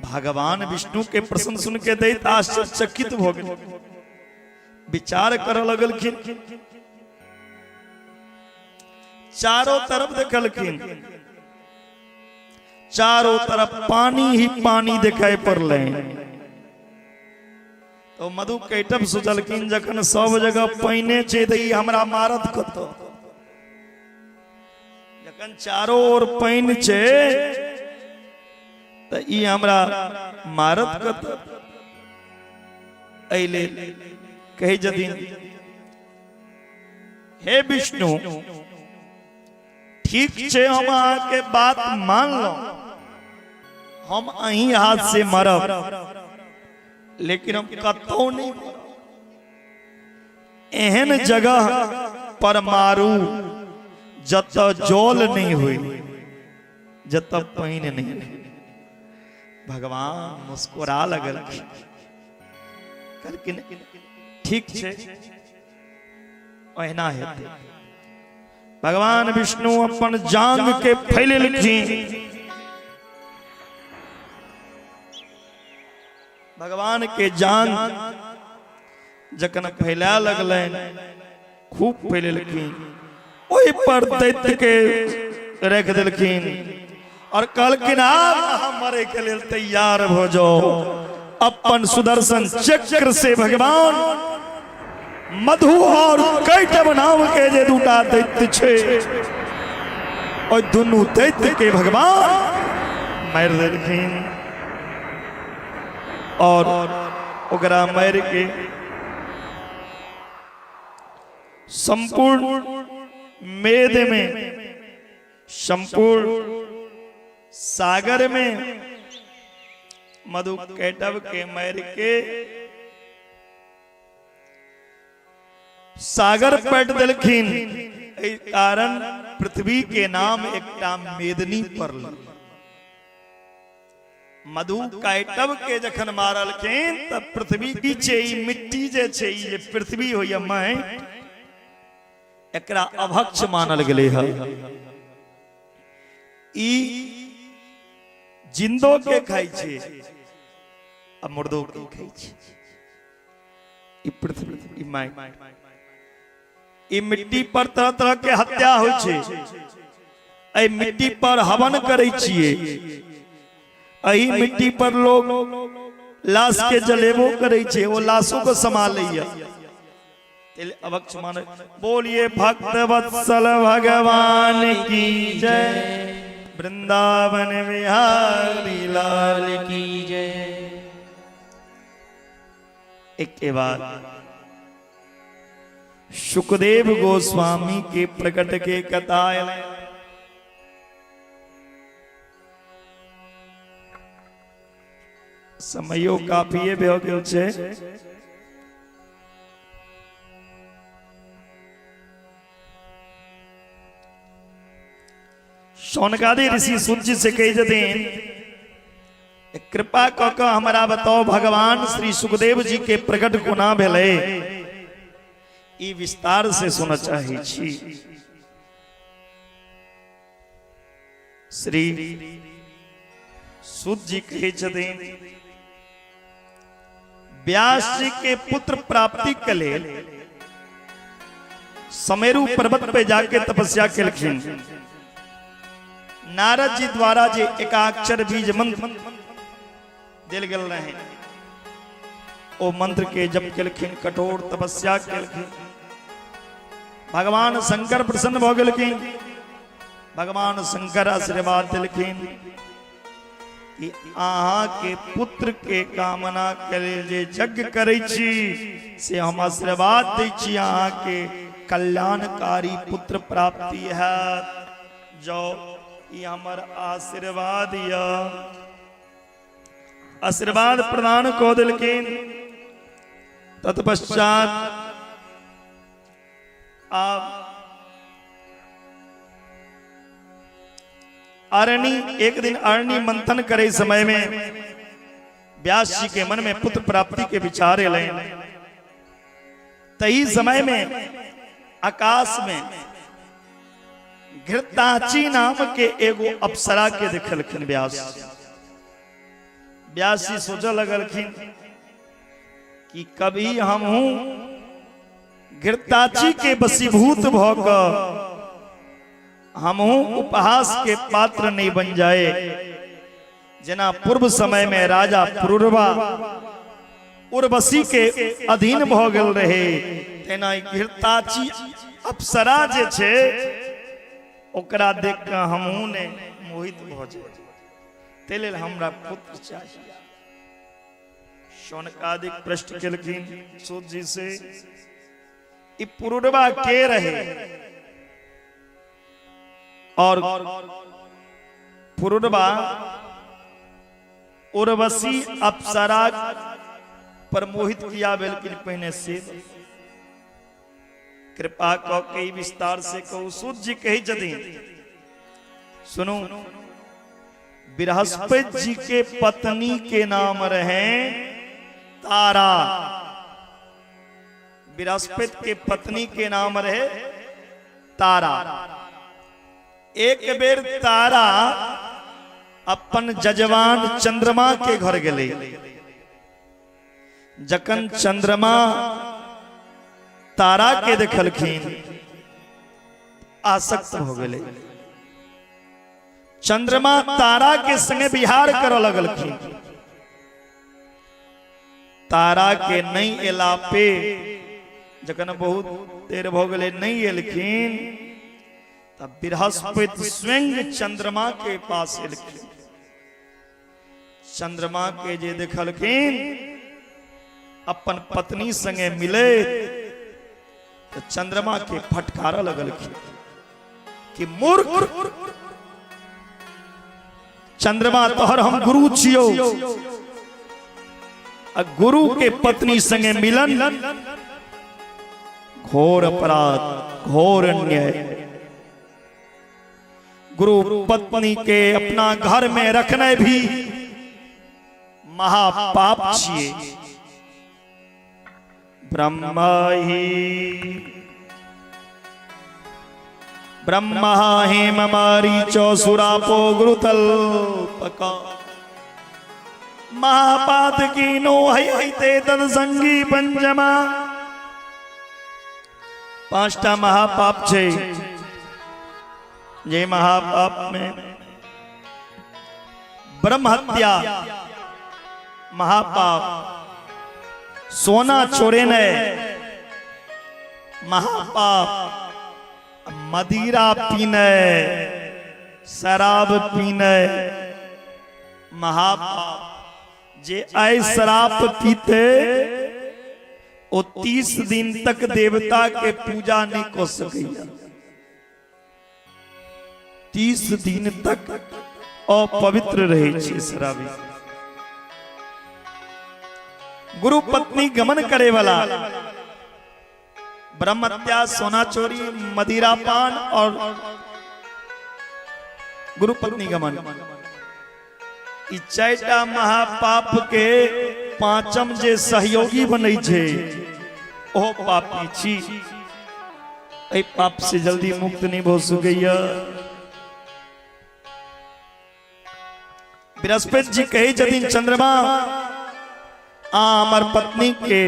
भगवान विष्णु के प्रश्न सुन के दैत्य आश्चर्यचकित हो गए, विचार कर लगलखिन। चारों तरफ देखलखिन, चारों तरफ पानी ही पानी दिखाई पड़ले। तो मधु कैटव सोचलखिन जखन सब जगह पानी छे त ई हमरा मारत कत। जखन चारों ओर पानी छे त ई हमरा मारत कत। अइले कहे जदीन हे विष्णु ठीक छे हम अहाँ के बात मान लो, हम अहीं हाथ से मरब लेकिन हम कतौ नहीं। एहन जगह पर मारू जत जल नहीं हुई, जत पानी नहीं। भगवान मुस्कुरा लगल कहलखिन ठीक छे ओहिना हेतै। भगवान विष्णु अपन जांग के फैलेलखिन। भगवान के जांग जखन फैला लगलन खूब फैलेलखिन, ओहि पर दैत्य के रख देलखिन और कहलखिन आप मरे के लिए तैयार हो जाओ। अपन सुदर्शन चक्र से भगवान मधु और कैटव नाम के जे दूटा दैत्य छे और दुनू दैत्य के भगवान मार देलखिन और ओकरा मार के संपूर्ण मेद में, संपूर्ण सागर में मधु कैटव के मार के सागर पट देलखिन। एहि कारण पृथ्वी के नाम एकटा मेदनी पड़ल। मधु काटब के जखन मारलखिन तब पृथ्वी की छे ई मिट्टी जे छे ई जे पृथ्वी होइया माटि एकरा अभक्ष मानल गेले है। ई जिंदो के खाई छे आ मुर्दो के खाई छे। ई पृथ्वी ई माटि ई मिट्टी पर तरह तरह के हत्या होइ छे। एहि मिट्टी पर हवन करै छिए। एही मिट्टी पर लोग लाश के जलेबो करे छे, वो लाशों को संभालैया। अभक्ष माने। बोलिए भक्त वत्सल भगवान की जय, वृंदावन बिहारी लाल की जय। एक के बाद सुखदेव गोस्वामी के प्रकट के कथा समयो काफी भ्यो गयो छे। शौनकादि ऋषि सूर्य से कही जतीन कृपा क के हमरा बताओ भगवान श्री सुखदेव जी के प्रकट कोना भेले, ई विस्तार से सुन चाही छी। श्री सूत जी कहे जतीन व्यास जी के पुत्र प्राप्ति के लिए समेरु पर्वत पे जाके तपस्या केलखिन। नारद जी द्वारा जे एकाक्षर बीज मंत्र दिल गेल रहे, ओ मंत्र के जप केलखिन, कठोर तपस्या केलखिन। भगवान शंकर प्रसन्न भ गेलखिन। भगवान शंकर आशीर्वाद दिलखिन कि अहाँ के पुत्र के कामना के लिए जे यज्ञ करै छी से हम आशीर्वाद दै छी, अहाँ के कल्याणकारी पुत्र प्राप्ति है। जो ये हमर आशीर्वाद या आशीर्वाद प्रदान को दिलखिन। तत्पश्चात आप अरणी एक दिन अरणी मंथन करे समय में व्यास जी के मन में पुत्र प्राप्ति के विचार अले। तही समय में आकाश में घृताची नाम के एगो अप्सरा के देखलखिन व्यास। व्यास जी सोच लगलखिन कि कभी हम हूं घृताची के वशीभूत भौक हम उपहास के पात्र नहीं बन जाए। जना पूर्व समय में राजा पुरुरवा उर्वशी के अधीन भ गेल रहे, तेना घृताची अप्सरा जे छे ओकरा देख के हमहू ने मोहित भ जाए। ते लेल हमरा पुत्र चाहिए। शौनकादिक प्रश्न केलखिन सूत जी से, ई पुरुरवा के रहे और पुरुरवा उर्वशी अप्सरा पर मोहित किया बेलकिन पहने से कृपा को कई विस्तार से कहू। सूत जी कही जदीन सुनो, बृहस्पति जी के पत्नी के नाम रहे तारा। बृहस्पति के पत्नी के नाम रहे तारा। एक बेर तारा अपन जजवान चंद्रमा के घर गेले। जखन चंद्रमा तारा के देखलखिन आसक्त हो गेले। चंद्रमा तारा के संगे विहार कर लगलखिन। तारा के नहीं एला पे जखन बहुत देर हो गए नहीं एलखिन, तब बृहस्पति स्वयं चंद्रमा के पास एलखिन। चंद्रमा के जे देखलखिन अपन पत्नी संगे मिले, तो चंद्रमा के फटकारा लगलखिन कि मूर्ख, चंद्रमा तोहर हम गुरु छियो, गुरु के पत्नी संगे मिलन घोर अपराध, घोर अन्याय। गुरु पत्नी के अपना घर में रखने भी महापाप छिए। ब्रह्मा हेम मारीचो सुरापो गुरुतल पका महापात की नो हईते तत्संगी पंचमा। पांचटा महापाप छे। ये महापाप में ब्रह्म हत्या महापाप, सोना चोरेने महापाप, मदिरा पीने शराब पीने महापाप। जे आय शराब पीते वो 30 दिन तक देवता के पूजा नहीं कर सकेगा। 30 दिन तक अपवित्र रहे छे शराबी। गुरु पत्नी गमन करे वाला ब्रह्म हत्या, सोना चोरी, मदिरा पान और गुरु पत्नी गमन, ई चारिटा महापाप के पांचम जे सहयोगी बनै छे ओ पापी छी। ए पाप से जल्दी मुक्त नहीं हो सकैया। बृहस्पति जी कहे जदिन चंद्रमा हमर पत्नी के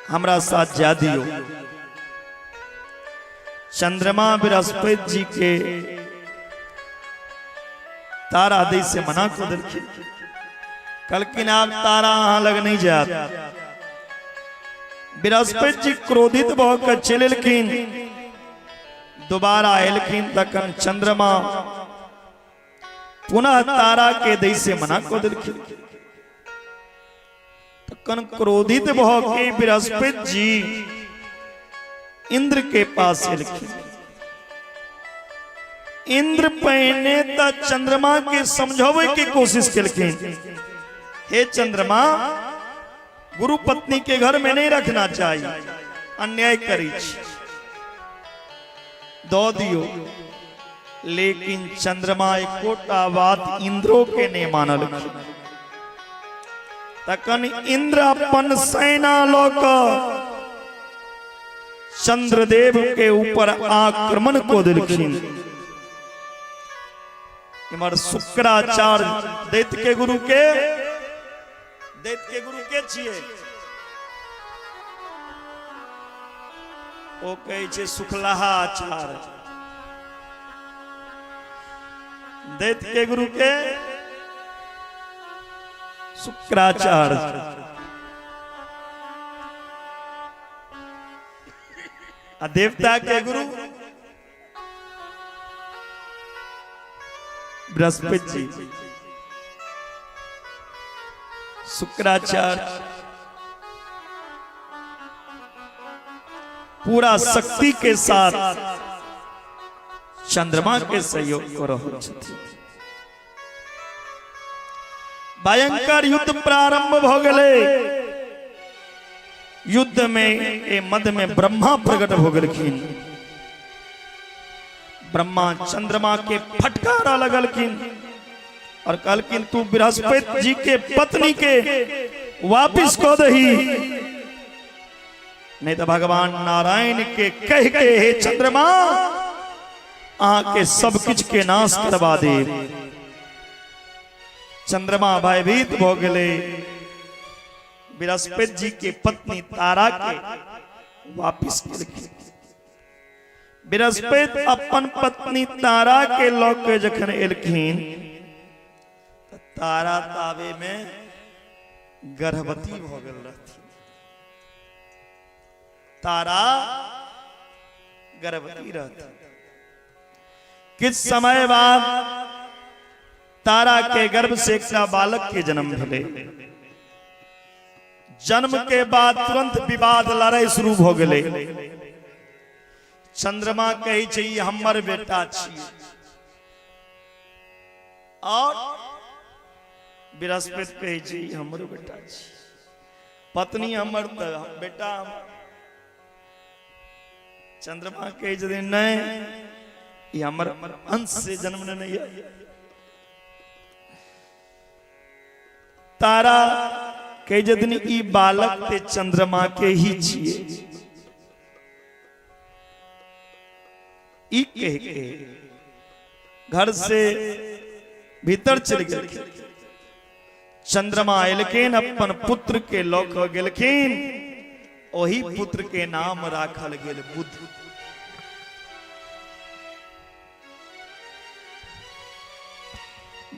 हमरा साथ जा दियो। चंद्रमा बृहस्पति जी के तारा दे से मना को दिलखिन, कलकिन आप तारा अहाँ लग नहीं जात। बृहस्पति जी क्रोधित भऽ चलेलखिन, दोबारा एलखिन तखन चंद्रमा पुनः तारा के दे से मना को दिलखिन। तखन क्रोधित भऽ बृहस्पति जी इंद्र के पास एलखिन। इंद्र पहने त चंद्रमा के समझावे की कोशिश केलखिन, हे चंद्रमा गुरु पत्नी के घर में नहीं रखना चाहिए, अन्याय करी दो दियो। लेकिन चंद्रमा एकोटा बात इंद्रो के नहीं मानल। तखन इंद्र अपन सेना लोक चंद्रदेव के ऊपर आक्रमण को दिलखिन। इमर शुक्राचार्य दैत्य के गुरु के छिए ओ कहे छे शुक्लाहा आचार्य। दैत्य के गुरु के शुक्राचार्य। देवता के गुरु बृहस्पति जी। शुक्राचार्य पूरा शक्ति के साथ चंद्रमा के सहयोग कर भयंकर युद्ध प्रारंभ हो गए। युद्ध में ए मध्य में ब्रह्मा प्रकट हो गलखिन। ब्रह्मा चंद्रमा के फटकारा लगलखिन और कहलखिन तू बृहस्पति जी के पत्नी के वापिस को दही, नहीं तो भगवान नारायण के कह के हे चंद्रमा आके सब कुछ के नाश करवा दे। चंद्रमा भयभीत हो गए। बृहस्पति जी के पत्नी तारा के वापिस केलखिन। बृहस्पति अपन पत्नी तारा के लौक के जखन एलखिन तारा तावे में गर्भवती हो गल रहती। तारा गर्भवती रहती। किछ समय बाद तारा के गर्भ से एक बालक के जन्म भले। जन्म के बाद तुरंत विवाद लड़ाई शुरू हो गए। चंद्रमा कही चाहिए हमर बेटा छिए और बृहस्पति कही चाहिए हमर बेटा छिए। पत्नी हमर बेटा चंद्रमा कही नहीं ये हमर अंश से जन्म नहीं है। तारा के जदन ई बालक ते चंद्रमा के ही छिए, ई कह के घर से भीतर चल गए। चंद्रमा एलखिन अपन पुत्र के लौक गेलखिन, वही पुत्र के नाम राखल गेल बुध।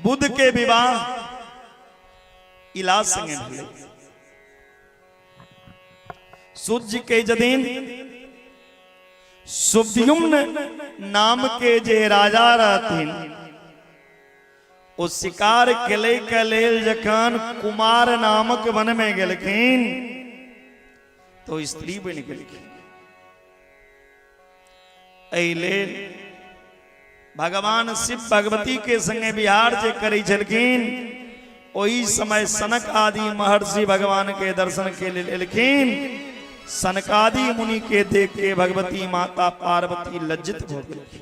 बुध के विवाह इला संगे भेल। सूर्य के जदीन सुब्दियुम्न नाम के जे राजा रहथिन, ओ शिकार केले के लेल जखन कुमार नामक वन में गेलखिन तो स्त्री बन गेलखिन। एहि लेल भगवान शिव भगवती के संगे विहार जे करै छलखिन, ओही समय सनक आदि महर्षि भगवान के दर्शन के लेल एलखिन। सनकादि मुनि के देख के भगवती माता पार्वती लज्जित हो गई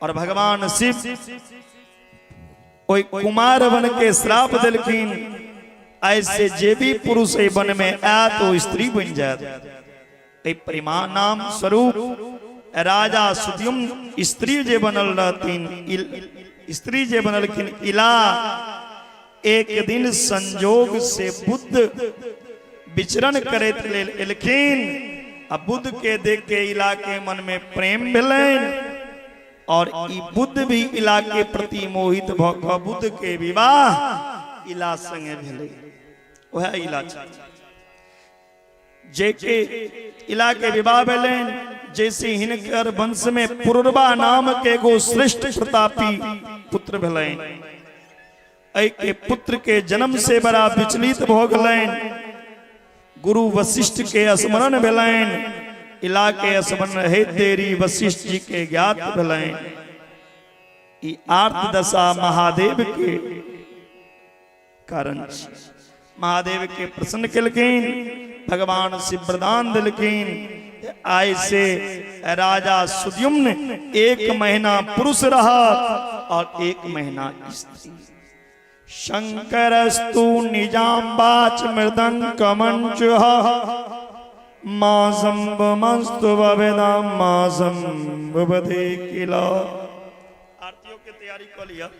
और भगवान शिव ओई कुमार वन के श्राप दिलखिन, ऐसे जे भी पुरुष वन में आ तो स्त्री बन जाए। परिमाण नाम स्वरूप राजा सुद्युम्न स्त्री जे बनल रहतीन, स्त्री जे बनलखिन इला। एक दिन संजोग से बुद्ध विचरण करैत लेल एलखिन, आ बुद्ध के देख के इला के मन में प्रेम भेलैन और ई बुद्ध भी इला के प्रति मोहित भ क बुद्ध के विवाह इला संगे भेलै। वह इला जे के इला के विवाह भेलैन, जैसे हिनकर वंश में पुरुरवा नाम के एगो श्रेष्ठ प्रतापी पुत्र भेलैन। एहि के पुत्र के जन्म से बड़ा विचलित भ गेलैन। गुरु वशिष्ठ के स्मरण भेलैन, इला के स्मरण हे तेरी वशिष्ठ जी के ज्ञात भेलैन। ई आर्त दशा महादेव के कारण छी। महादेव के प्रसन्न केलखिन, भगवान शिव वरदान दिलखिन। आय से राजा सुद्युम्न 1 महीना पुरुष रहा और 1 महीना स्त्री। शंकरस्तु निजाम्बाच मृदंग मंच मासम मस्तु वेदाम मासम बधे किला। आरतियों की तैयारी कर लिया।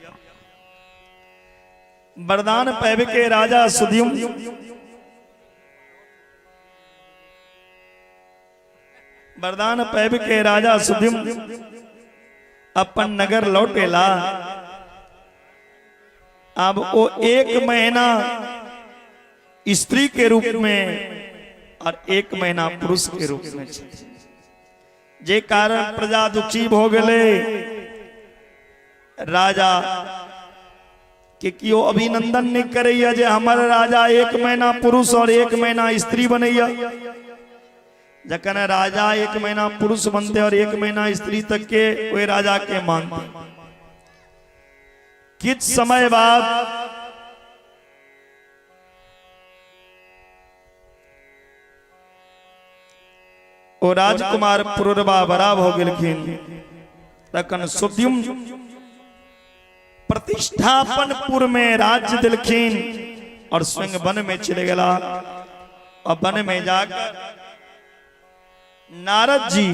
वरदान पैब के राजा सुद्युम्न वरदान पैब के राजा सुद्युम्न अपन नगर लौटेला। अब वो 1 महीना स्त्री के रूप में और 1 महीना पुरुष के रूप में जे कारण प्रजा दुखी हो गए। राजा के कियो अभिनंदन नहीं करैया जे हमारे राजा 1 महीना पुरुष और 1 महीना स्त्री बनैया। जखन राजा 1 महीना पुरुष बनते और 1 महीना स्त्री तक के वे राजा के मानते। किछ समय बाद ओ राजकुमार पुरुरवा बड़ा हो गेलखिन। तखन सुद्युम्न प्रतिष्ठापनपुर में राज्य दिलखिन और स्वयं वन में चले गया। और वन में जाकर नारद जी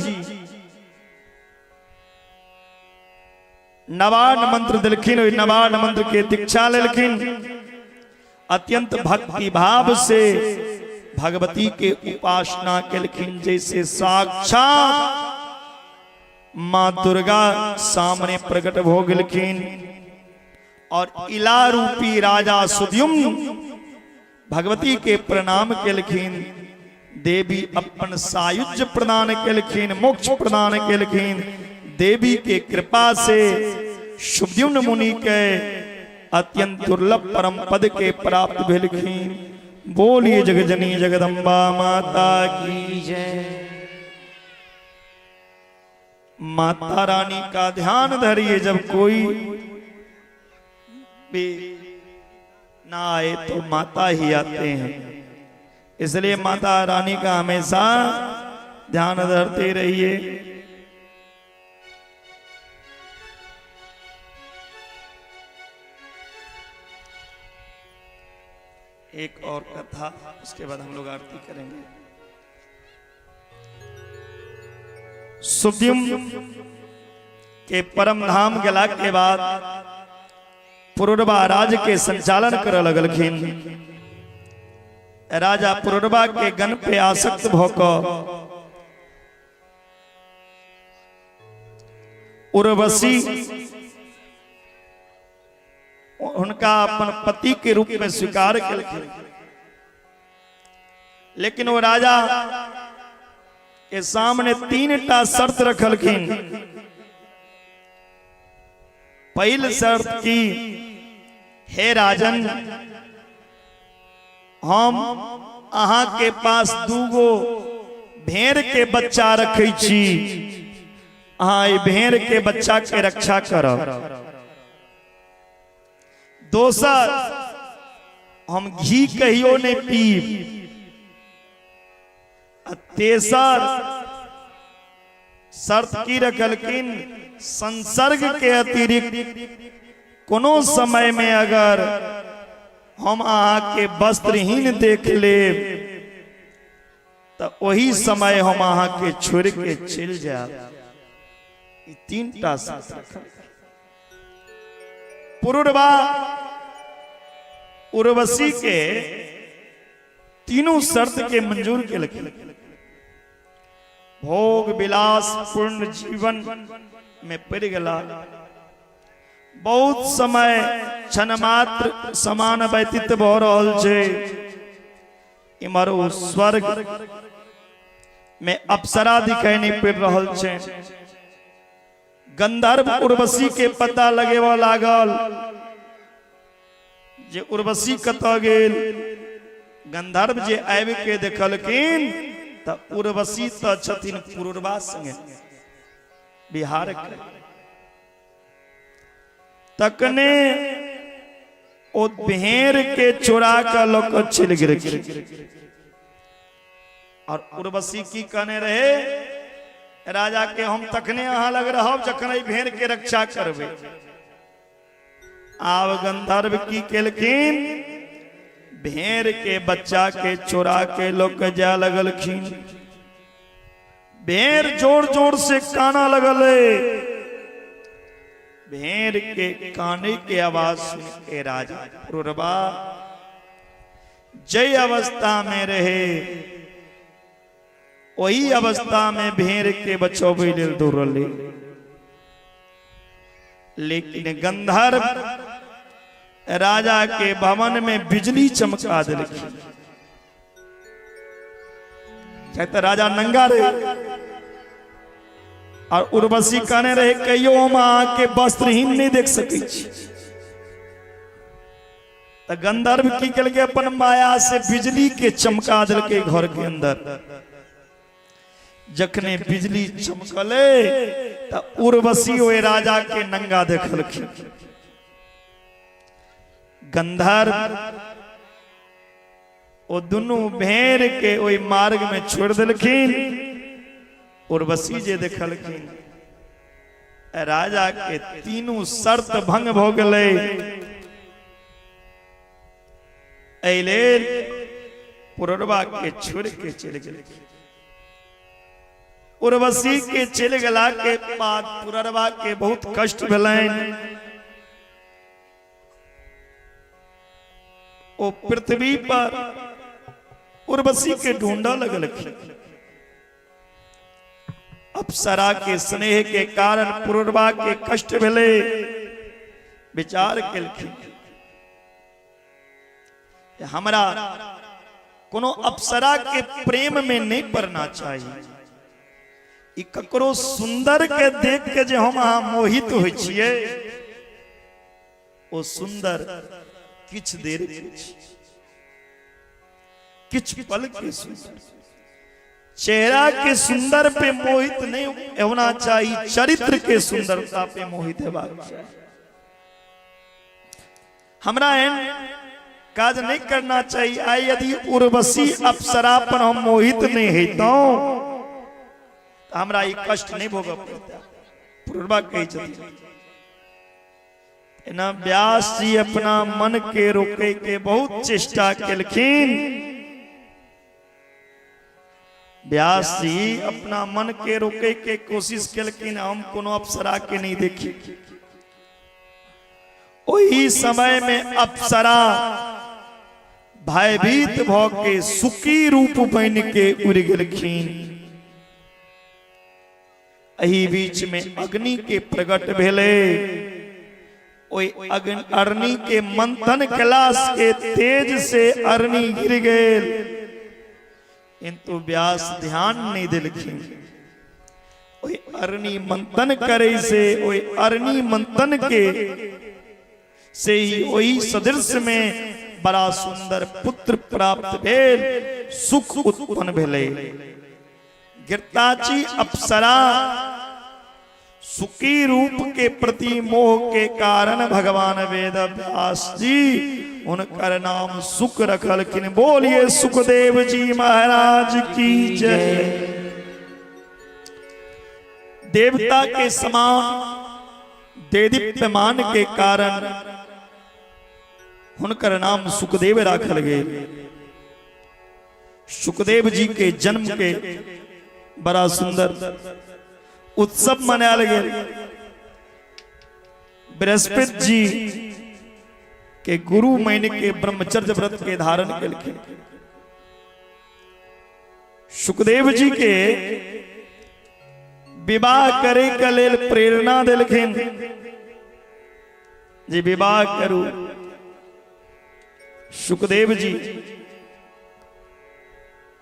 नवान मंत्र दिलखिन। नवान मंत्र के दीक्षा लेलखिन। अत्यंत भक्ति भाव से भगवती के उपासना केलखिन, जैसे साक्षात मां दुर्गा सामने प्रकट हो गेलखिन। और इला रूपी राजा सुद्युम्न भगवती के प्रणाम केलखिन। देवी अपन सायुज्य प्रदान केलखिन, मोक्ष प्रदान केलखिन। देवी के कृपा से सुद्युम्न मुनि के अत्यंत दुर्लभ परम पद के प्राप्त भेलखिन। बोलिए जगजनी जगदम्बा माता की जय। माता रानी का ध्यान धरिए। जब कोई भी ना आए तो माता ही आते हैं, इसलिए माता रानी का हमेशा ध्यान धरते रहिए। एक और कथा, उसके बाद हम लोग आरती करेंगे। सुद्युम के परम धाम गेला के बाद पुरुरबा राज्य के संचालन कर लगलखिन। राजा पुरुरबा के गण पे आसक्त भोकर उर्वशी उनका अपन पति के रूप में स्वीकार कलखिन। लेकिन वो राजा के सामने 3टा शर्त रखलखिन। पहली शर्त की, हे राजन, हम अहाँ के पास 2 भेड़ के बच्चा रखे छी, अहाँ ई भेड़ के बच्चा के रक्षा करब। दोसर, हम घी कहियो नहीं पीब। तेसर शर्त की रखलखिन, संसर्ग के अतिरिक्त कोनो समय में अगर हम अहाँ के वस्त्रहीन देख लेब तो वही समय हम अहाँ के छोड़ के चल जाए। 3टा शर्त रखल। पुरुरबा उर्वशी के तीनों शर्त के मंजूर के लगे। भोग विलास पूर्ण जीवन में पड़ गला। बहुत समय क्षण मात्र समान व्यतीत भ रहल छे। इमहर स्वर्ग में अप्सरा दिखाई नहीं पड़ रहल छे। गंधर्व उर्वशी के पता लगेवा लागल जे उर्वशी कतऽ गेल। गंधर्व जे आबि के देखलखिन त उर्वशी त छथिन पुरुरबा संगे बिहार के। तकने ओ भेड़ के चोरा के लोक चल गेल। और उर्वशी की कहने रहे, राजा के हम तखने अहाँ लग रहब जखन भेड़ के रक्षा करबे। आब गंधर्व की केलखिन, भेड़ के बच्चा के चोरा के लोग जा लगलखिन। भेड़ जोर जोर से काना लगले। भेड़ के काने के आवाज सुन के राजा पुरुरबा जय अवस्था में रहे, वही अवस्था में भेड़ के बचौबे लेल दौड़ले। लेकिन गंधर्व राजा के भवन में बिजली चमका दिलखिन। चाहे राजा नंगा रहे और उर्वशी कहने रहे, कहियो हम आके वस्त्रहीन नहीं देख सके। तो गंधर्व की कल के अपन माया से बिजली के चमका दिल के घर के अंदर। जखने बिजली चमकले तो उर्वशी ओए राजा के नंगा देखलखिन। गंधर्व ओ दोनों भेड़ के ओई मार्ग में छोड़ दिलखिन। उर्वशी जे देखलखिन राजा के तीनों शर्त भंग भ गेलै। एले पुरुरबा के छोड़ के चल गेल। उर्वशी के चल गेला के बाद पुरुरबा के बहुत कष्ट भेलैन। ओ पृथ्वी पर उर्वशी के ढूंढा लगलखिन। अप्सरा के स्नेह के कारण पुरुरबा के कष्ट भेले। विचार केलखिन हमरा कोनो अप्सरा के प्रेम में नहीं पड़ना चाहिए। ई ककरो सुंदर के देख के जे हम अहाँ मोहित होइ छिए, ओ सुंदर किछ देर के किछ पल के सुंदर, चेहरा के सुंदर पे मोहित नहीं होना चाहिए, चरित्र के सुंदरता पे मोहित हेबाक चाहिए। हमरा एहन काज नहीं करना चाहिए। आई यदि उर्वशी अप्सरा पर हम मोहित नहीं हेतौ तो हमरा ई कष्ट नहीं भोगऽ पड़ता। पुरुरबा कहे छथिन ना व्यास जी अपना मन के रोके के बहुत चेष्टा केलखिन। व्यास जी अपना मन के रोके के कोशिश केलखिन, हम कोनो अप्सरा के नहीं देखी। वही समय में अप्सरा भयभीत भ के सुखी रूप बन के उड़ गेलखिन। एही बीच में अग्नि के प्रकट भेले। अग्नि के मंथन कलाश के तेज से अग्नि गिर गए, किंतु व्यास ध्यान नहीं दिलखिन। अग्नि मंथन करे से अग्नि मंथन के से ही वही सदृश में बड़ा सुंदर पुत्र प्राप्त भेल, सुख उत्पन्न भेले। गिरताची अप्सरा सुखी रूप के प्रति मोह के कारण भगवान वेद व्यास जी उनका नाम सुख रखलखिन। बोलिए सुखदेव जी महाराज की जय। देवता के समान देदीप्यमान के कारण उनका नाम सुखदेव राखल गए। सुखदेव जी के जन्म के बड़ा सुंदर उत्सव मनायल गया। बृहस्पति जी के गुरु महीने के ब्रह्मचर्य व्रत के धारण केलखिन। सुखदेव जी के विवाह करे के लेल प्रेरणा दिलखिन जी विवाह करू। सुखदेव जी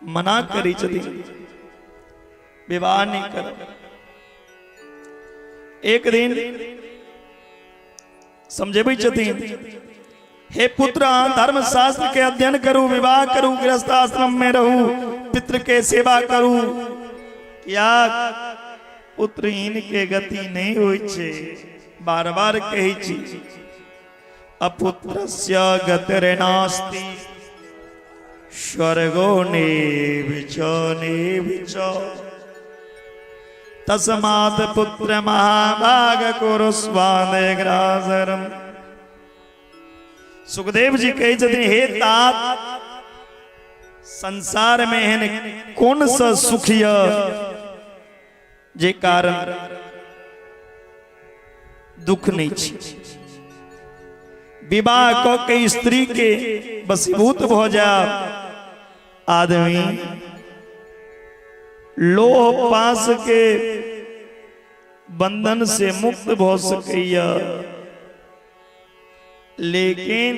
मना करी छथिन, विवाह नहीं कर। एक दिन समझेबै छथिन, हे पुत्र धर्म शास्त्र के अध्ययन करू, विवाह करू, गृहस्थ आश्रम में रहू, पितृ के सेवा करू। क्या पुत्रहीन के गति नहीं होई छे? बार बार कही छी, अपुत्रस्य गतिर्नास्ति स्वर्गो नेभिच नेभिच तस्मात् पुत्र महाभाग कुरुस्वादेग्रासरम। सुखदेव जी कहे छथिन, हे तात संसार में है कौन सा सुखिय जे कारण दुख नहीं छी। विवाह क के स्त्री के वशीभूत हो जा आदमी लोह पास के बंधन से मुक्त हो सकैया, लेकिन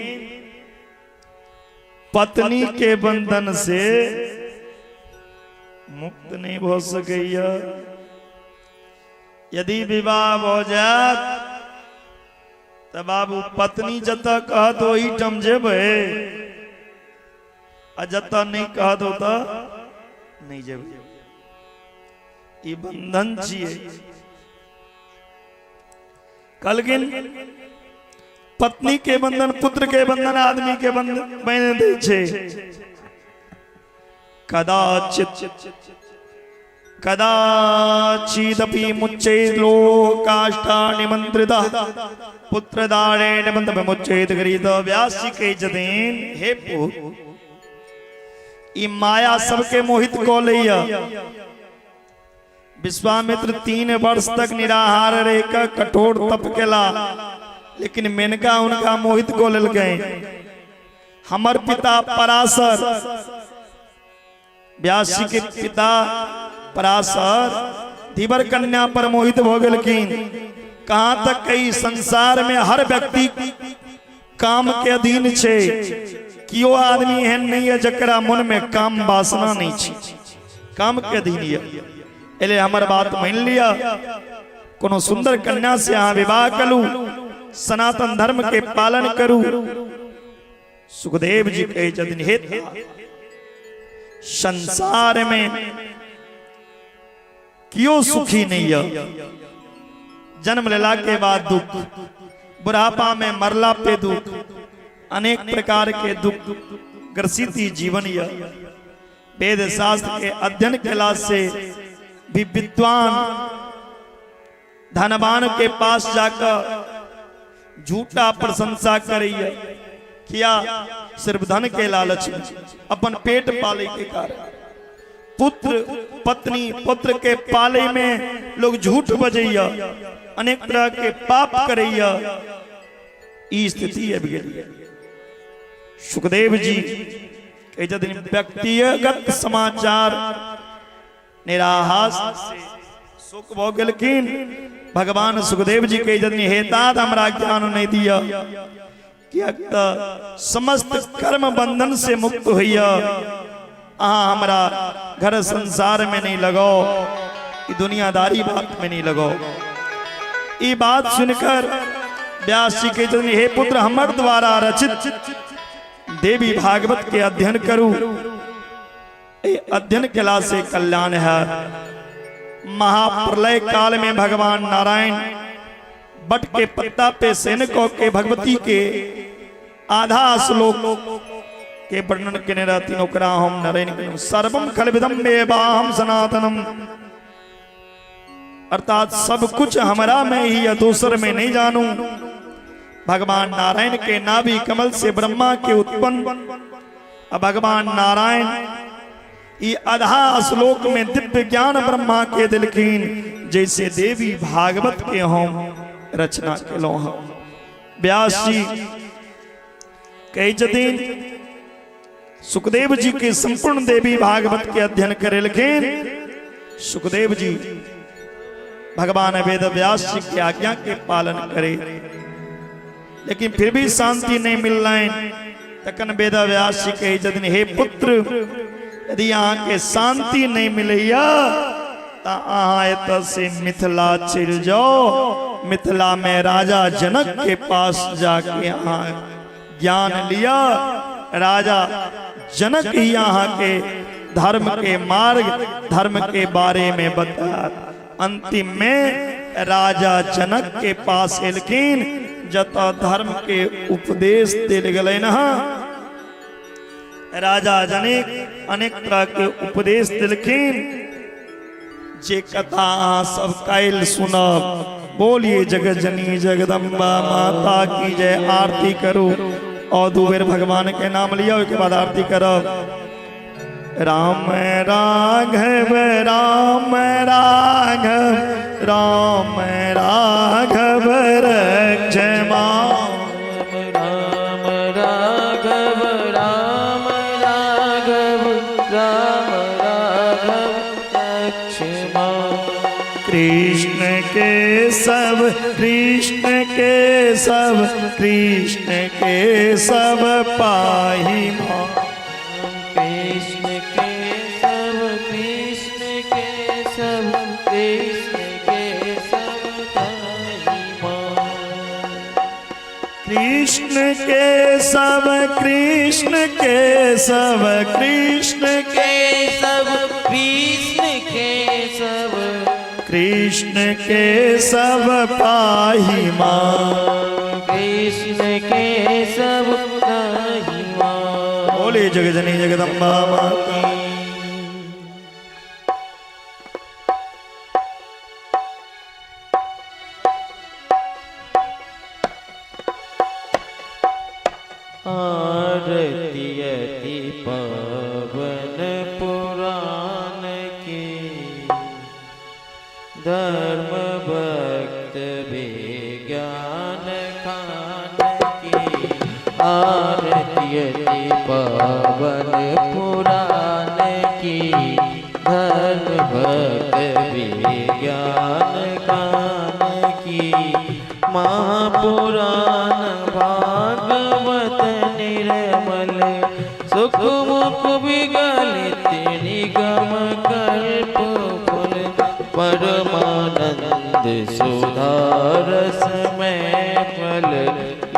पत्नी के बंधन से मुक्त नहीं हो सकैया। यदि विवाह हो जात तब बाबू पत्नी जता कहत वही टम जेबे, आ जता नहीं कहत होता नहीं जेबे। ये बंधन छिए। कलगिन पत्नी के बंधन, पुत्र के बंधन, आदमी के बंधन बन दे छे। कदाचिदपि मुच्चेद लोकाष्टा निमंत्रितः पुत्रदारे निबंध मुच्चेद गरीत। व्यास जी कहे छथिन, हे पुत्र ई माया सबके मोहित को लैया। विश्वामित्र 3 वर्ष तक निराहार रहकर कठोर तप केला, लेकिन मेनका उनका मोहित को लेल गए। हमर पिता पराशर, व्यास जी के पिता पराशर धीवर कन्या पर मोहित हो गेलखिन। कहां तक कई संसार में हर व्यक्ति काम के अधीन छे। कियो आदमी एहन नहीं है जकरा मन में काम वासना नहीं छे, काम के अधीन है। एले हमर बात मान लिया, कोनो सुंदर कन्या से यहाँ विवाह करू, सनातन धर्म के पालन करू। सुखदेव जी कहे छथिन, हे संसार में क्यों सुखी नहीं है? जन्म लेला के बाद दुख, बुढ़ापा में मरला पे दुख, अनेक प्रकार के दुख ग्रसित जीवन यह। वेद शास्त्र के अध्ययन कला से भी विद्वान धनवान के पास जाकर झूठा प्रशंसा करैया किया सिर्फ धन के लालच में, अपन पेट पाले के कारण। पुत्र पत्नी पुत्र के पाले में लोग झूठ बजैया, अनेक तरह के पाप करैया, ई स्थिति है बिगड़ी। सुखदेव जी के जदि व्यक्तिगत समाचार निराहास से सुख भोग गेलखिन, भगवान सुखदेव जी के जदि हेतात हमरा ज्ञान नहीं दिया कि समस्त कर्म बंधन से मुक्त होइया, अहाँ हमरा घर संसार में नहीं लगाओ, ये दुनियादारी बात में नहीं लगाओ। ये बात सुनकर व्यास जी के जन हे पुत्र हमर द्वारा रचित देवी भागवत के अध्ययन करूं, ये अध्ययन कला से कल्याण है। महाप्रलय काल में भगवान नारायण बट के पत्ता पे सैनिकों के भगवती के आधा श्लोक के वर्णन के रहती नौकरा हम नारायण सर्वम खलविदम एवाहम सनातनम, अर्थात सब कुछ हमारा में ही है, दूसर में नहीं जानू। भगवान नारायण के नाभि कमल से ब्रह्मा के उत्पन्न, भगवान नारायण ये आधा श्लोक में दिव्य ज्ञान ब्रह्मा के दिलखीन, जैसे देवी भागवत के हम रचना के लो हम। व्यास जी कई जदीन सुखदेव जी के संपूर्ण देवी भागवत के अध्ययन करेलखिन। सुखदेव जी भगवान वेद व्यास जी की आज्ञा के पालन करे, लेकिन फिर भी शांति नहीं मिल रही। तकन वेद व्यास जी कही जदन हे पुत्र, यदि यहाँ के शांति नहीं मिलैया तो अहाँ एत से मिथिला चल जाओ। मिथिला में राजा जनक के पास जाके यहाँ ज्ञान लिया। राजा जनक ही यहाँ के धर्म के मार्ग, धर्म के बारे में बताया। अंतिम में राजा जनक के पास एलखिन, जता धर्म के उपदेश दिल गए न। राजा जनक अनेक तरह के उपदेश दिलखिन, जे कथा सब कायल सुनब। बोलिए जगत जननी जगदम्बा माता की जय। आरती करो और दो बेर भगवान के नाम लिया, उसके बाद आरती करो। राम राघव राम राघव राम राघव रक्षमा, राम राघव राम राघव राम राघव रक्षमा। कृष्ण के सब कृष्ण के सब कृष्ण के सब पाही मां। कृष्ण के सब कृष्ण के सब कृष्ण के सब पाही मां। कृष्ण के सब कृष्ण के सब कृष्ण के सब कृष्ण के सब कृष्ण के सब पाही मां। कृष्ण के सब पाही मां। बोले जगजनी जगदम्बा माता। आरती अति पावन पुराण की, धर्म भक्त विज्ञान खान की। आरती अति पावन पुराण की, धर्म भक्त विज्ञान खान की। महापुराण भागवत निर्मल, सुख मुख विगलित निगम कल्प फल। परमानंद सुधारस में फल,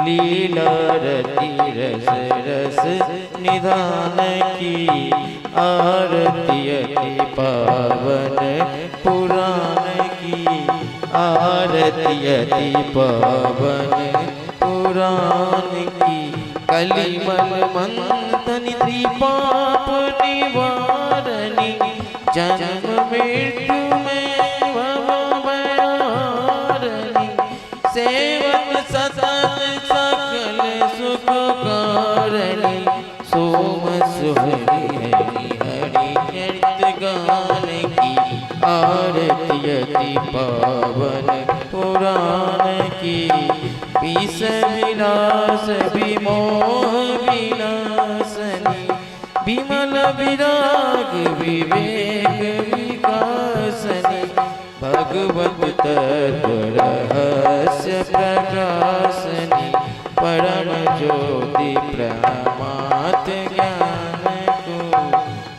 लीला रति रस रस निधान की। आरती अति पावन पुराण की, आरती अति पावन पुराण की। कलिमल मंथन त्रिपाप निवारणी, जन्म मृत्यु में भव भयारणी। सेवक सतत अति पावन पुराण की विष विलास विमोह विनाशनी विमल विराग विवेक विकासनी भगवत तत्व रहस्य प्रकाशनी परम ज्योति प्रमात ज्ञान को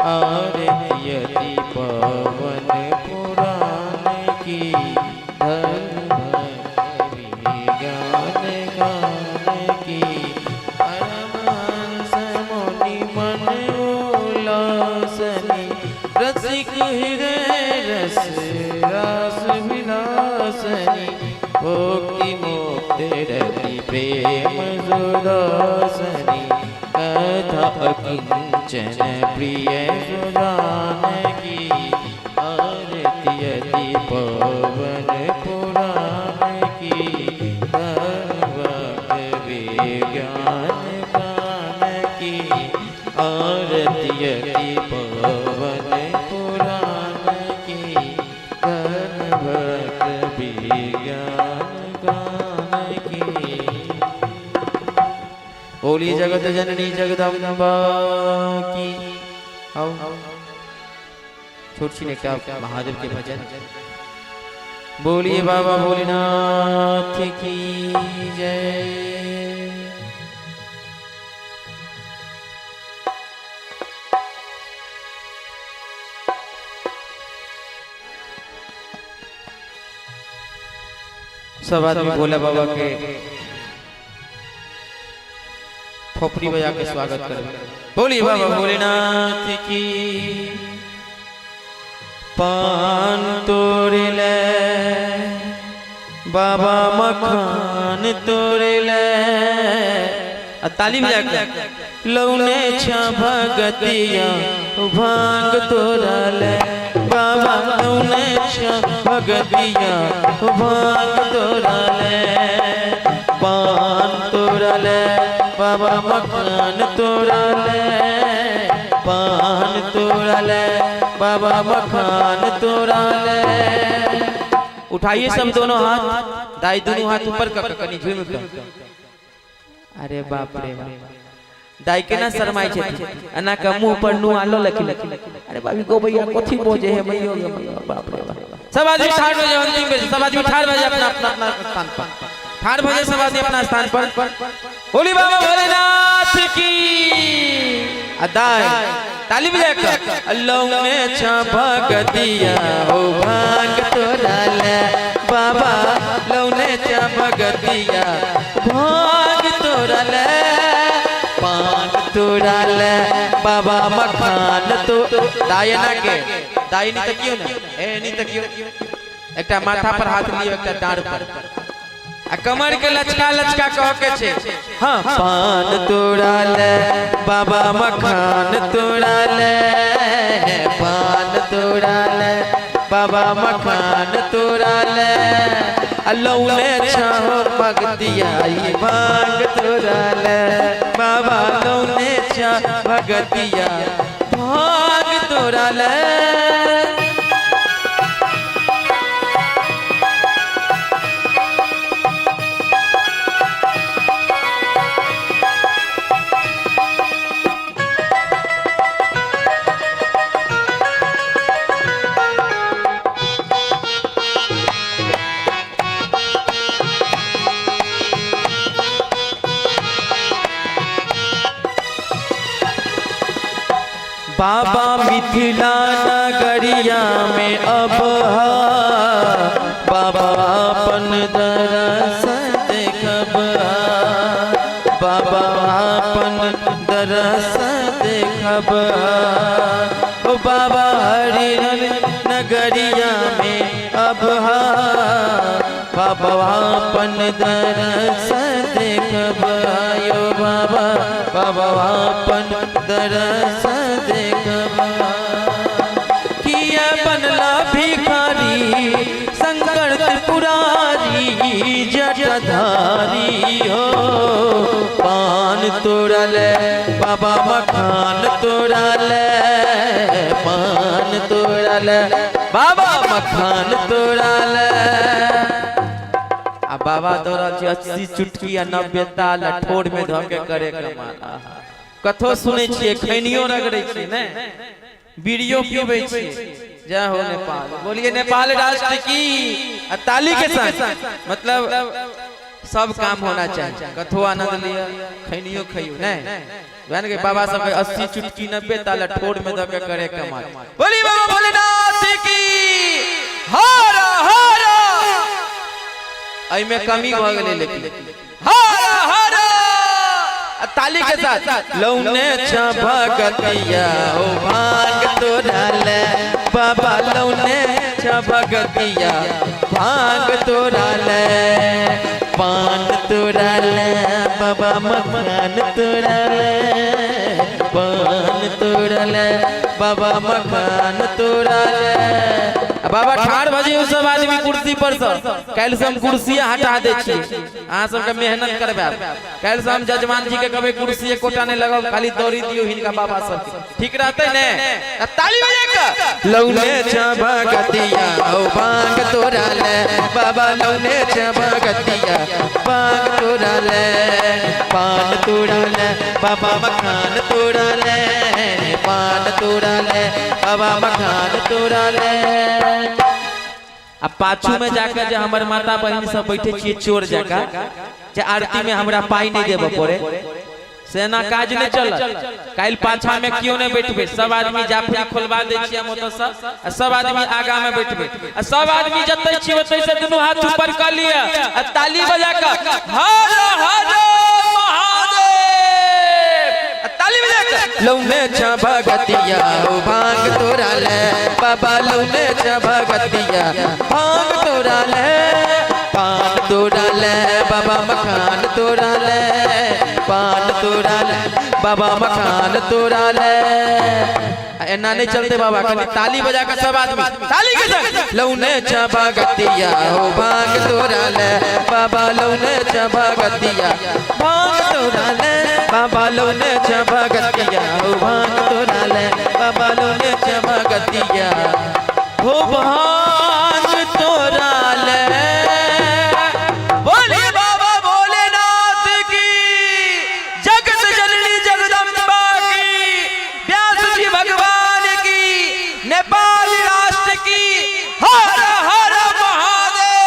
आरती अति पवन पुराण की धर्म विज्ञान गान की परमहंस मुनि मन उल्लासनी रसिक हृदय रस रास विलासनी भक्ति मुक्ति रति प्रेम सुदासनी कथा अकिंचन प्रिय सुदान की आरती अति पवन पुराण की भगवत विज्ञान गान की आरती अति पवन पुराण की भगवत विज्ञान गान की। बोली जगत जननी जगदम्बा की। आओ छोटी ने क्या महादेव के भजन। बोलिए बाबा भोलेनाथ की जय। सब आदमी भोला बाबा के खोपड़ी बजा के स्वागत करें। बोलिए बाबा भोलेनाथ की। पान तोड़ ले बाबा मखान तोड़ ले ताली बजा के लौने छा भगतिया भांग तोड़ा ले बाबा लौने छा भगतिया भांग तोड़ा ले पान तोड़ा ले बाबा मखान तोड़ा ले पान तोड़ा ले बाबा मखान तोड़ा ले। उठाइए सब दोनों हाथ दाई दोनों हाथ ऊपर कर कनी झूम कर। अरे बाप रे दाई के ना शरमाई छे अना का मुंह पर नु आलो लखी अरे बाबी गो भैया कोथी बोझे है मैयो बाप रे बाप। सब आदमी ठाड़ बजे अंतिम बजे सब आदमी ठाड़ बजे अपना अपना अपना स्थान पर ठाड़ बजे सब आदमी अपना स्थान पर। बोली बाबा भोलेनाथ की। अदाय ताली बजा कर अल्लाह ने छा भगतिया हो भांग तोड़ा ले बाबा लौने छा भगतिया भांग तोड़ा ले पान तोड़ा ले बाबा मखान तो दायना के दाई नहीं तकियो ना ए नहीं तकियो एकटा माथा पर हाथ लियो एकटा डांड पर आ कमर के लचका लचका कह के छे। हां पान तोड़ा ले बाबा मखान तोड़ा ले पान तोड़ा ले बाबा मखान तोड़ा ले लौने छाओ भगतिया भांग तोड़ा ले बाबा लौने छा भगतिया भांग तोड़ा ले। बाबा मिथिला नगरिया में अब बाबा अपन दरस देखब बाबा अपन दरस देखब ओ बाबा हरिहर नगरिया में अब बाबा अपन दरस देखब आयो बाबा बाबा अपन दरस देखब। किया बनला भिखारी शंकर त्रिपुरारी जटाधारी हो पान तोड़ा ले बाबा मखान तोड़ा ले पान तोड़ा ले बाबा मखान तोड़ा ले आ बाबा दौड़ा 80 चुटकी आ 90 ताल ठोड़ में धके करे कमाल कथो सुनै छियै खैनियो रगड़ै छियै ने बीड़ियो पीबै छियै जय हो नेपाल बोलिए नेपाल राष्ट्र की आ ताली के साथ मतलब सब काम होना चाहिए कथो आनंद लिया खैनियो खइयो नहीं जान के बाबा सब 80 चुटकी 90 ताल ठोड़ में धके करे कमाल बोली बाबा भोलेनाथ की हरा हरा आई में कमी भ गेलै लेकिन हरा हरा ताली के साथ लौने भगतिया ओ भांग तोड़ा ले बाबा लौने भगतिया भांग तोड़ा ले पान तोड़ा ले बाबा मखान तोड़ा ले पान तोड़ा ले बाबा मखान तोड़ा ले बाबा ठाड़ भजे सब आदमी कुर्सी पर सब काल से हम कुर्सी हटा दे छियै अहाँ सबके मेहनत करबे काल से हम जजमान जी के कबे कुर्सी कोटा नहीं लगाओ खाली दौड़ी दियो हिनका बाबा सब ठीक रहते ने ताली बजा के लौने भगतिया ओ भांग तोड़ा ले बाबा लौने भगतिया भांग तोड़ा ले पान तोड़ा ले बाबा मखान तोड़ा ले पान तोड़ा ले बाबा मखान तोड़ा ले अब पाछू में जाकर जो हमारे माता बहन सब बैठे छिए चोर जका जे आरती में हमरा पाई नहीं देबे पड़े सेना काज नहीं चल काल पाछा में क्यों नहीं बैठबे सब आदमी जाफरी खोलवा दे छिए हम तो सब आदमी आगा में बैठबे सब आदमी जतै छिए ओतै से दुनू हाथ ऊपर कर लिया ताली बजा के हर हर महादेव ताली बजा के लौने भगतिया ओ भांग तोड़ा ले बाबा लौने भगतिया भांग तोड़ा ले पान तोड़ा ले बाबा मखान तोड़ा ले पान तोड़ा ले बाबा मखान तोड़ा ले एना नहीं चलते बाबा कभी ताली बजा कर सब आदमी ताली के संग लौने भगतिया ओ भांग तोड़ा ले बाबा लौने भगतिया भांग तोड़ा ले बाबा लौने भगतिया ओ भांग तोड़ा ले बाबा लौने भगतिया हो भांग तोड़ा ले बोलिए बाबा भोलेनाथ की जगत जननी जगदम्बा की व्यास जी भगवान की नेपाल राष्ट्र की हर हर महादेव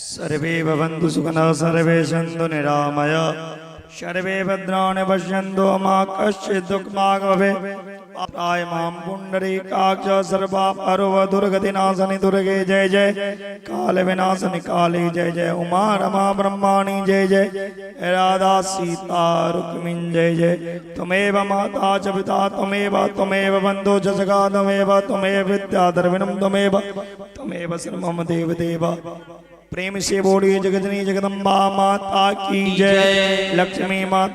सर्वे भवन्तु सुखिनः सर्वे सन्तु निरामया सर्वे भद्राणि पश्यन्तु मा कश्चित् दुःखभाग् भवेत् प्राय मां पुण्डरीकाक्ष सर्वापरो दुर्गतिनाशनि दुर्गे जय जय काल विनाशनि काली जय जय उमा रमा ब्रह्माणि जय जय राधा सीता रुक्मिणी जय जय त्वमेव माता च पिता त्वमेव बन्धो च सखा त्वमेव विद्याधर्मिणं त्वमेव सर्वं देवदेव प्रेम से बोलिए जगदनी जगदम्बा माता की जय लक्ष्मी माता